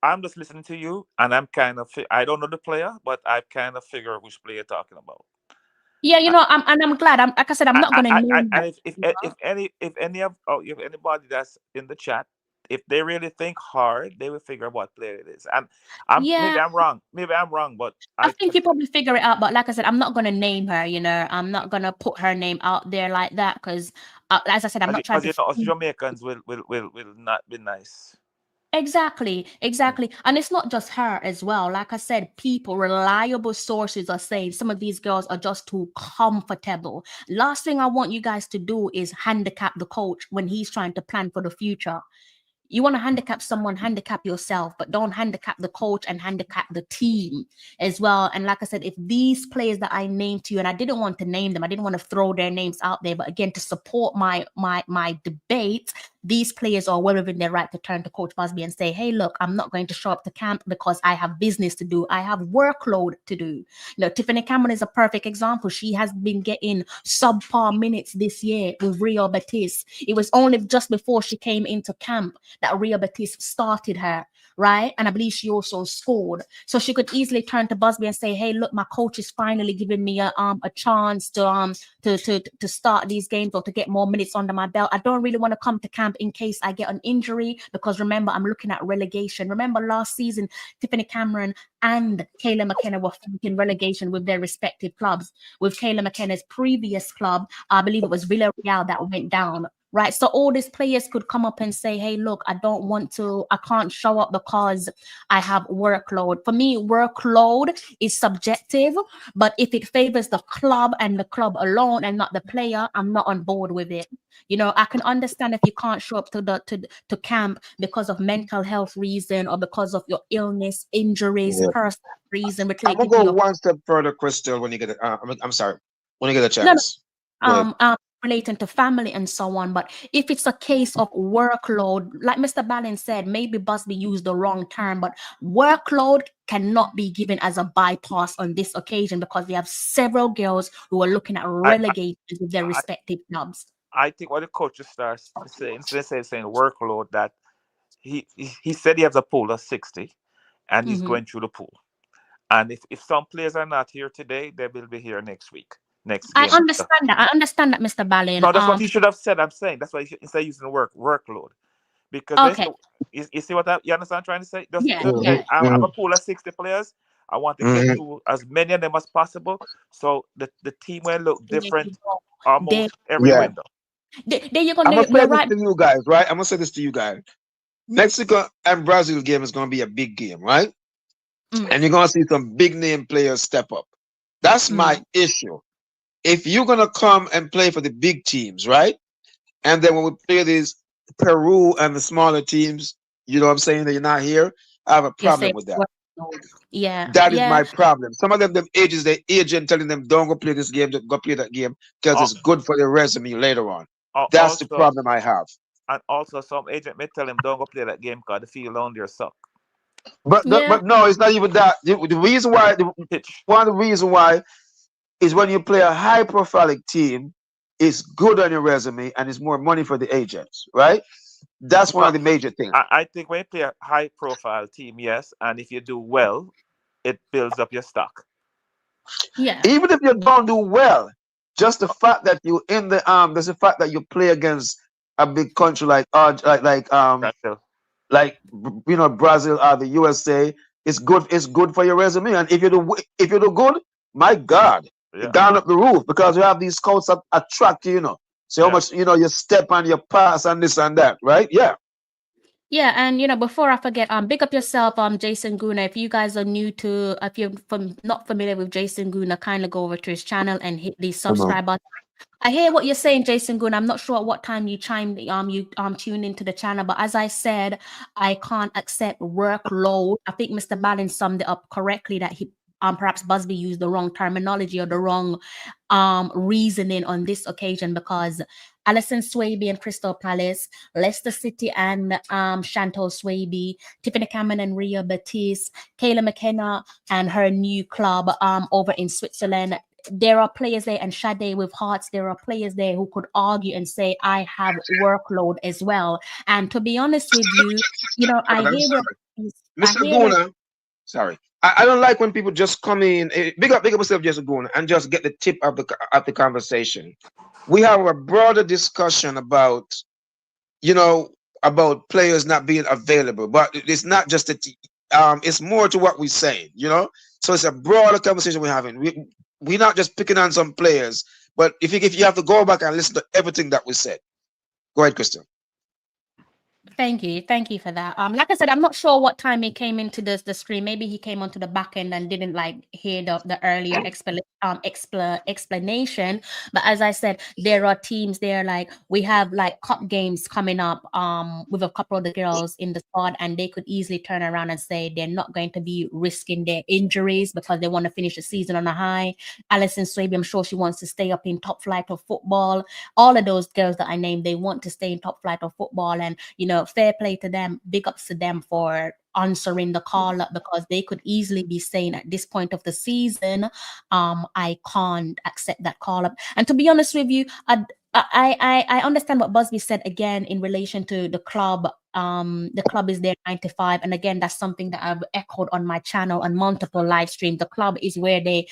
I'm just listening to you, and I'm kind of I don't know the player, but I kind of figure which player you're talking about. Yeah, you know, I'm glad. Like I said, I'm not gonna name And that. if anybody that's in the chat, if they really think hard, they will figure out what player it is. And maybe Yeah, I'm wrong. Maybe I'm wrong, but I think you probably figure it out. But like I said, I'm not gonna name her. You know, I'm not gonna put her name out there like that because, as I said, I'm not trying because to. us Jamaicans will not be nice. Exactly. And it's not just her as well. Like I said, reliable sources are saying some of these girls are just too comfortable. Last thing I want you guys to do is handicap the coach when he's trying to plan for the future. You want to handicap someone, handicap yourself, but don't handicap the coach and handicap the team as well. And like I said, if these players that I named to you, and I didn't want to name them, I didn't want to throw their names out there, but again, to support my debate, these players are well within their right to turn to Coach Busby and say, hey, look, I'm not going to show up to camp because I have business to do. I have workload to do. You know, Tiffany Cameron is a perfect example. She has been getting subpar minutes this year with Rio Batiste. It was only just before she came into camp that Rio Batiste started her, right? And I believe she also scored. So she could easily turn to Busby and say, hey, look, my coach is finally giving me a chance to start these games or to get more minutes under my belt. I don't really want to come to camp in case I get an injury because remember, I'm looking at relegation. Remember last season, Tiffany Cameron and Kayla McKenna were fighting relegation with their respective clubs. With Kayla McKenna's previous club, I believe it was Villarreal that went down. Right. So all these players could come up and say, hey, look, I can't show up because I have workload. For me, workload is subjective, but if it favors the club and the club alone and not the player, I'm not on board with it. You know, I can understand if you can't show up to camp because of mental health reason or because of your illness, injuries, personal reason. I'm gonna go one step further, Crystal. When you get I'm sorry, when you get a chance. Relating to family and so on. But if it's a case of workload, like Mr. Ballin said, maybe Busby used the wrong term, but workload cannot be given as a bypass on this occasion because we have several girls who are looking at relegation with their respective clubs. I think what the coach starts saying, instead of saying workload, that he said he has a pool of 60 and he's going through the pool. And if some players are not here today, they will be here next week. Next game. I understand that, Mr. Ballin. No, that's what he should have said. I'm saying that's why he should, instead of using the word workload. Because you see what you understand I'm trying to say? I have a pool of 60 players. I want to get to as many of them as possible. So the team will look different almost every window. There you're I'm gonna say this to you guys, right? I'm gonna say this to you guys. Mexico and Brazil game is gonna be a big game, right? And you're gonna see some big name players step up. That's my issue. If you're gonna come and play for the big teams, right? And then when we play these Peru and the smaller teams, you know what I'm saying, that you're not here, I have a problem with that. Yeah. That is my problem. Some of them agents, the agent telling them don't go play this game, go play that game because it's good for their resume later on. That's the problem I have. And also some agent may tell him don't go play that game because they feel lonely or suck. But no, it's not even that. The reason why one of the reasons why is when you play a high-profile team, it's good on your resume and it's more money for the agents, right? That's one of the major things. I think when you play a high-profile team, yes, and if you do well, it builds up your stock. Yeah. Even if you don't do well, just the fact that you in the there's the fact that you play against a big country like you know, Brazil or the USA, it's good for your resume. And if you do good, my God. Down up the roof because you have these scouts that attract you, you know. So how much, you know, you step and you pass and this and that, right? Yeah. Yeah, and you know, before I forget, big up yourself, Jason Guna. If you guys are new to, if you're not familiar with Jason Guna, kindly go over to his channel and hit the subscribe button. I hear what you're saying, Jason Guna. I'm not sure at what time you tuned into the channel, but as I said, I can't accept workload. I think Mr. Ballin summed it up correctly that he perhaps Busby used the wrong terminology or the wrong reasoning on this occasion because Alison Swaby and Crystal Palace, Leicester City and Chantal Swaby, Tiffany Cameron and Ria Batiste, Kayla McKenna and her new club over in Switzerland. There are players there, and Sade with Hearts, there are players there who could argue and say, I have workload as well. And to be honest with you, you know, I hear Mr. hear it. Guna, sorry. I don't like when people just come in. Big up yourself, Mr. Guna, and just get the tip of the conversation. We have a broader discussion about, about players not being available, but it's not just it's more to what we're saying, So it's a broader conversation we're having. We're not just picking on some players, but if you have to go back and listen to everything that we said. Go ahead, Crystal. Thank you for that. Like I said, I'm not sure what time he came into the screen. Maybe he came onto the back end and didn't hear the earlier explanation. But as I said, there are teams there, we have cup games coming up with a couple of the girls in the squad, and they could easily turn around and say they're not going to be risking their injuries because they want to finish the season on a high. Alison Swaby, I'm sure she wants to stay up in top flight of football. All of those girls that I named, they want to stay in top flight of football, and fair play to them, big ups to them for answering the call up, because they could easily be saying at this point of the season, I can't accept that call up. And to be honest with you, I understand what Busby said again in relation to the club. The club is there 9 to 5, and again, that's something that I've echoed on my channel on multiple live streams. The club is where they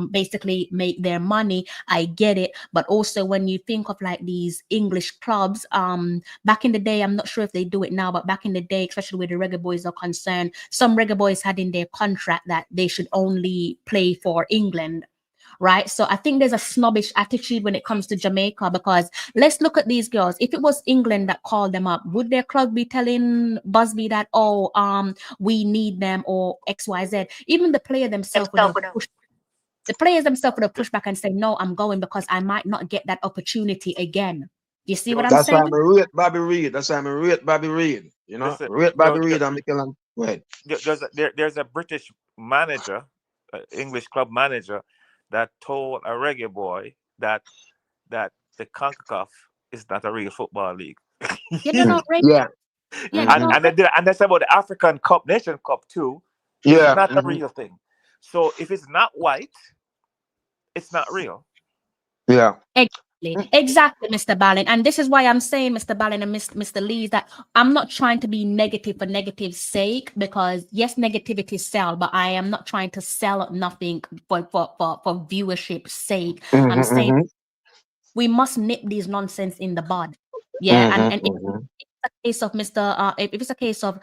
basically make their money. I get it, but also when you think of these English clubs, back in the day, I'm not sure if they do it now, but back in the day, especially where the Reggae Boys are concerned, some Reggae Boys had in their contract that they should only play for England. Right. So I think there's a snobbish attitude when it comes to Jamaica, because let's look at these girls. If it was England that called them up, would their club be telling Busby that, we need them or XYZ? Even the player themselves would have pushed. The players themselves would have pushed back and say, no, I'm going because I might not get that opportunity again. You see what I'm saying? That's why I rate Bobby Reid. That's why I rate Bobby Reid. Rate Bobby Reid and Mikel. Go ahead. There's a British manager, English club manager, that told a reggae boy that the CONCACAF is not a real football league. Yeah. And that's about the African Cup, Nation Cup too. Yeah. It's not a real thing. So if it's not white, it's not real. Yeah. Exactly, Mr. Ballin. And this is why I'm saying, Mr. Ballin and Mr. Lee, that I'm not trying to be negative for negative's sake, because yes, negativity sell, but I am not trying to sell nothing for viewership's sake. I'm saying we must nip these nonsense in the bud. Yeah, and if it's a case of if it's a case of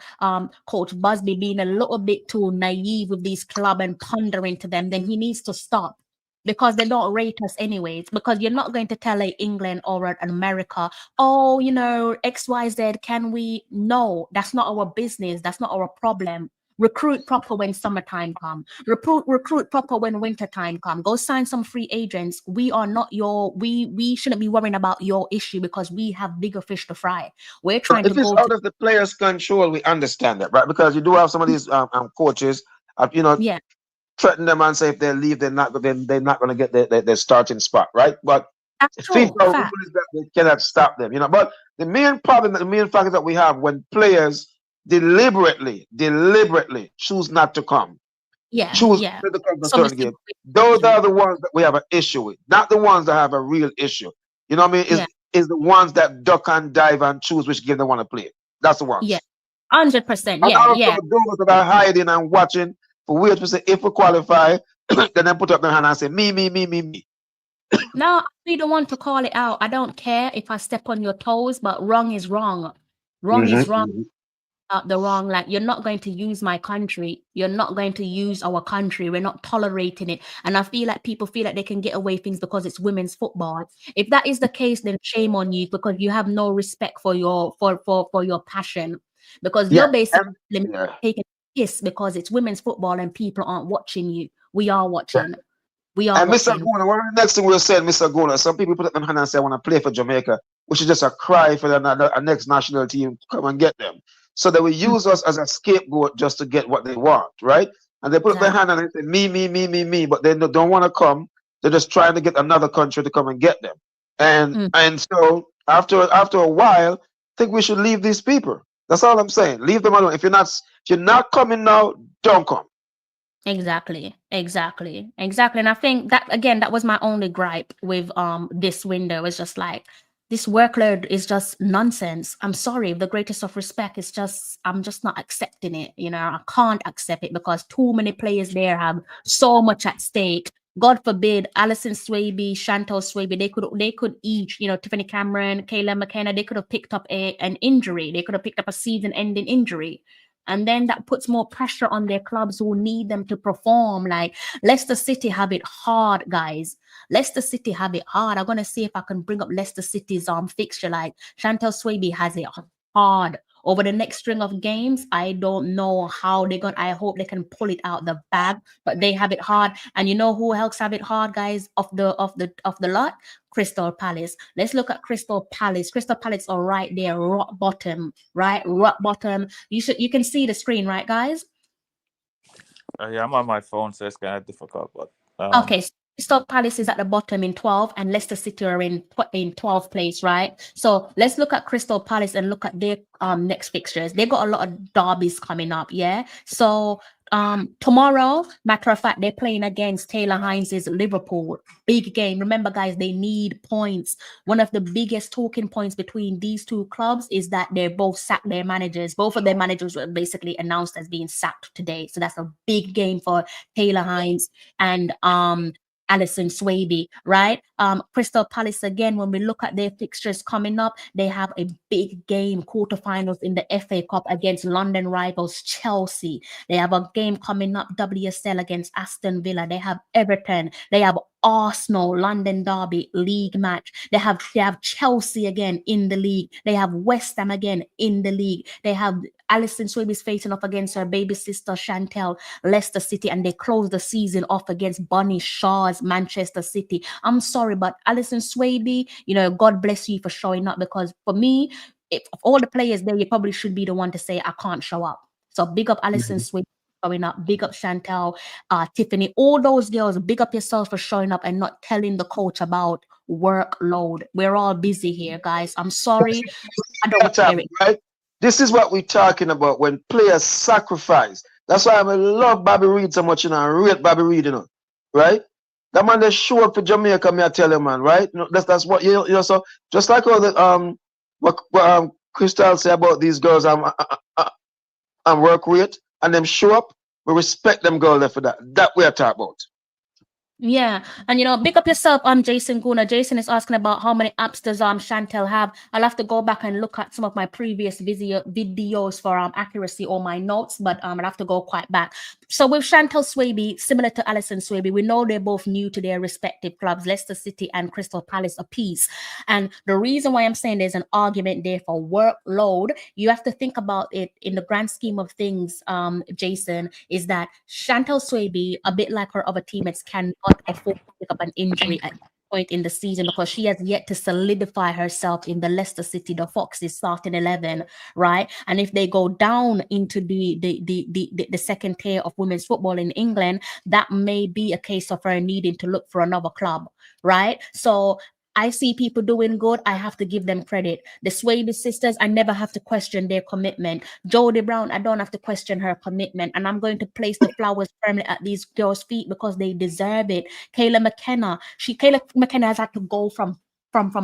Coach Busby being a little bit too naive with these club and pondering to them, then he needs to stop. Because they don't rate us anyways. Because you're not going to tell England or an America, XYZ, can we? No, that's not our business. That's not our problem. Recruit proper when summertime come. Recruit proper when wintertime come. Go sign some free agents. We are not we shouldn't be worrying about your issue, because we have bigger fish to fry. We're trying to go. If it's out of the players' control, we understand that, right? Because you do have some of these coaches, threaten them and say if they leave, they're not going to get their starting spot, right? But FIFA rules that they cannot stop them, But the main problem, the main factor that we have when players deliberately choose not to come, choose not to come to certain games, those are the ones that we have an issue with, not the ones that have a real issue. You know what I mean? Is the ones that duck and dive and choose which game they want to play. That's the ones. Yeah, 100%. Yeah. Those that are hiding and watching. For weird to say, if we qualify, then they put up their hand and say, me. No, we don't want to call it out. I don't care if I step on your toes, but wrong is wrong. Wrong is wrong. The wrong, you're not going to use my country. You're not going to use our country. We're not tolerating it. And I feel like people feel like they can get away things because it's women's football. If that is the case, then shame on you, because you have no respect for your passion. Because you're basically taking because it's women's football and people aren't watching you. We are watching. And Mr. Guna, what the next thing we'll say, Mr. Guna, some people put up their hand and say, I want to play for Jamaica, which is just a cry for the next national team to come and get them. So they will use us as a scapegoat just to get what they want, right? And they put up their hand and they say, me, but they don't want to come. They're just trying to get another country to come and get them. And so after a while, I think we should leave these people. That's all I'm saying. Leave them alone. If you're not coming now, don't come. Exactly. And I think that, again, that was my only gripe with this window. It's just this workload is just nonsense. I'm sorry, the greatest of respect is just, I'm just not accepting it. You know, I can't accept it because too many players there have so much at stake. God forbid, Alison Swaby, Chantal Swaby, they could each, you know, Tiffany Cameron, Kayla McKenna, they could have picked up an injury. They could have picked up a season-ending injury. And then that puts more pressure on their clubs who need them to perform. Like Leicester City have it hard, guys. Leicester City have it hard. I'm gonna see if I can bring up Leicester City's fixture. Like Chantal Swaby has it hard over the next string of games. I don't know how they're gonna. I hope they can pull it out the bag, but they have it hard. And you know who else have it hard, guys? Of the lot, Crystal Palace. Let's look at Crystal Palace. Crystal Palace are right there, rock bottom, right, rock bottom. You can see the screen, right, guys? Yeah, I'm on my phone, so it's kind of difficult. But okay, so Crystal Palace is at the bottom in 12, and Leicester City are in 12th place, right? So let's look at Crystal Palace and look at their next fixtures. They got a lot of derbies coming up, yeah. So tomorrow, matter of fact, they're playing against Taylor Hines' Liverpool. Big game. Remember, guys, they need points. One of the biggest talking points between these two clubs is that they're both sacked their managers. Both of their managers were basically announced as being sacked today. So that's a big game for Taylor Hines and Alison Swaby, right? Crystal Palace, again, when we look at their fixtures coming up, they have a big game, quarterfinals in the FA Cup against London rivals Chelsea. They have a game coming up, WSL against Aston Villa. They have Everton. They have Arsenal, London Derby league match. They have Chelsea again in the league. They have West Ham again in the league. They have Alison Swaby's facing off against her baby sister Chantel, Leicester City, and they close the season off against Bonnie Shaw's Manchester City. I'm sorry, but Alison Swaby, you know, God bless you for showing up, because for me, if of all the players there, you probably should be the one to say I can't show up. So big up Alison Swaby showing up, big up Chantel, Tiffany, all those girls, big up yourself for showing up and not telling the coach about workload. We're all busy here, guys. I'm sorry. I don't want to hear it. Right? This is what we're talking about when players sacrifice. That's why I love Bobby Reed so much, you know, and rate Bobby Reed, you know, right? That man, they show up for Jamaica, me I tell you, man, right? You know, that's what you know. So just like all the what Crystal say about these girls, I'm work rate, and them show up, we respect them girls for that. That we are talking about. Yeah, and you know, big up yourself. Jason Guna. Jason is asking about how many apps does Chantel have. I'll have to go back and look at some of my previous videos for accuracy or my notes, but I'll have to go quite back. So with Chantel Swaby, similar to Alison Swaby, we know they're both new to their respective clubs, Leicester City and Crystal Palace apiece. And the reason why I'm saying there's an argument there for workload, you have to think about it in the grand scheme of things, Jason, is that Chantel Swaby, a bit like her other teammates, cannot afford to pick up an injury at this point in the season because she has yet to solidify herself in the Leicester City, the Foxes starting 11, right? And if they go down into the second tier of women's football in England, that may be a case of her needing to look for another club, right? So I see people doing good. I have to give them credit. The Swaby sisters, I never have to question their commitment. Jodie Brown, I don't have to question her commitment. And I'm going to place the flowers firmly at these girls' feet because they deserve it. Kayla McKenna has had to go from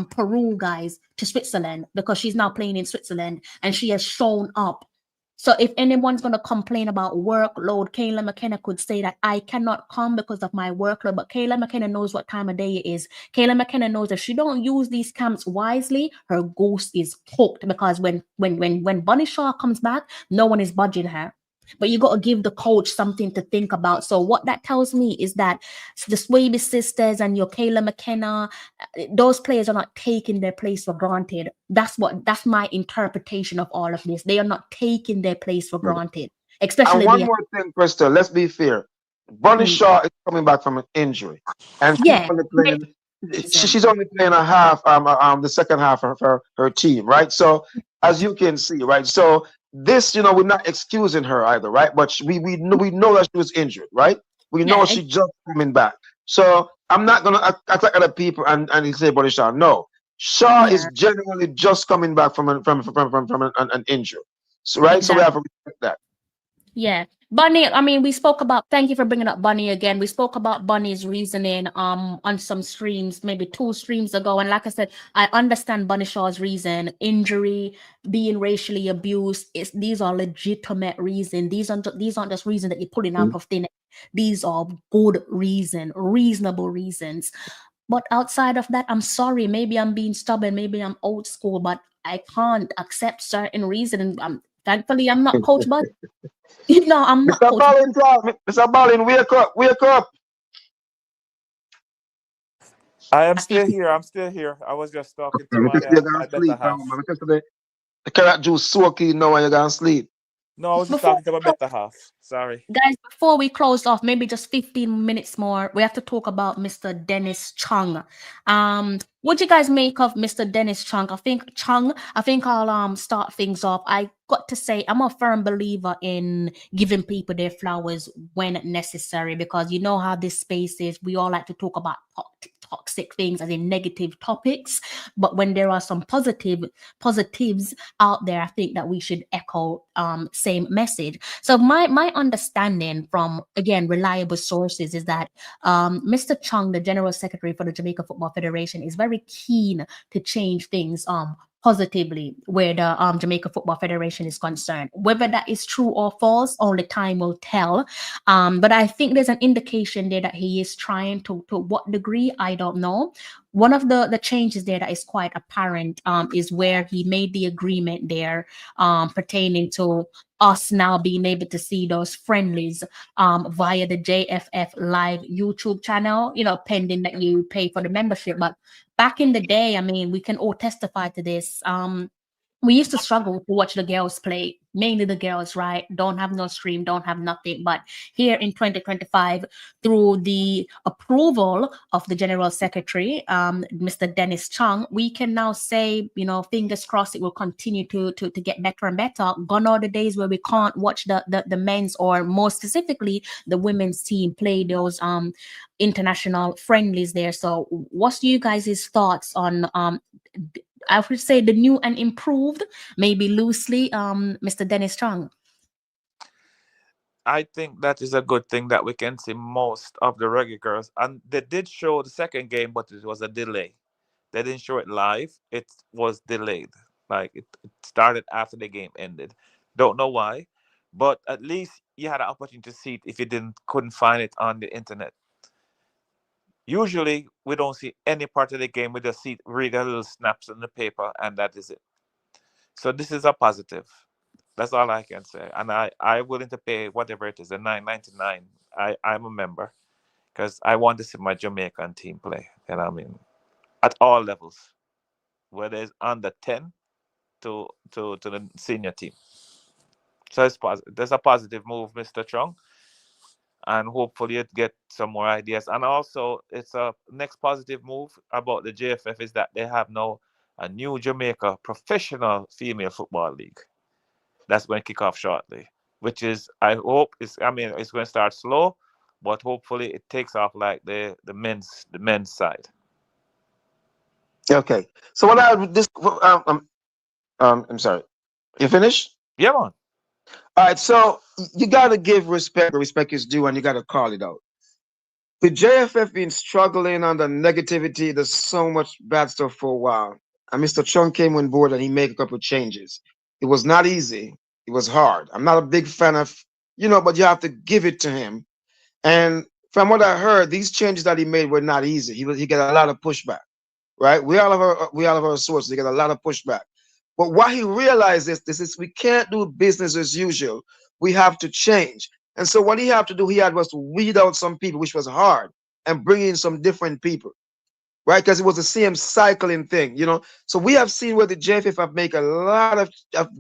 Peru, guys, to Switzerland because she's now playing in Switzerland and she has shown up. So if anyone's going to complain about workload, Kayla McKenna could say that I cannot come because of my workload. But Kayla McKenna knows what time of day it is. Kayla McKenna knows if she don't use these camps wisely, her ghost is cooked because when Bonnie Shaw comes back, no one is budging her. But you got to give the coach something to think about. So what that tells me is that the Swaby sisters and your Kayla McKenna, those players are not taking their place for granted. That's my interpretation of all of this. They are not taking their place for granted. Especially and one more thing, Crystal, let's be fair. Bonnie Shaw is coming back from an injury. And she's only playing a half, the second half of her team, right? So as you can see, right? So this, you know, we're not excusing her either, right? But we know that she was injured, right? We know she's just coming back. So I'm not gonna attack other people and say Bonnie Shaw. No, Shaw is genuinely just coming back from an injury. So right, so we have to respect that. Yeah. Bunny, I mean, we spoke about, thank you for bringing up Bunny again. We spoke about Bunny's reasoning on some streams, maybe 2 streams ago. And like I said, I understand Bunny Shaw's reason, injury, being racially abused. These are legitimate reasons. These aren't just reasons that you're pulling out of thin air. These are good reasonable reasons. But outside of that, I'm sorry, maybe I'm being stubborn, maybe I'm old school, but I can't accept certain reasons. Thankfully, I'm not Coach Bud. No, I'm not. Mr. Ballin, Mr. Ballin, wake up, wake up. I am still here. I'm still here. I was just talking to my better half. The carrot juice soaking now and you're going to sleep. No, I was just talking to my better half. Sorry. Guys, before we close off, maybe just 15 minutes more, we have to talk about Mr. Dennis Chung. What do you guys make of Mr. Dennis Chung? I think I'll start things off. I got to say, I'm a firm believer in giving people their flowers when necessary, because you know how this space is. We all like to talk about toxic things, as in negative topics, but when there are some positives out there, I think that we should echo same message. So my understanding from, again, reliable sources is that Mr. Chung, the General Secretary for the Jamaica Football Federation, is very keen to change things positively where the Jamaica Football Federation is concerned. Whether that is true or false, only time will tell. But I think there's an indication there that he is trying to what degree, I don't know. One of the changes there that is quite apparent is where he made the agreement there pertaining to us now being able to see those friendlies via the JFF live YouTube channel, pending that you pay for the membership. But back in the day, I mean, we can all testify to this. We used to struggle to watch the girls play, mainly the girls, right? Don't have no stream, don't have nothing. But here in 2025, through the approval of the General Secretary, Mr. Dennis Chung, we can now say, fingers crossed, it will continue to get better and better. Gone are the days where we can't watch the men's, or more specifically, the women's team play those international friendlies there. So what's you guys' thoughts on I would say the new and improved, maybe loosely, Mr. Dennis Chung? I think that is a good thing that we can see most of the Reggae Girls. And they did show the second game, but it was a delay. They didn't show it live. It was delayed. Like it started after the game ended. Don't know why, but at least you had an opportunity to see it if you couldn't find it on the internet. Usually, we don't see any part of the game. We just read a little snaps on the paper, and that is it. So this is a positive. That's all I can say. And I'm willing to pay whatever it is, the $9.99. I'm a member because I want to see my Jamaican team play. You know what I mean? At all levels, whether it's under 10 to the senior team. So it's positive. There's a positive move, Mr. Chong. And hopefully it get some more ideas. And also, it's a next positive move about the JFF is that they have now a new Jamaica professional female football league. That's going to kick off shortly, which is, I hope, it's going to start slow, but hopefully it takes off like the men's side. Okay. So I'm sorry. You finished? Yeah, man. All right, so you got to give respect. Respect is due, and you got to call it out. With JFF being struggling under negativity, there's so much bad stuff for a while. And Mr. Chung came on board and he made a couple of changes. It was not easy. It was hard. I'm not a big fan of, but you have to give it to him. And from what I heard, these changes that he made were not easy. He got a lot of pushback, right? We all have our sources. He got a lot of pushback. But what he realized is we can't do business as usual. We have to change. And so what he had to do, was to weed out some people, which was hard, and bring in some different people, right? Because it was the same cycling thing, So we have seen where the JFF have made a lot of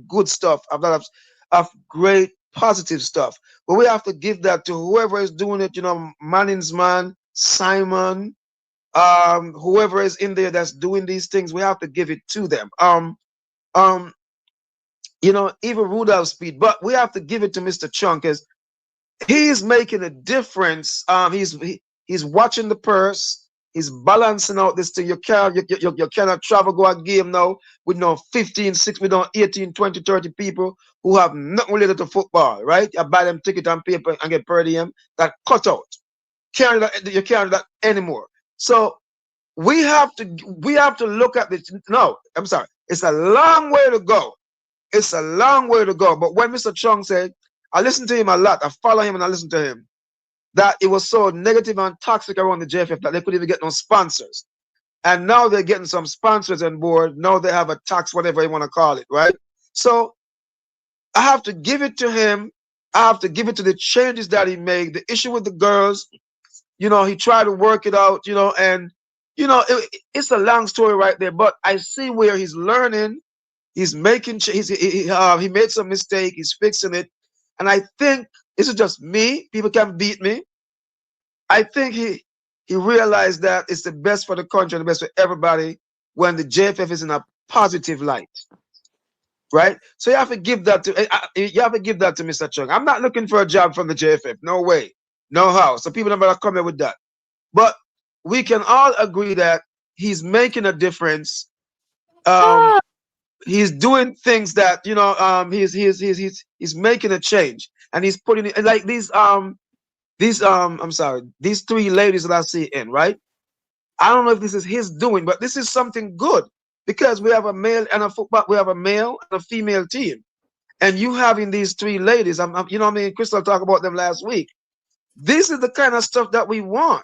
good stuff, a lot of great positive stuff. But we have to give that to whoever is doing it, Manning's man, Simon, whoever is in there that's doing these things. We have to give it to them. Even Rudolph speed, but we have to give it to Mr. Chung because he's making a difference. He's watching the purse. He's balancing out this thing. You cannot travel, go a game now with no 15, 6, with no 18, 20, 30 people who have nothing related to football, right? You buy them ticket and paper and get per diem. That cut out. You can't do that anymore. So we have to look at this. No, I'm sorry. It's a long way to go. It's a long way to go. But when Mr. Chung said, I listen to him a lot. I follow him and I listen to him. That it was so negative and toxic around the JFF that they couldn't even get no sponsors. And now they're getting some sponsors on board. Now they have a tax, whatever you want to call it, right? So I have to give it to him. I have to give it to the changes that he made. The issue with the girls, you know, he tried to work it out, you know, and, you know, it's a long story right there. But I see where he's learning. He's making, he made some mistake. He's fixing it. And I think, this is just me. People can beat me. I think he realized that it's the best for the country and the best for everybody when the JFF is in a positive light, right? So you have to give that to Mr. Chung. I'm not looking for a job from the JFF. No way, no how. So people don't better come here with that. But we can all agree that he's making a difference. He's doing things that, you know, he's making a change, and he's putting it like these 3 ladies that I see in, right? I don't know if this is his doing, but this is something good because we have a male and a female team, and you having these 3 ladies. You know what I mean? Crystal talked about them last week. This is the kind of stuff that we want.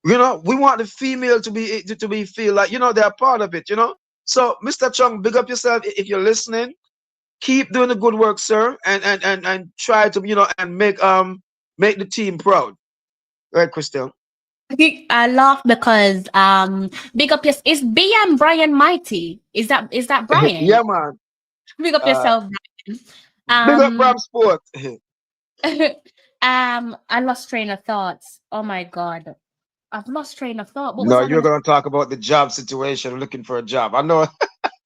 You know, we want the female to be feel like, you know, they're part of it, you know. So, Mr. Chung, big up yourself if you're listening. Keep doing the good work, sir, and try to, you know, and make the team proud. Right, Crystal? I laugh because big up is BM Brian Mighty. Is that Brian? Yeah, man. Big up yourself, Brian. Big up Bram Sport. I lost train of thoughts. Oh my god. I've lost train of thought. No, you're going to talk about the job situation, looking for a job. I know.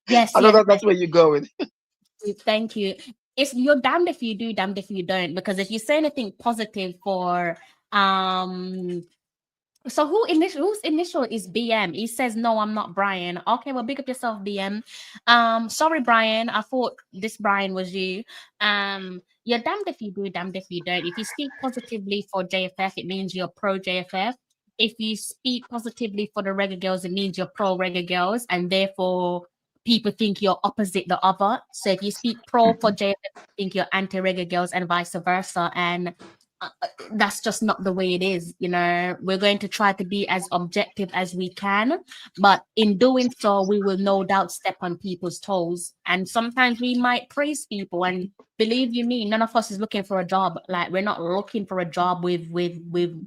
Yes. I know that's where you're going. Thank you. You're damned if you do, damned if you don't. Because if you say anything positive for so whose initial is BM? He says no, I'm not Brian. Okay, well, big up yourself, BM. Sorry, Brian. I thought this Brian was you. You're damned if you do, damned if you don't. If you speak positively for JFF, it means you're pro JFF. If you speak positively for the Reggae Girlz, it means you're pro Reggae Girlz, and therefore people think you're opposite the other. So if you speak pro for JFF, I think you're anti Reggae Girlz, and vice versa. And that's just not the way it is. You know, we're going to try to be as objective as we can, but in doing so, we will no doubt step on people's toes. And sometimes we might praise people, and believe you me, none of us is looking for a job. Like, we're not looking for a job with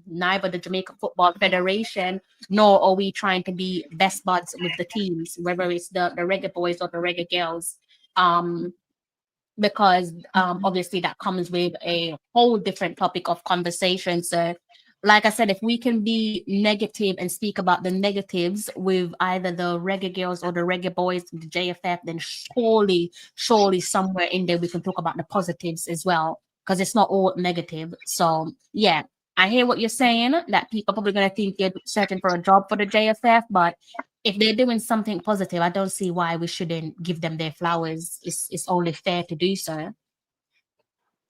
neither the Jamaica Football Federation, nor are we trying to be best buds with the teams, whether it's the Reggae Boys or the Reggae Girlz. Because obviously that comes with a whole different topic of conversation. So, like I said, if we can be negative and speak about the negatives with either the Reggae Girlz or the Reggae Boys, the JFF, then surely somewhere in there we can talk about the positives as well, because it's not all negative. So, yeah, I hear what you're saying, that people are probably going to think you're searching for a job for the JFF, but if they're doing something positive, I don't see why we shouldn't give them their flowers. It's only fair to do so.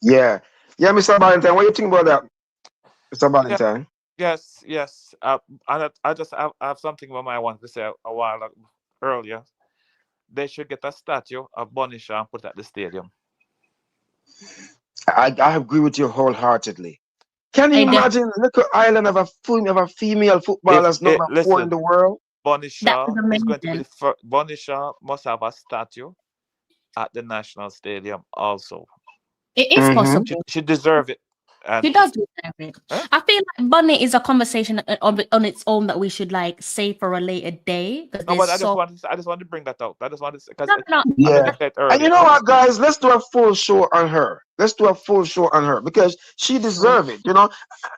Yeah, Mr. Valentine, what do you think about that, Mr. Valentine? Yes. I just have something I wanted to say a while earlier. They should get a statue of Bonisha and put it at the stadium. I agree with you wholeheartedly. Can you imagine little island of a female footballers number 4 in the world? Bonisha is going to be Bonisha must have a statue at the national stadium also. It is possible. She deserves it. She does deserve it. Huh? I feel like Bunny is a conversation on its own that we should like save for a later day. No, but I just want to bring that out. I just want to because yeah. And you know what, guys? Let's do a full show on her. Because she deserves it. You know,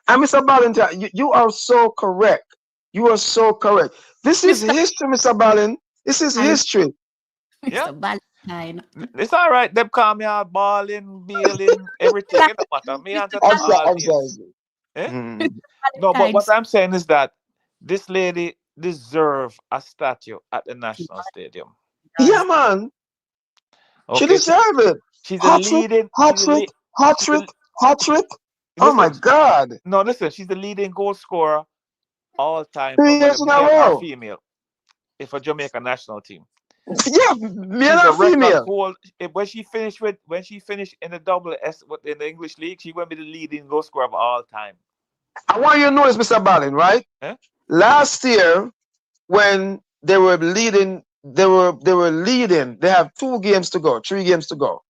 and Mr. Valentine, you are so correct. You are so correct. This is history, Mr. Ballin. This is history. Yeah. Mr. Valentine. It's all right. Them call me out balling, bailing, everything. It don't matter. Me and I'm sorry. No, but what I'm saying is that This lady deserve a statue at the National Stadium. Yeah, man. She Okay, deserve it. she's a Hot trick, leading. hot She's a trick, hot she's a- trick, hot trick. Oh my listen, God. no, listen. She's the leading goal scorer all time 3 for whether years in a male or row. female. If a Jamaica national team. Yeah, male She's a or record female. hold. When she finished in the double S in the English league, she will be the leading goal scorer of all time. I want you to notice, Mr. Ballin, right? Eh? Last year, when they were leading, they have 2 games to go, 3 games to go.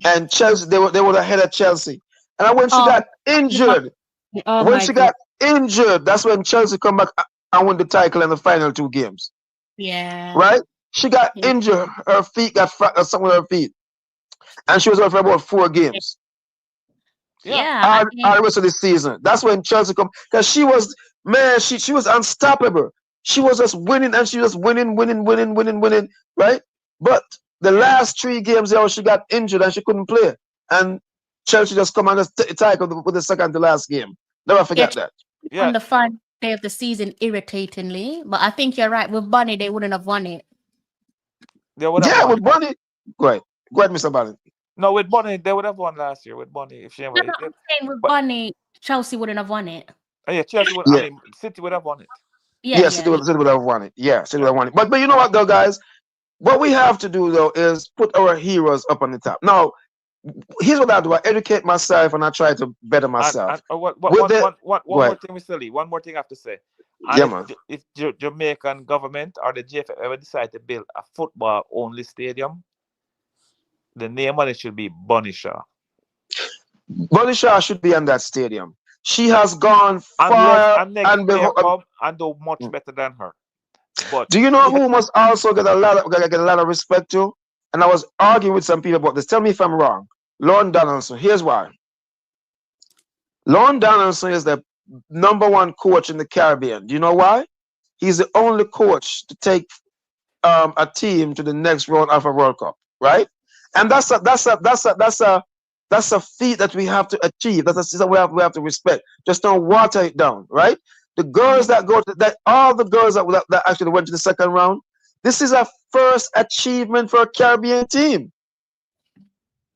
And Chelsea, they were ahead of Chelsea. And when she got injured, that's when Chelsea come back and win the title in the final 2 games. Yeah. Right? She got injured. Her feet got something with her feet. And she was out for about 4 games. Yeah. All the rest of the season. That's when Chelsea come. Because she was unstoppable. She was just winning, and she was winning, right? But the last 3 games, she got injured and she couldn't play. And Chelsea just come and just title with the second to last game. Never forget that. On the final day of the season, irritatingly. But I think you're right. With Bunny, they wouldn't have won it. With Bunny. Go ahead, Mr. Ballin. No, with Bunny, they would have won last year. With Bunny, if she ever. I'm saying with Bunny, Chelsea wouldn't have won it. Yeah, Chelsea would. I mean, City would have won it. City would have won it. Yeah, City would have won it. But you know what, though, guys? What we have to do, though, is put our heroes up on the top. Now, here's what I do. I educate myself and I try to better myself. One more thing, Mr. Lee. One more thing I have to say. And if Jamaican government or the JFF ever decide to build a football-only stadium, the name on it should be Bunny Shaw. Bunny Shaw should be in that stadium. She has gone far and do much better than her. But do you know who must also get a lot of respect to? And I was arguing with some people about this. Tell me if I'm wrong. Lorne Donaldson. Here's why. Lorne Donaldson is the #1 coach in the Caribbean. Do you know why? He's the only coach to take a team to the next round of a World Cup, right? And that's a feat that we have to achieve. That's a we have to respect. Just don't water it down, right? The girls that go to all the girls that actually went to the second round, this is a first achievement for a Caribbean team.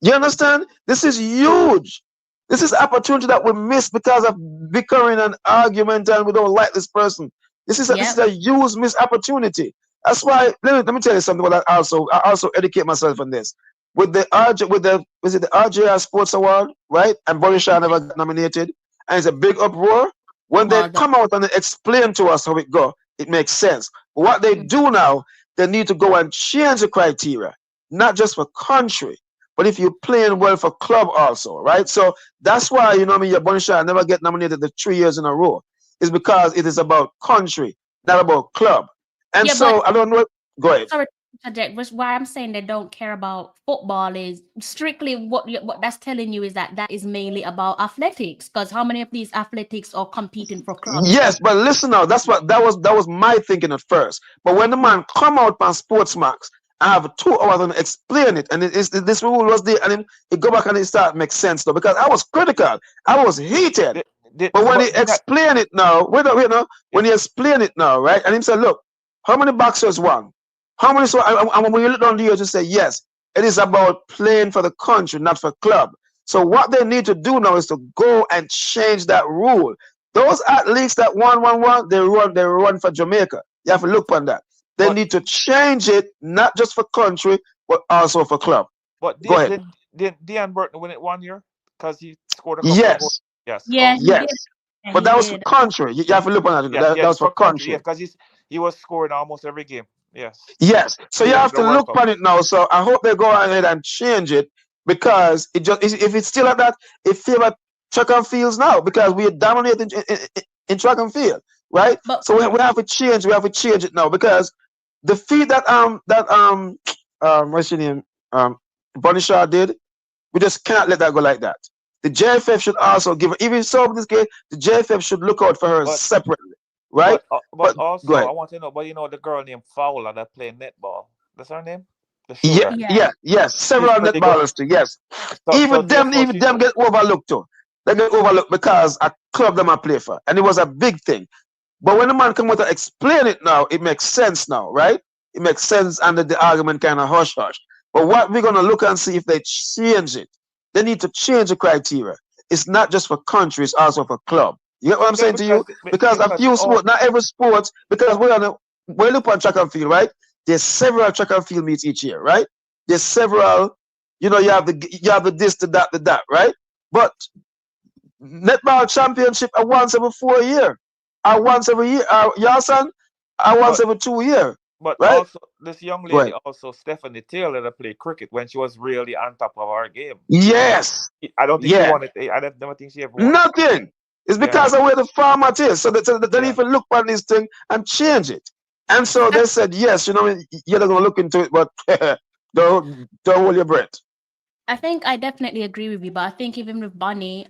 You understand? This is huge. This is opportunity that we miss because of bickering and argument, and we don't like this person. This is a huge missed opportunity. That's why let me tell you something. But I also educate myself on this. With the RJR Sports Award, right? And Bunny Shaw never got nominated, and it's a big uproar. When they come out and they explain to us how it go, it makes sense. But what they do now, they need to go and change the criteria, not just for country, but if you're playing well for club also, right? So that's why, your Bunny Shaw never get nominated the 3 years in a row. It's because it is about country, not about club. And so I don't know. Go ahead. Sorry. Why I'm saying they don't care about football is strictly what that's telling you is that is mainly about athletics. Because how many of these athletics are competing for clubs? Yes, but listen now, that was my thinking at first. But when the man come out on Sportsmax, I have 2 hours and explain it, and this rule was there, and he go back and it start make sense though, because I was critical, I was heated. But when he explain it now, when he explain it now, right, and he said, look, how many boxers won? How many? So, and when you look down the years, you say, yes, it is about playing for the country, not for club. So what they need to do now is to go and change that rule. Those athletes that won, they run for Jamaica. You have to look on that. They need to change it, not just for country, but also for club. But go ahead. Did Dean Burton win it 1 year? Because he scored a couple of goals. Yes. But that was for country. You have to look on that. That was for country. Yeah, because he was scoring almost every game. Yes. So you have to look on it now. So I hope they go ahead and change it, because if it's still like that, it favors track and fields now, because we are dominating in track and field, right? So we have to change. We have to change it now, because the feat that what's your name, Bunny Shaw did, we just can't let that go like that. The JFF should also give her, even so in this case, the JFF should look out for her separately. Right, but also I want to know. But the girl named Fowler that played netball. That's her name. Yes. Several netballers too. Yes, even them get overlooked too. They get overlooked because a club them I play for, and it was a big thing. But when the man come out to explain it now, it makes sense now, right? It makes sense under the argument kind of hush hush. But what we're gonna look and see if they change it. They need to change the criteria. It's not just for country, it's also for club. You get what I'm saying to you? Because a few sports, not every sport, because we look on track and field, right? There's several track and field meets each year, right? There's several, you have the this, the that, right? But netball championship are once every 4 years, or once every year, son, or once every 2 years. But right? also, this young lady, also Stephanie Taylor, that played cricket when she was really on top of our game. Yes. I don't think she wanted. I never think she ever wanted. Nothing. It's because of where the format is. So they even look at this thing and change it. And so they said, yes, you're not going to look into it, but don't hold your breath. I think I definitely agree with you, but I think even with Bunny,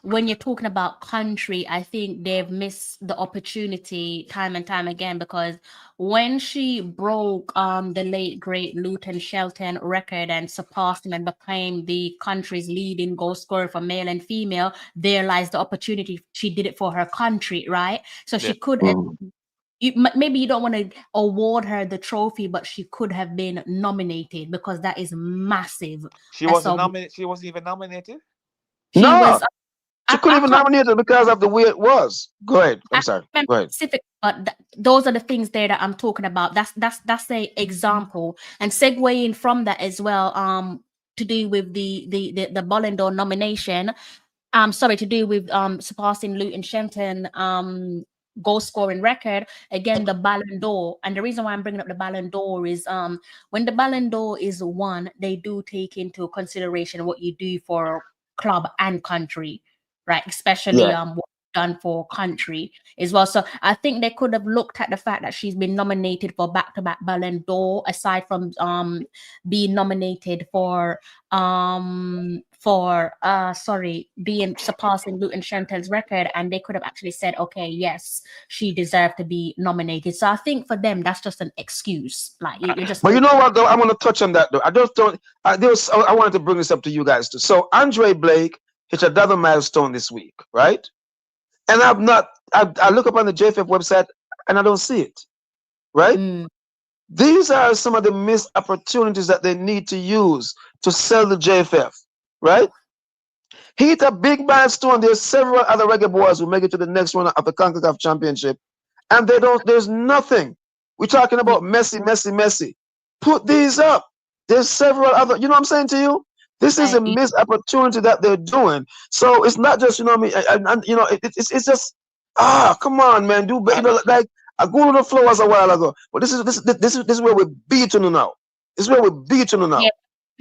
when you're talking about country, I think they've missed the opportunity time and time again, because when she broke the late great Luton Shelton record and surpassed him and became the country's leading goal scorer for male and female, there lies the opportunity. She did it for her country, right? So she could. Maybe you don't want to award her the trophy, but she could have been nominated, because that is massive. She wasn't nominated. She wasn't even nominated. She couldn't even nominate it because of the way it was. Go ahead. I'm sorry. Go ahead. Specific, but those are the things there that I'm talking about. That's a example, and segueing from that as well. To do with the Ballon d'Or nomination. To do with surpassing Luton Shelton goal scoring record, again, the Ballon d'Or. And the reason why I'm bringing up the Ballon d'Or is when the Ballon d'Or is won, they do take into consideration what you do for club and country, right? Especially what done for country as well. So I think they could have looked at the fact that she's been nominated for back-to-back Ballon d'Or, aside from being nominated for being surpassing Luton Shelton's record, and they could have actually said, okay, yes, she deserved to be nominated. So I think for them, that's just an excuse. Like you're just. But you know what, though, I'm going to touch on that, though. I wanted to bring this up to you guys too. So Andre Blake hit another milestone this week, right? And I look up on the JFF website and I don't see it, right? These are some of the missed opportunities that they need to use to sell the JFF, right? He hit a big milestone. There's several other reggae boys who make it to the next round of the CONCACAF Championship, and there's nothing. We're talking about Messi. Put these up. There's several other, you know what I'm saying to you? This is a missed opportunity that they're doing. So it's not just, it's just, come on, man, do better. Like I go to the flowers a while ago, but this is where we're beating now. This is where we're beating now. Yeah,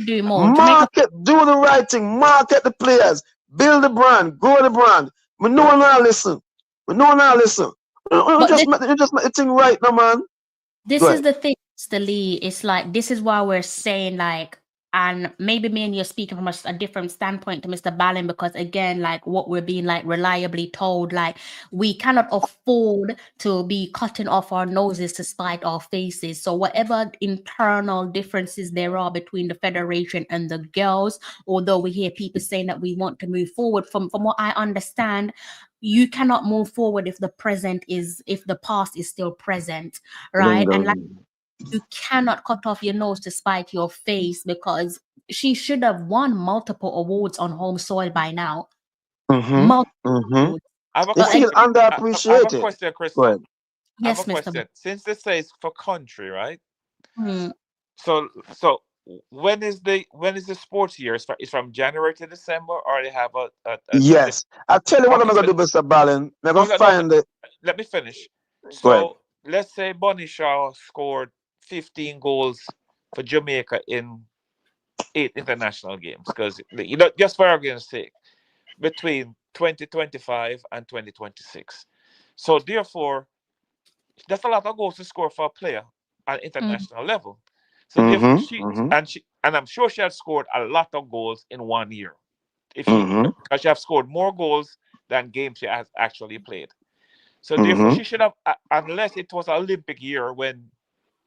do more. Market, do the right thing. Market the players, build the brand, grow the brand. We no one now listen. You just make the thing right now, man. This is the thing, Mr. Lee. It's like, this is why we're saying, like, and maybe me and you're speaking from a different standpoint to Mr. Ballin, because again, like what we're being like reliably told, like we cannot afford to be cutting off our noses to spite our faces. So whatever internal differences there are between the federation and the girls, although we hear people saying that we want to move forward, from what I understand, you cannot move forward if the past is still present, right? And like, you cannot cut off your nose to spite your face, because she should have won multiple awards on home soil by now. Underappreciated. I have a question, Chris. Yes, Mr. Question. Since this says for country, right? So when is the sports year? It's from January to December, or they have a yes. I'll tell you what I'm gonna do, Mr. Ballin. I'm gonna find it. Let me finish. So let's say Bunny Shaw scored 15 goals for Jamaica in 8 international games, because just for argument's sake, between 2025 and 2026. So therefore, that's a lot of goals to score for a player at international level. So therefore, and I'm sure she had scored a lot of goals in 1 year, because she have scored more goals than games she has actually played. So therefore, she should have, unless it was an Olympic year when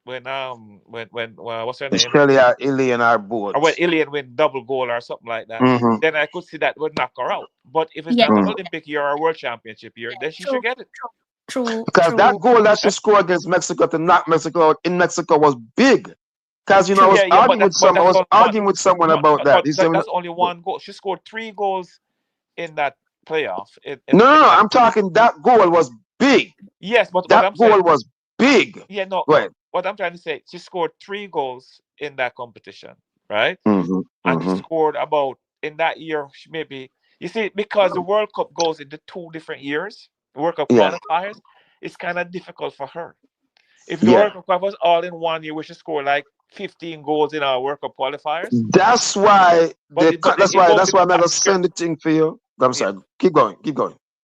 what's her name? Shirley or Ilian are both. Or when Ilian win double goal or something like that, then I could see that would knock her out. But if it's Yeah. not the Olympic year or World Championship year, then she should get it. True. Because that goal that she scored against Mexico to knock Mexico out in Mexico was big. Because I was arguing with someone about that. That's only one goal. She scored 3 goals in that playoff. No, I'm talking that goal was big. Yes, but that goal was big. Yeah, no. Right. What I'm trying to say, she scored 3 goals in that competition, right? And she scored about in that year maybe. You see, because the World Cup goes into 2 different years, World Cup qualifiers, it's kind of difficult for her. If the World Cup was all in 1 year, we should score like 15 goals in our World Cup qualifiers. That's why. That's why I'm gonna send the thing for you. I'm sorry. Keep going.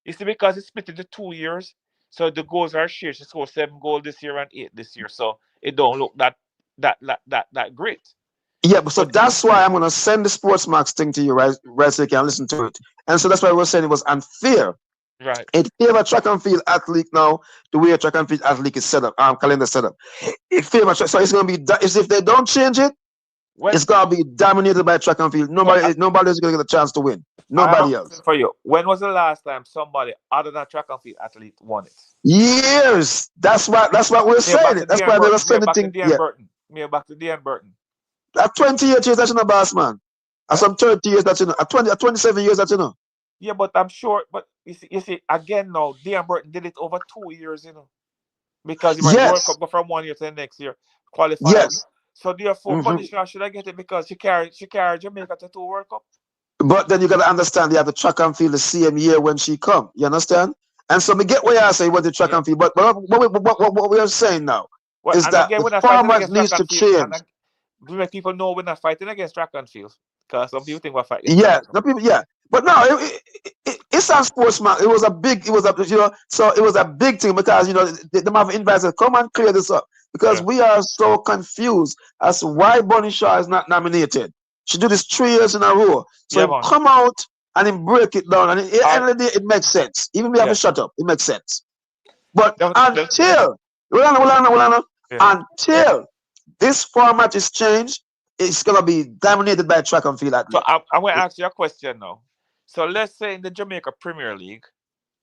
You see, because it's split into 2 years, so the goals are shared. She scored 7 goals this year and 8 this year, so it don't look that great. Yeah, but so that's why I'm gonna send the Sports Max thing to you, right, so you can listen to it. And so that's why we're saying it was unfair. Right. It favor track and field athlete now, the way a track and field athlete is set up, calendar set up. It favor track, so it's gonna be if they don't change it, it's gonna be dominated by track and field. Nobody's gonna get a chance to win. Nobody else. For you, when was the last time somebody other than track and field athlete won it? Years. That's what we're saying. That's why they're saying the thing. Me back to Dan Burton. At 20 years, that's in a boss man. At some 30 years, that's at 27 years, that's Yeah, but I'm sure. But you see, again now, Dan Burton did it over 2 years, because he went World Cup from 1 year to the next year, qualified. Yes. So therefore, Punisher should I get it because she carried Jamaica to 2 World Cup. But then you gotta understand, you have the track and field the same year when she come. You understand? And so we get what I say what the track and field. But what we are saying now is that the format needs to change. To make people know we're not fighting against track and field, because some people think we're fighting. But no, it's on Sportsman. It was a big thing because they have invited come and clear this up because we are so confused as to why Bonnie Shaw is not nominated. She did this 3 years in a row. So come out and then break it down, and at the end of the day, it makes sense. Even if we have to shut up, it makes sense. But until this format is changed, it's gonna be dominated by track and field athletes. So I'm gonna ask you a question now. So let's say in the Jamaica Premier League,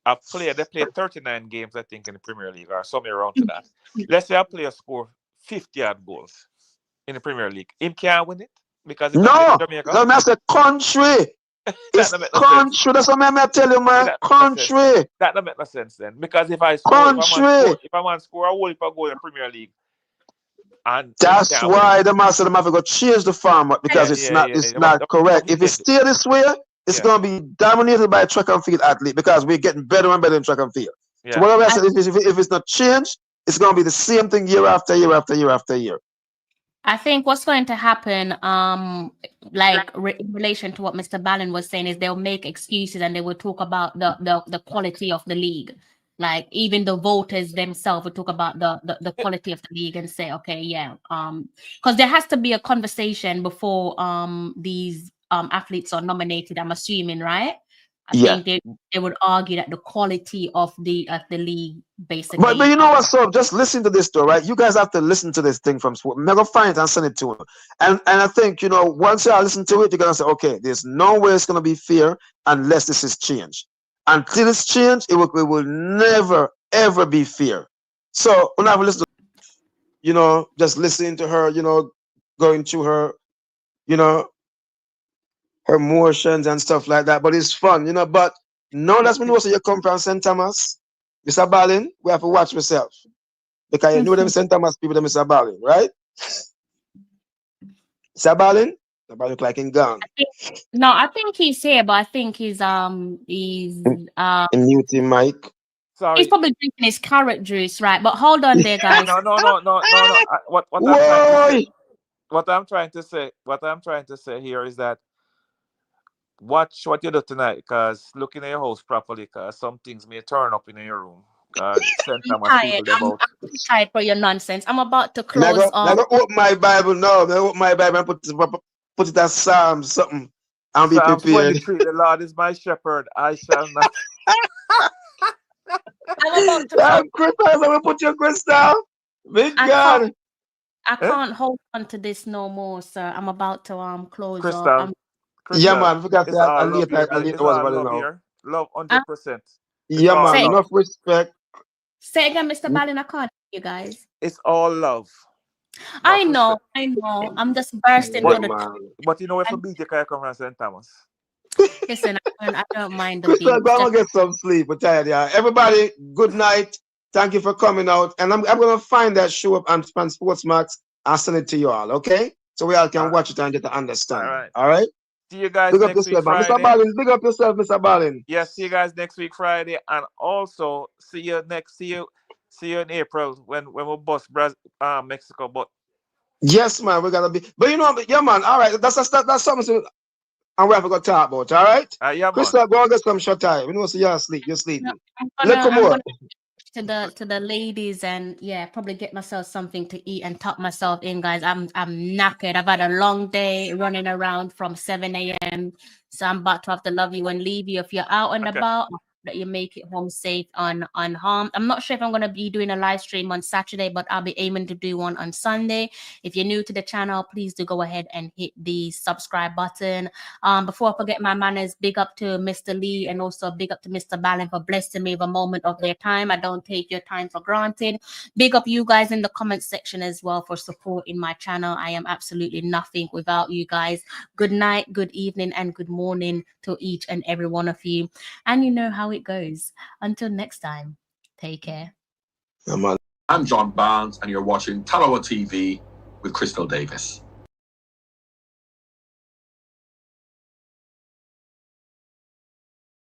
they play 39 games, I think, in the Premier League, or somewhere around to that. Let's say a player score 50 odd goals in the Premier League. Him can't win it because that's a country. It's country. That's what I tell you, man. Country. That don't make no sense then, because if I want to score a whole heap of goal in the Premier League. And that's why the master have to go change the format because it's not correct. If it stay this way, it's gonna be dominated by a track and field athlete because we're getting better and better in track and field. So whatever I said, if it's not changed, it's gonna be the same thing year after year after year after year. I think what's going to happen, in relation to what Mr. Ballon was saying, is they'll make excuses and they will talk about the quality of the league. Like even the voters themselves will talk about the quality of the league and say, okay, because there has to be a conversation before these athletes are nominated. I'm assuming, right? I think they would argue that the quality of the league basically. But you know what? So just listen to this though, right? You guys have to listen to this thing from Sport. Mega find it and send it to him. And I think once you listen to it, you're gonna say, okay, there's no way it's gonna be fair unless this is changed. Until it's changed, it will never ever be fair. So when I listen to, just listening to her, going through her, her emotions and stuff like that. But it's fun, But no, that's when you come from St. Thomas, Mr. Ballin. We have to watch myself because you know them St. Thomas people, them Mr. Ballin, right? Mr. Ballin. Look like in gone. I think he's here, but I think he's mute him, Mike. Sorry. He's probably drinking his carrot juice, right? But hold on there, guys. No. What I'm trying to say here is that watch what you do tonight, because looking at your house properly, because some things may turn up in your room. I'm tired for your nonsense. I'm about to close on. I'm gonna open my Bible now. I'm open my Bible and put it as Psalm something. I'll be prepared. 23, the Lord is my shepherd, I shall not. I'm about to Chris, I'm gonna put your Chris down. Big God. I can't hold on to this no more, sir. I'm about to close Crystal, up. Yeah, man. We got it's that. all I love here. later It's was all about love now. here. Love 100%. Yeah, man. Say- Enough respect. Say again, Mr. Ballin. I can't hear you guys. It's all love. I know. I'm just bursting Yeah, for the. man. But you know, if a beat, you can't come from St. Thomas. Listen, I don't mind the Crystal, beat. go and get some sleep. We're tired, yeah. Everybody, good night. Thank you for coming out. And I'm going to find that show up on Sportsmax and send it to you all, okay? So we all can watch it and get to understand. All right? See you guys Big up next week yourself, man. Friday. Mr. Ballin, big up yourself, Mr. Ballin. Yes, see you guys next week Friday, and also see you in April when we bust Mexico. But Yes, man, we're gonna be. But you know, yeah, man. All right, that's something. And we have to talk about. All right. Yeah, Crystal, go and get some shut time. We know, so you're asleep. You're sleeping. I'm gonna to the ladies and probably get myself something to eat and tuck myself in, guys. I'm knackered. I've had a long day running around from 7 a.m. So I'm about to have to love you and leave you. If you're out and about, that you make it home safe unharmed. I'm not sure if I'm going to be doing a live stream on Saturday, but I'll be aiming to do one on Sunday. If you're new to the channel, please do go ahead and hit the subscribe button. Before I forget my manners, big up to Mr. Lee and also big up to Mr. Ballin for blessing me with a moment of their time. I don't take your time for granted. Big up you guys in the comment section as well for supporting my channel. I am absolutely nothing without you guys. Good night, good evening, and good morning to each and every one of you. And you know how it goes. Until next time, take care. I'm John Barnes, and you're watching Talawa TV with Crystal Davis.